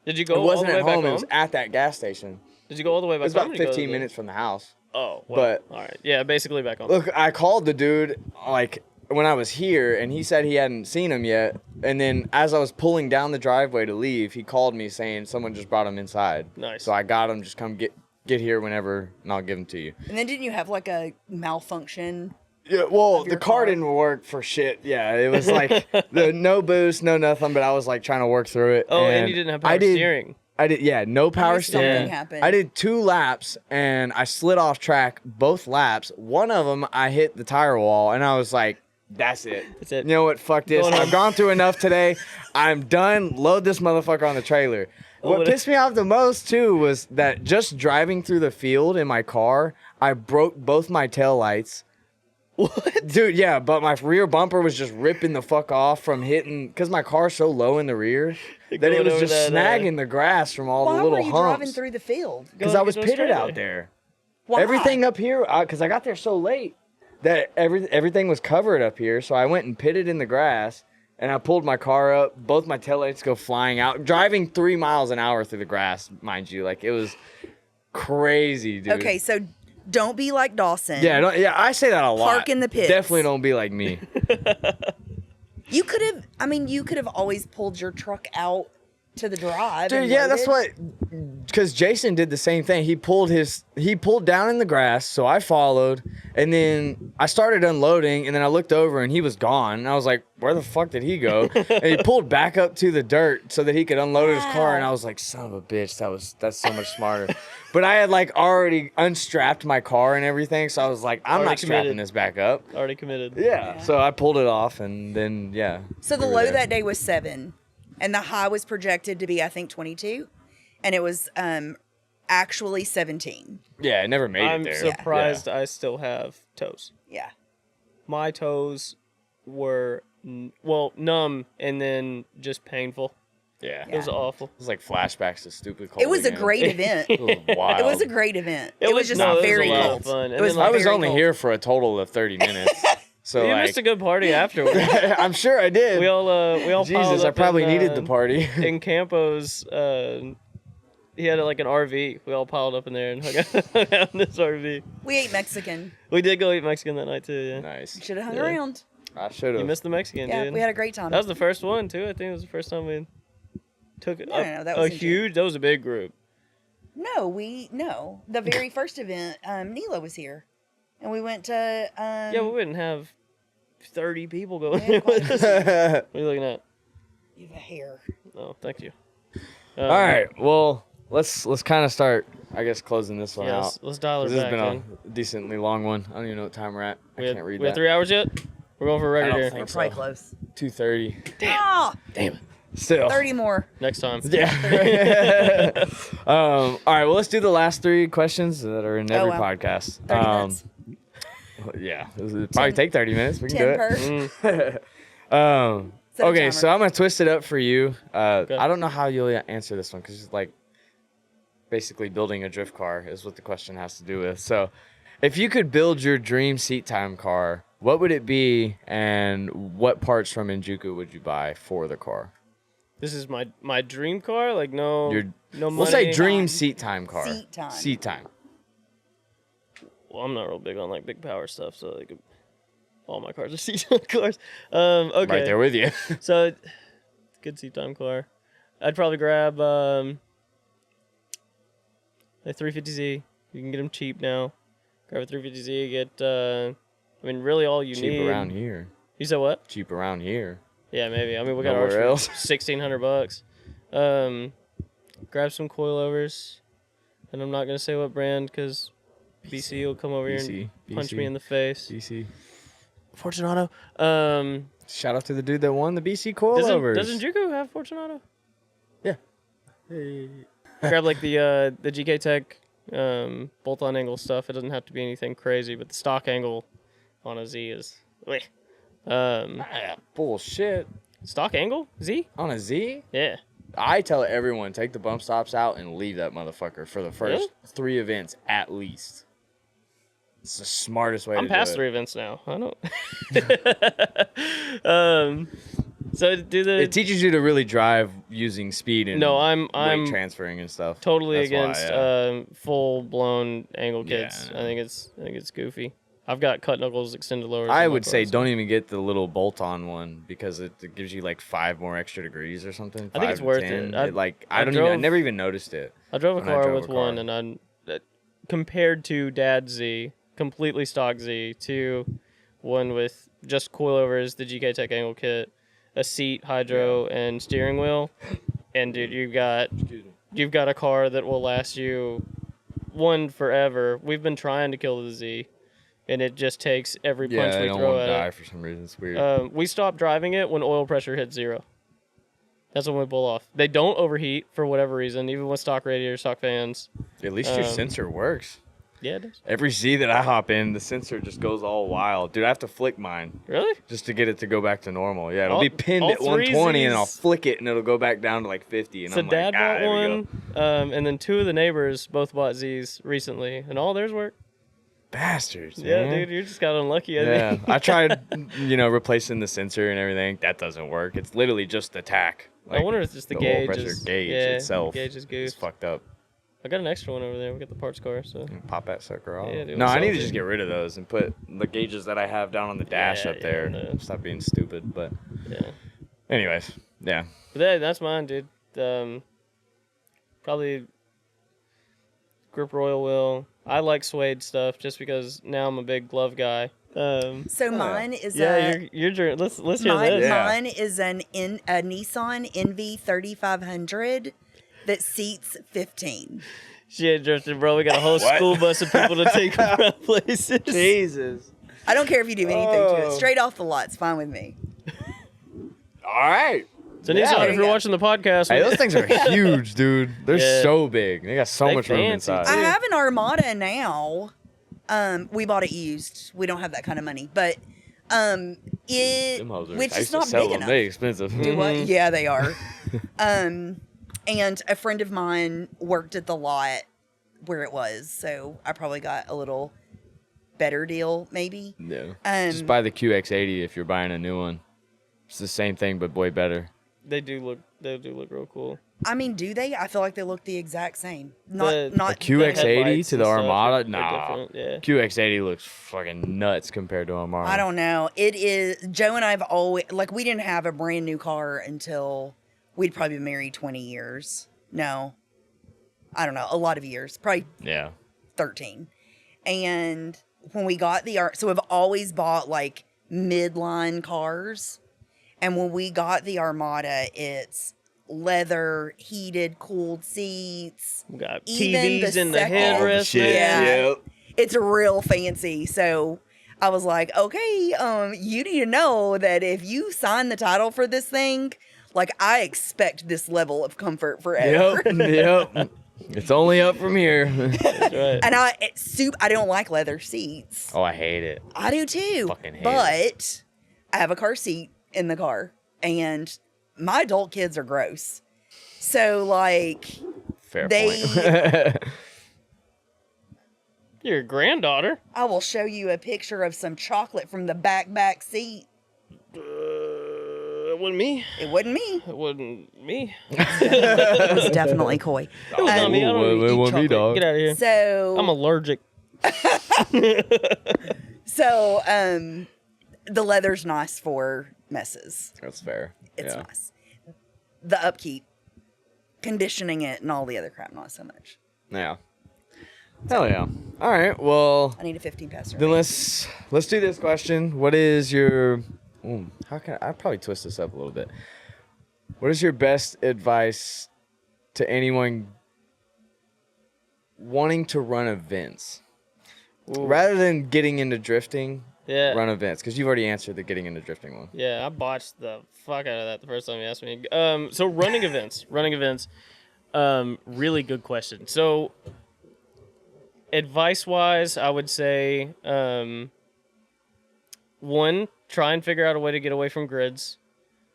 A: did you
E: It
A: go all
E: wasn't
A: the way
E: at
A: back
E: home,
A: home?
E: it was at that gas station.
A: Did you go all the way
E: It
A: back
E: was
A: home?
E: about
A: or did you go to
E: 15
A: the-
E: minutes from the house.
A: Oh, well,
E: But-
A: all right. Yeah, basically back home.
E: Look, I called the dude like when I was here, and he said he hadn't seen him yet. And then as I was pulling down the driveway to leave, he called me saying someone just brought him inside.
A: Nice.
E: So I got him. Just come get here whenever, and I'll give him to you.
B: And then didn't you have like a malfunction?
E: Yeah, well,
B: Of
E: the
B: your
E: car
B: car?
E: didn't work for shit. Yeah, it was like the no boost, no nothing. But I was like trying to work through it.
A: Oh, and you didn't have power steering.
E: I did, yeah, no power
B: Something
E: steering.
B: happened.
E: I did 2 laps and I slid off track both laps. One of them, I hit the tire wall and I was like, that's it.
A: That's it.
E: You know what? Fuck this.
A: Going home.
E: I've gone through enough today. I'm done. Load this motherfucker on the trailer. What
A: what-
E: pissed me off the most too was that just driving through the field in my car, I broke both my taillights.
A: What?
E: Dude, yeah, but my rear bumper was just ripping the fuck off from hitting, because my car's so low in the rear that it
A: Going
E: was
A: over
E: just
A: that,
E: snagging the grass from all
B: Why
E: the little
B: were you driving
E: humps.
B: through the field?
E: Because I was
A: Going to
E: pitted
A: Australia.
E: out there.
B: Why?
E: Everything up here, because I got there so late that everything was covered up here. So I went and pitted in the grass, and I pulled my car up. Both my taillights go flying out. Driving 3 miles an hour through the grass, mind you. Like, it was crazy, dude.
B: Okay, so don't be like Dawson.
E: Yeah, I say that a lot.
B: Park in the pits.
E: Definitely don't be like me.
B: You could have, you could have always pulled your truck out to the drive.
E: Dude,
B: and
E: yeah, that's
B: loaded.
E: what, because Jason did the same thing. He pulled down in the grass, so I followed, and then I started unloading, and then I looked over, and he was gone, and I was like, where the fuck did he go? And he pulled back up to the dirt so that he could unload his car, and I was like, son of a bitch, that's so much smarter. But I had like already unstrapped my car and everything, so I was like, I'm
A: Already
E: not strapping
A: committed.
E: this back up.
A: Already committed.
E: Yeah, so I pulled it off, and then, yeah.
B: So the
E: we were
B: low
E: there.
B: that day was 7, and the high was projected to be, I think, 22, and it was actually 17.
E: Yeah, I never made
A: I'm
E: it there.
A: surprised I still have toes.
B: Yeah.
A: My toes were, numb and then just painful.
E: Yeah.
A: It was awful.
E: It was like flashbacks to stupid cold.
B: It was a
E: again.
B: great event.
E: It was wild.
B: It was a great event. It, was just
A: no, it was
B: very
A: a lot
B: cold.
A: of fun.
B: It
A: And
B: was
A: then, like,
E: I was
B: very
E: only
B: cold.
E: here for a total of 30 minutes. So
A: You
E: like,
A: missed a good party afterwards.
E: I'm sure I did.
A: we all piled
E: Jesus, I
A: up
E: probably
A: in,
E: needed the party.
A: in Campo's. He had like an RV. We all piled up in there and hung out in this RV.
B: We ate Mexican.
A: We did go eat Mexican that night too. Yeah.
E: Nice.
B: Should have hung
A: Yeah.
B: around.
E: I should
A: You
E: have.
A: missed the Mexican,
B: Yeah,
A: dude.
B: we had a great time.
A: That was the first one too. I think it was the first time we took
B: No, that
A: a
B: was in June.
A: huge. That was a big group.
B: No. The very first event, Nila was here, and we went to.
A: Yeah, we wouldn't have 30 people going
B: Yeah,
A: there with us. What are you looking at?
B: You have a hair.
A: Oh, thank you.
E: All right. Well, let's kind of start, I guess, closing this one
A: Yeah,
E: out.
A: let's dial it
E: This has
A: back.
E: been
A: man.
E: a decently long one. I don't even know what time we're at. I
A: We had,
E: can't read
A: we had
E: that.
A: 3 hours yet? We're going for a
E: I
A: record
E: don't
A: here.
E: think
B: Probably
E: so.
B: close.
E: 2:30.
B: Ah,
A: Damn it.
E: Still.
B: 30 more.
A: Next time.
E: Yeah. All right. Well, let's do the last 3 questions that are in every
B: wow.
E: podcast.
B: 30 minutes.
E: Yeah. It'll probably take 30 minutes. We can
B: 10
E: do
B: per.
E: it.
B: Set a
E: Okay,
B: timer.
E: so I'm gonna twist it up for you. I don't know how you'll answer this one because it's like basically building a drift car is what the question has to do with. So, if you could build your dream seat time car, What would it be, and what parts from Injuku would you buy for the car?
A: This is my dream car. Like no money.
E: We'll say dream seat time car.
B: Seat time.
E: Seat time.
A: Well, I'm not real big on like big power stuff, so like all my cars are seat time cars. Okay.
E: Right there with you.
A: So, good seat time car. I'd probably grab a 350Z. You can get them cheap now. Grab a 350Z. Get really all you need.
E: Cheap around here.
A: You said what?
E: Cheap around here.
A: Yeah, maybe. I mean, we got
E: Nowhere
A: ours
E: else.
A: for $1,600. Grab some coilovers, and I'm not gonna say what brand because BC will come over here and punch me in the face.
E: BC.
A: Fortunato.
E: Shout out to the dude that won the BC coilovers.
A: Doesn't Juku have Fortunato?
E: Yeah.
A: Grab like the GK Tech bolt-on angle stuff. It doesn't have to be anything crazy, but the stock angle on a Z is
E: Bullshit.
A: stock angle Z.
E: On a Z?
A: Yeah.
E: I tell everyone, take the bump stops out and leave that motherfucker for the first 3 events at least. It's the smartest way to do it.
A: I'm past 3 events now. I don't. So do the.
E: It teaches you to really drive using speed and
A: I'm
E: weight transferring and stuff.
A: totally
E: That's
A: against
E: why,
A: full-blown angle kits.
E: Yeah.
A: I think it's goofy. I've got cut knuckles, extended lowers.
E: I
A: on my
E: would say
A: cars.
E: don't even get the little bolt-on one because it gives you like 5 more extra degrees or something.
A: I think it's
E: 5 to
A: worth
E: 10.
A: it.
E: I never even noticed it.
A: I drove a
E: when I
A: car
E: drove
A: with
E: a car.
A: one, and compared to Dad's Z, completely stock Z, to one with just coilovers, the GK Tech angle kit, a seat, hydro, and steering wheel. And dude, you've got a car that will last you forever. We've been trying to kill the Z, and it just takes every punch
E: I
A: we
E: don't
A: throw
E: want to
A: at
E: die
A: it.
E: for some reason. It's weird.
A: We stopped driving it when oil pressure hit 0. That's when we pull off. They don't overheat for whatever reason, even with stock radiators, stock fans.
E: At least your sensor works.
A: Yeah, it does.
E: Every Z that I hop in, the sensor just goes all wild. Dude, I have to flick mine
A: Really?
E: just to get it to go back to normal. Yeah, it'll
A: All-
E: be pinned
A: all
E: at 120 and I'll
A: 3Zs.
E: flick it and it'll go back down to like 50. And
A: So
E: I'm
A: Dad
E: like,
A: bought
E: there we
A: one,
E: go.
A: and then 2 of the neighbors both bought Z's recently, and all theirs work.
E: Bastards,
A: Yeah,
E: man.
A: dude, you just got unlucky. I
E: Yeah,
A: think.
E: I tried, replacing the sensor and everything. That doesn't work. It's literally just the tack.
A: I wonder if it's just the
E: oil
A: gauge
E: pressure
A: is
E: gauge
A: yeah,
E: itself.
A: The gauge is
E: It's
A: goofed.
E: fucked up.
A: I got an extra one over there. We got the parts car, so
E: Pop that sucker off.
A: Yeah, dude,
E: No, I need to
A: salty.
E: just get rid of those and put the gauges that I have down on the dash
A: Yeah,
E: up there.
A: no.
E: Stop being stupid. But
A: yeah.
E: anyways, yeah.
A: But that's mine, dude. Probably grip royal wheel. I like suede stuff just because now I'm a big glove guy.
B: So mine is
A: you're let's hear
B: mine,
A: this.
E: Yeah.
B: mine is a Nissan NV 3500 that seats 15.
A: Shit, Justin, bro, we got a whole school bus of people to take around places.
E: Jesus.
B: I don't care if you do anything to it.
E: Oh.
B: Straight off the lot, it's fine with me.
E: All right.
A: So,
E: Yeah.
A: Nissan,
B: There
A: if
B: you
A: you're
B: go.
A: watching the podcast,
E: Hey, those things are huge, dude. They're
A: Yeah.
E: so big. They got so
A: They
E: much room
A: fancy,
E: inside.
B: I have an Armada now. We bought it used. We don't have that kind of money, but it
E: Them hoes are-
B: which
E: I
B: is
E: used to
B: not
E: sell
B: big
E: them.
B: enough.
E: They expensive.
B: Do what? Yeah, they are. And a friend of mine worked at the lot where it was, so I probably got a little better deal, maybe.
E: Yeah.
B: Um,
E: Just buy the QX80 if you're buying a new one. It's the same thing, but way better.
A: they do look real cool.
B: I mean, do they? I feel like they look the exact same.
A: The
B: Not
E: QX80
A: headlights
E: to
A: and
E: the
A: stuff
E: Armada?
A: are
E: Nah.
A: different, yeah.
E: QX80 looks fucking nuts compared to Armada.
B: I don't know. It is. Joe and I have always we didn't have a brand new car until we'd probably been married 20 years. No, I don't know, a lot of years, probably
E: Yeah.
B: 13. And when we got so we've always bought like midline cars. And when we got the Armada, it's leather, heated, cooled seats.
A: We got
B: Even
A: TVs
B: the
A: in the
B: second-
A: headrest.
E: Shit.
B: Yeah.
E: Yep.
B: It's real fancy. So I was like, okay, you need to know that if you sign the title for this thing, like I expect this level of comfort forever.
E: Yep. It's only up from here.
A: That's right.
B: And I don't like leather seats.
E: Oh, I hate it.
B: I do too.
E: Fucking hate
B: but I have a car seat in the car, and my adult kids are gross. So like
E: Fair
B: They-
E: point.
A: Your granddaughter?
B: I will show you a picture of some chocolate from the back seat.
A: It wasn't me.
B: It wasn't me.
A: It wasn't me.
B: It was definitely Coy.
A: It was not me. I don't
E: Ooh,
A: even
E: it
A: eat
E: wasn't me,
A: chocolate.
E: dog.
A: Get out of here.
B: So
A: I'm allergic.
B: So, the leather's nice for messes.
E: That's fair.
B: It's
E: Yeah.
B: nice. The upkeep, conditioning it, and all the other crap, not so much.
E: Yeah. Hell yeah. All right. Well,
B: I need a 15 passer.
E: then let's do this question. What is your? How can I probably twist this up a little bit? What is your best advice to anyone wanting to run events?
A: Ooh.
E: Rather than getting into drifting,
A: Yeah.
E: run events. Because you've already answered the getting into drifting one.
A: Yeah, I botched the fuck out of that the first time you asked me. So running events. Really good question. So advice-wise, I would say, one, try and figure out a way to get away from grids.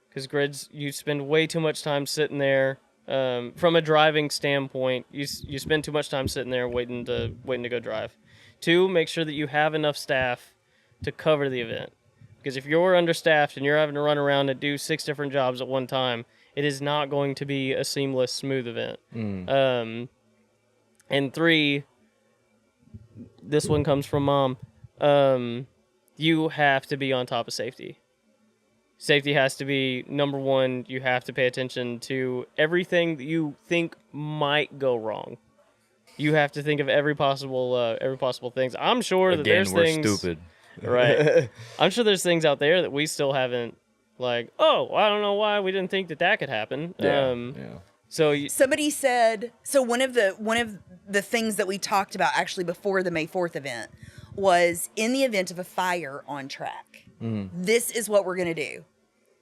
A: Because grids, you spend way too much time sitting there. From a driving standpoint, you spend too much time sitting there waiting to go drive. Two, make sure that you have enough staff to cover the event. Because if you're understaffed and you're having to run around and do 6 different jobs at one time, it is not going to be a seamless, smooth event. And 3, this one comes from Mom. You have to be on top of safety. Safety has to be number one. You have to pay attention to everything that you think might go wrong. You have to think of every possible things. I'm sure that there's things.
E: Stupid.
A: Right. I'm sure there's things out there that we still haven't, like, oh, I don't know why we didn't think that could happen.
E: Yeah.
A: So
B: Somebody said, so one of the things that we talked about actually before the May 4th event was in the event of a fire on track. This is what we're going to do.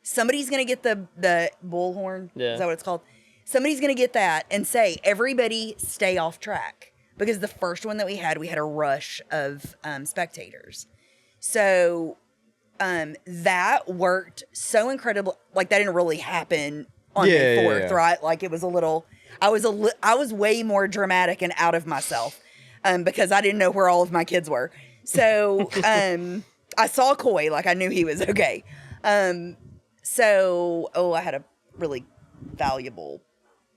B: Somebody's going to get the bullhorn.
A: Yeah.
B: Is that what it's called? Somebody's going to get that and say, everybody stay off track. Because the first one that we had a rush of spectators. So that worked so incredibly. Like, that didn't really happen on May 4th, right? Like, it was a little, I was way more dramatic and out of myself because I didn't know where all of my kids were. So I saw Coy, like I knew he was okay. I had a really valuable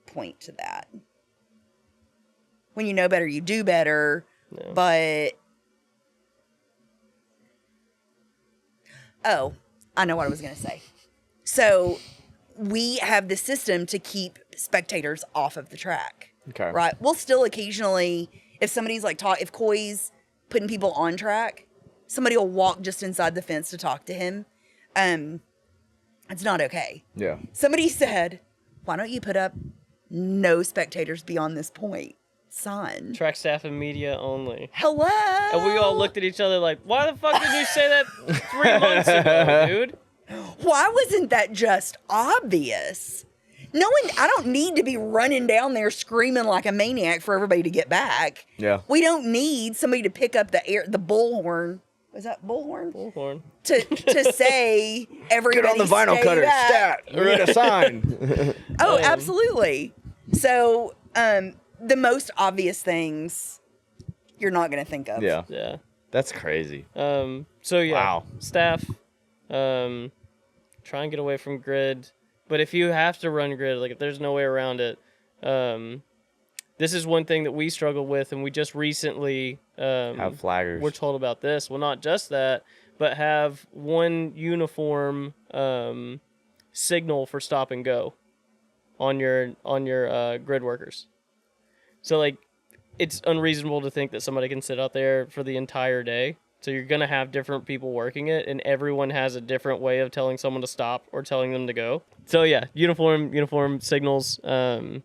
B: point to that. When you know better, you do better.
A: Yeah.
B: But I know what I was going to say. So we have the system to keep spectators off of the track.
E: Okay.
B: Right. We'll still occasionally, if somebody's like if Coy's putting people on track, somebody will walk just inside the fence to talk to him. It's not okay.
E: Yeah.
B: Somebody said, why don't you put up no spectators beyond this point sign?
A: track staff and media only.
B: Hello.
A: And we all looked at each other like, why the fuck did you say that 3 months ago, dude?
B: Why wasn't that just obvious? No one, I don't need to be running down there screaming like a maniac for everybody to get back.
E: Yeah.
B: We don't need somebody to pick up the bullhorn. Was that bullhorn?
A: Bullhorn.
B: To say everybody
E: Get on the vinyl
B: stay
E: cutter.
B: back.
E: Stat. Read a sign.
B: Oh, absolutely. So, the most obvious things you're not going to think of.
E: Yeah.
A: Yeah.
E: That's crazy.
A: So yeah.
E: Wow.
A: Staff. Try and get away from grid. But if you have to run grid, like if there's no way around it, this is one thing that we struggle with, and we just recently
E: Have flaggers.
A: we're told about this. Well, not just that, but have one uniform signal for stop and go on your grid workers. So like, it's unreasonable to think that somebody can sit out there for the entire day. So you're gonna have different people working it, and everyone has a different way of telling someone to stop or telling them to go. So yeah, uniform signals. And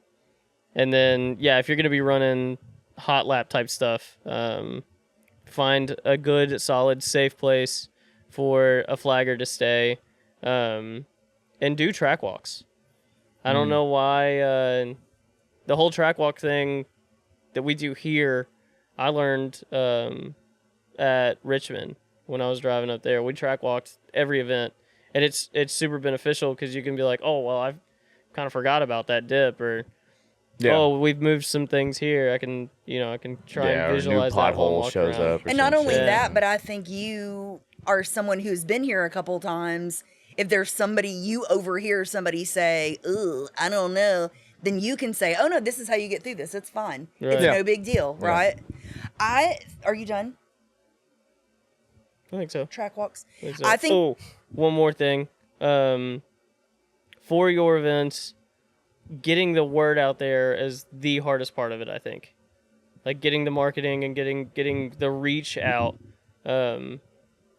A: then yeah, if you're gonna be running hot lap type stuff, find a good, solid, safe place for a flagger to stay, and do track walks. I don't know why the whole track walk thing that we do here, I learned at Richmond when I was driving up there. We track walked every event, and it's super beneficial because you can be like, oh well, I've kind of forgot about that dip, or
E: Yeah.
A: oh, we've moved some things here. I can try
E: Yeah, or
A: and
E: a new
A: visualize that while
E: pothole
A: walking
E: shows
A: around.
E: up. Or
B: And not
E: some
B: only
E: shit.
B: that, but I think you are someone who's been here a couple times. If there's somebody you overhear somebody say, "Ugh, I don't know," then you can say, "Oh no, this is how you get through this. It's fine.
A: Right.
B: It's
E: Yeah.
B: no big deal,
E: Yeah.
B: right?" Are you done?
A: I think so.
B: Track walks.
A: So.
B: I think
A: Oh, one more thing. For your events, getting the word out there is the hardest part of it, I think. Like getting the marketing and getting the reach out.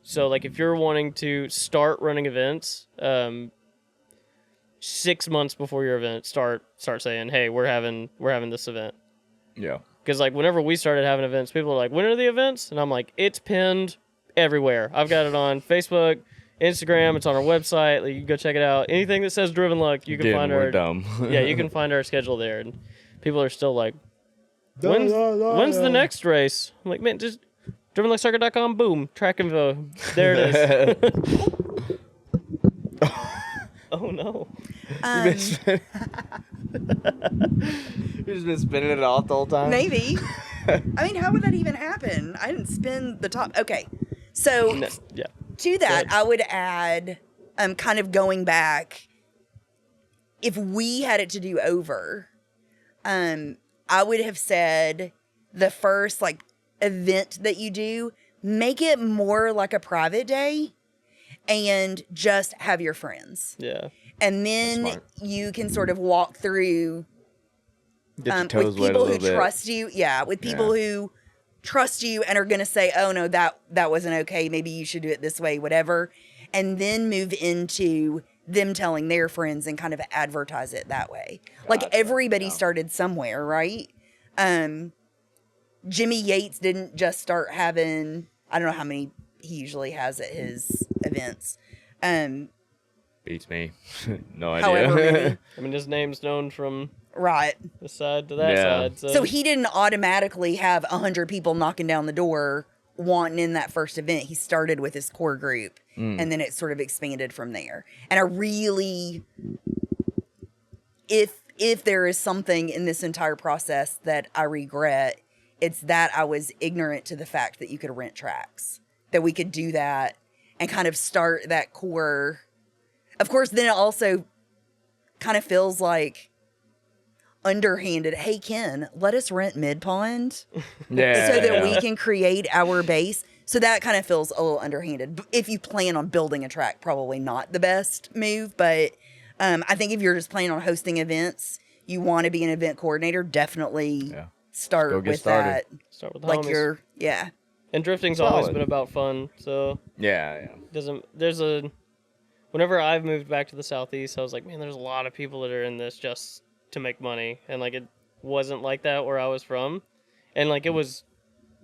A: So like if you're wanting to start running events, 6 months before your event, start saying, "Hey, we're having this event."
E: Yeah.
A: Because like whenever we started having events, people are like, "When are the events?" And I'm like, "It's pinned everywhere. I've got it on Facebook, Instagram. It's on our website. Like, you can go check it out. Anything that says Driven Luck, you can find
E: we're
A: our
E: dumb.
A: yeah, you can find our schedule there." And people are still like, "When's the next race?" I'm like, "Man, just drivenluckcircuit.com. Boom, track info. There it is." Oh no.
E: You've just been spinning it off the whole time.
B: maybe. I mean, how would that even happen? I didn't spin the top. Okay, so
A: No, yeah.
B: to that, I would add, kind of going back, if we had it to do over, I would have said the first like event that you do, make it more like a private day and just have your friends.
A: Yeah.
B: And then
E: That's smart.
B: you can sort of walk through
E: Get your toes
B: with
E: wet a
B: people who
E: little bit.
B: trust you. Yeah, with people who trust you and are going to say, "Oh no, that wasn't okay. Maybe you should do it this way, whatever." And then move into them telling their friends and kind of advertise it that way. Like everybody started somewhere, right? Jimmy Yates didn't just start having, I don't know how many he usually has at his events.
E: Beats me. No idea.
B: However many.
A: I mean, his name's known from
B: Right.
A: this side to that
E: Yeah.
A: side.
B: So he didn't automatically have 100 people knocking down the door wanting in that first event. He started with his core group and then it sort of expanded from there. And I really, if there is something in this entire process that I regret, it's that I was ignorant to the fact that you could rent tracks, that we could do that and kind of start that core. Of course, then it also kind of feels like underhanded. Hey, Ken, let us rent Mid Pond
E: Yeah.
B: so that
E: yeah.
B: we can create our base. So that kind of feels a little underhanded. If you plan on building a track, probably not the best move. But I think if you're just planning on hosting events, you want to be an event coordinator, definitely
E: Go
B: start
E: get
B: with
E: started.
B: that.
A: start with the
B: Like
A: homies.
B: yeah.
A: And drifting's always
E: Solid.
A: been about fun, so
E: Yeah.
A: whenever I've moved back to the southeast, I was like, man, there's a lot of people that are in this just to make money, and like it wasn't like that where I was from, and like it was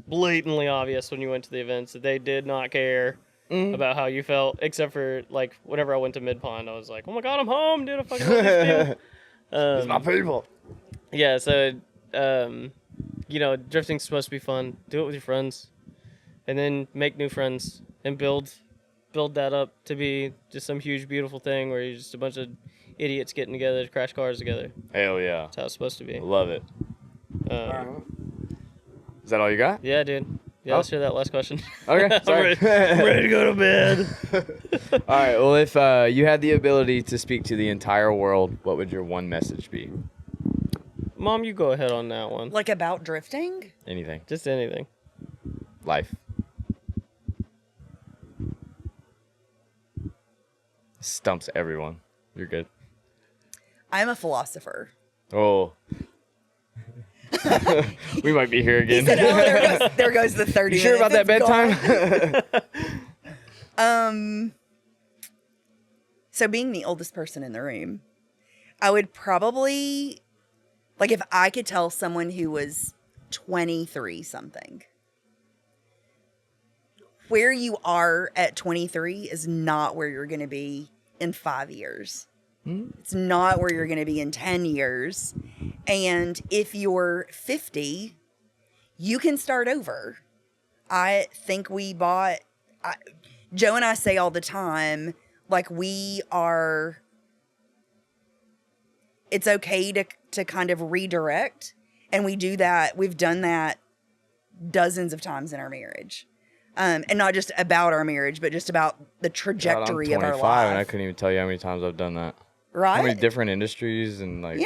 A: blatantly obvious when you went to the events that they did not care about how you felt, except for like whenever I went to Mid Pond, I was like, oh my god, I'm home, dude, I fucking love these people.
E: It's my people.
A: Yeah, so drifting's supposed to be fun. Do it with your friends, and then make new friends and build that up to be just some huge, beautiful thing where you're just a bunch of idiots getting together to crash cars together.
E: Hell yeah.
A: That's how it's supposed to be.
E: Love it. Is that all you got?
A: Yeah, dude. Yeah, let's hear that last question.
E: Okay. Sorry.
A: I'm ready to go to bed.
E: All right. Well, if you had the ability to speak to the entire world, what would your one message be?
A: Mom, you go ahead on that one.
B: Like about drifting?
E: Anything.
A: Just anything.
E: Life. Stumps everyone. You're good.
B: I'm a philosopher.
E: Oh. We might be here again.
B: He said, oh, there goes the 30
E: You sure about that
B: minutes. It's
E: bedtime?
B: So being the oldest person in the room, I would probably, like if I could tell someone who was 23 something, where you are at 23 is not where you're going to be in 5 years. It's not where you're going to be in 10 years. And if you're 50, you can start over. I think Joe and I say all the time, like we are it's okay to kind of redirect. And we do that. We've done that dozens of times in our marriage. And not just about our marriage, but just about the trajectory
E: God, I'm 25
B: of our life.
E: and I couldn't even tell you how many times I've done that.
B: Right?
E: How many different industries and like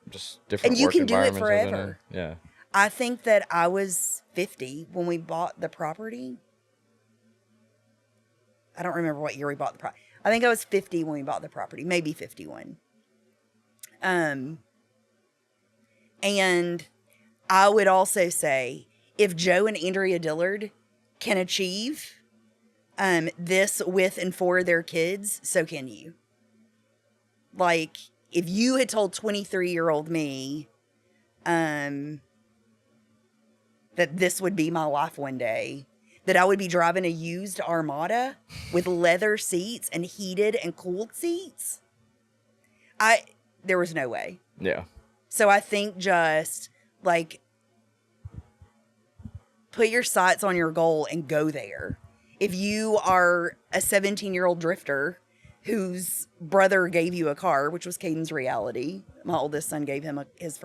E: just different
B: And you
E: work
B: can do it
E: environments I've been in.
B: forever.
E: Yeah.
B: I think that I was 50 when we bought the property. I don't remember what year we bought the property. I think I was 50 when we bought the property, maybe 51. And I would also say, if Joe and Andrea Dillard can achieve this with and for their kids, so can you. Like, if you had told 23-year-old me that this would be my life one day, that I would be driving a used Armada with leather seats and heated and cooled seats, there was no way.
E: Yeah.
B: So I think just, like, put your sights on your goal and go there. If you are a 17-year-old drifter whose brother gave you a car, which was Caden's reality. My oldest son gave him his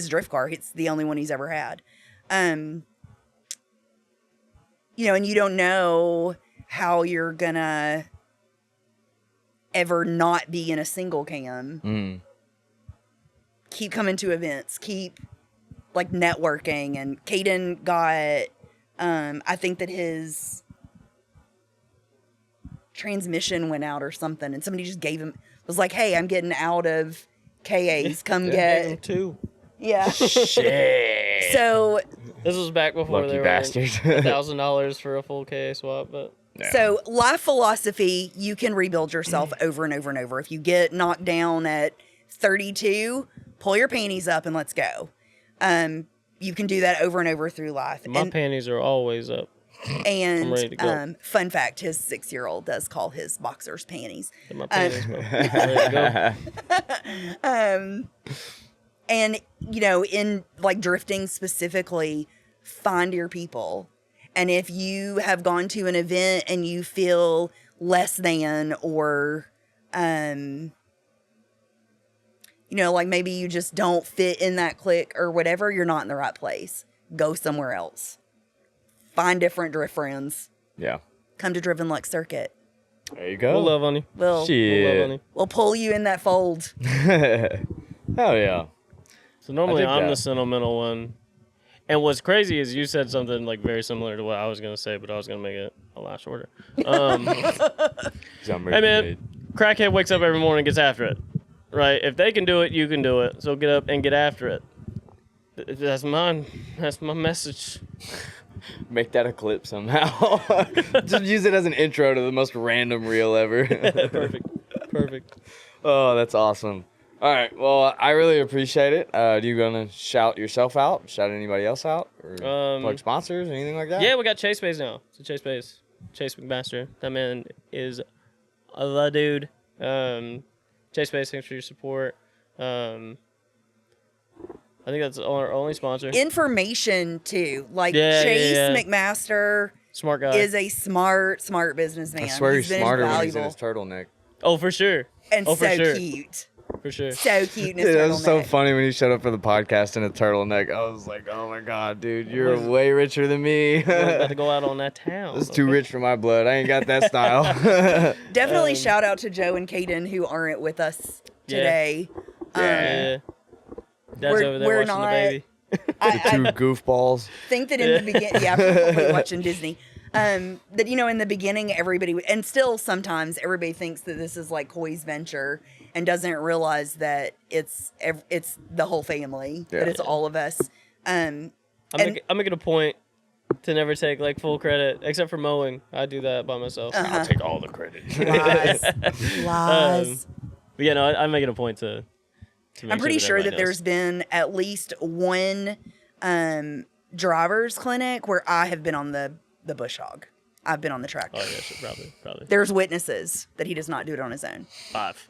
B: drift car. It's the only one he's ever had. And you don't know how you're gonna ever not be in a single cam. Keep coming to events. Keep like networking. And Caden got, I think that his transmission went out or something, and somebody just was like, "Hey, I'm getting out of KA's. Come
A: Gave him
B: get."
A: 2.
B: Yeah.
E: Shit.
B: So
A: This was back before
E: Lucky
A: they were
E: bastard.
A: $1,000 for a full KA swap, but
B: So life philosophy, you can rebuild yourself over and over and over. If you get knocked down at 32, pull your panties up and let's go. You can do that over and over through life.
A: my panties are always up.
B: And
A: I'm ready to go.
B: Fun fact, his 6-year-old does call his boxers panties.
A: And my panties are ready to go.
B: And, in like drifting specifically, find your people. And if you have gone to an event and you feel less than, or, like maybe you just don't fit in that clique or whatever, you're not in the right place. Go somewhere else. Find different drift friends.
E: Yeah.
B: Come to Driven Luck Circuit.
E: There you go.
A: We'll love on you.
B: We'll
A: We'll
E: Shit.
A: love on you.
B: we'll pull you in that fold.
E: Hell yeah.
A: So normally
E: dig
A: I'm
E: that.
A: the sentimental one. And what's crazy is you said something like very similar to what I was going to say, but I was going to make it a lot shorter. Hey man, crackhead wakes up every morning and gets after it. Right? If they can do it, you can do it. So get up and get after it. That's mine. That's my message.
E: Make that a clip somehow. Just use it as an intro to the most random reel ever.
A: Perfect.
E: Oh, that's awesome. All right. Well, I really appreciate it. Do you gonna shout yourself out? Shout anybody else out? Or plug sponsors or anything like that?
A: Yeah, we got Chase Bays now. So Chase Bays, Chase McMaster. That man is the dude. Chase Bays, thanks for your support. I think that's our only sponsor.
B: Information too. Like
A: Yeah,
B: Chase
A: yeah.
B: McMaster
A: Smart guy.
B: is a smart businessman.
E: I swear he's
B: been
E: smarter when he's in
B: invaluable.
E: his turtleneck.
A: Oh, for sure.
B: And
A: Oh, for
B: so
A: sure.
B: cute.
A: For sure.
B: So cute in his
E: Dude, that
B: turtleneck.
E: was so funny when he showed up for the podcast in a turtleneck. I was like, oh my God, dude, you're way richer than me.
A: We're about to go out on that town.
E: This is too rich for my blood. I ain't got that style.
B: Definitely shout out to Joe and Caden who aren't with us
A: Yeah.
B: today.
A: Yeah. Dad's
B: we're-
A: over there
B: we're
A: watching
B: not-
A: the baby.
B: I
E: Two goofballs.
B: think that in the beginning, yeah, probably watching Disney. That in the beginning, everybody and still sometimes everybody thinks that this is like Coy's venture and doesn't realize that it's the whole family. That it's all of us.
A: I'm making a point to never take like full credit, except for mowing. I do that by myself.
E: I'll take all the credit.
B: Lies.
A: But yeah, no, I'm making a point to make
B: I'm pretty sure that
A: everybody
B: there's been at least one driver's clinic where I have been on the bush hog. I've been on the tractor.
A: knows. Oh yeah, sure, probably.
B: There's witnesses that he does not do it on his own.
A: 5.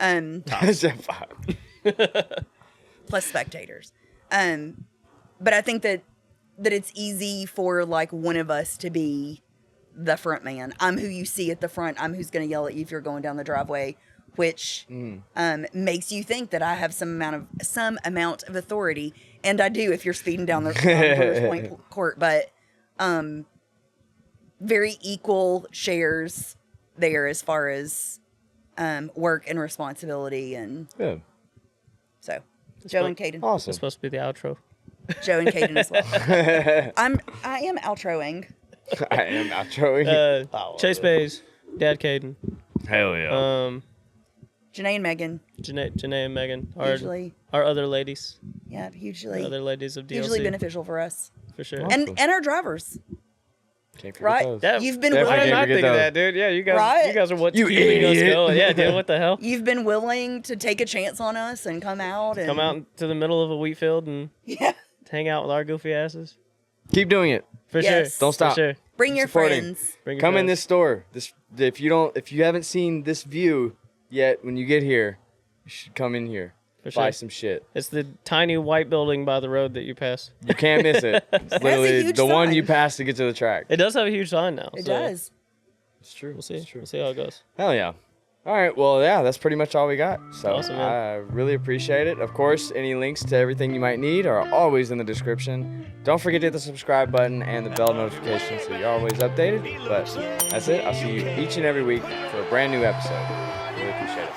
B: Plus spectators. But I think that it's easy for like one of us to be the front man. I'm who you see at the front. I'm who's going to yell at you if you're going down the driveway which makes you think that I have some amount of authority, and I do if you're speeding down the Brewers Point Court. But very equal shares there as far as work and responsibility, and so Joe and Caden.
E: Awesome.
A: It's supposed to be the outro.
B: Joe and Caden as well. I am outroing.
E: I am outroing.
A: Chase Bays, Dad Caden,
E: Hell yeah.
B: Janae and Megan.
A: Janae and Megan,
B: Usually,
A: our other ladies,
B: yeah,
A: the
B: hugely
A: other ladies of DLC,
B: hugely beneficial for us,
A: for sure.
E: Awesome.
B: and our drivers.
E: Can't forget
B: Right?
E: those.
A: Yeah,
B: You've been
A: why
E: Definitely
A: didn't I
E: can't
A: think
E: forget
A: of that, dude? Yeah, you guys,
B: Right?
A: you guys are what's
E: You
A: keeping us
E: idiot.
A: going. Yeah, dude, what the hell?
B: You've been willing to take a chance on us and come out and
A: Come out into the middle of a wheat field and
B: Yeah,
A: hang out with our goofy asses.
E: Keep doing it.
A: For
B: Yes.
A: sure.
E: Don't stop.
A: For sure.
B: bring your
E: Supporting.
B: friends.
A: Bring your
E: Come in
A: friends.
E: this store. If you haven't seen this view yet, when you get here, you should come in here.
A: For
E: Buy
A: sure.
E: some shit.
A: It's the tiny white building by the road that you pass.
E: You can't miss it. It's
B: a
E: literally
B: huge
E: the one
B: sign.
E: you pass to get to the track.
A: It does have a huge sign now.
B: It
A: so
B: does.
E: It's true.
A: We'll see.
E: It's true.
A: We'll see how it goes.
E: Hell yeah. All right. Well, yeah, that's pretty much all we got. So
A: Awesome, man.
E: I really appreciate it. Of course, any links to everything you might need are always in the description. Don't forget to hit the subscribe button and the bell notification so you're always updated. But that's it. I'll see you each and every week for a brand new episode. Really appreciate it.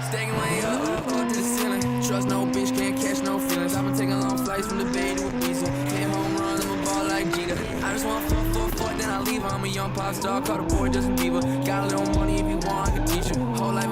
C: Stacking way up to the ceiling. Trust no bitch, can't catch no feelings. I've been taking long flights from the Bay to Ibiza. Came home runs, I'm a ball like Jeter. I just want fuck, then I leave. I'm a young pop star, call the boy Justin Bieber. Got a little money if you want, I can teach you. Whole life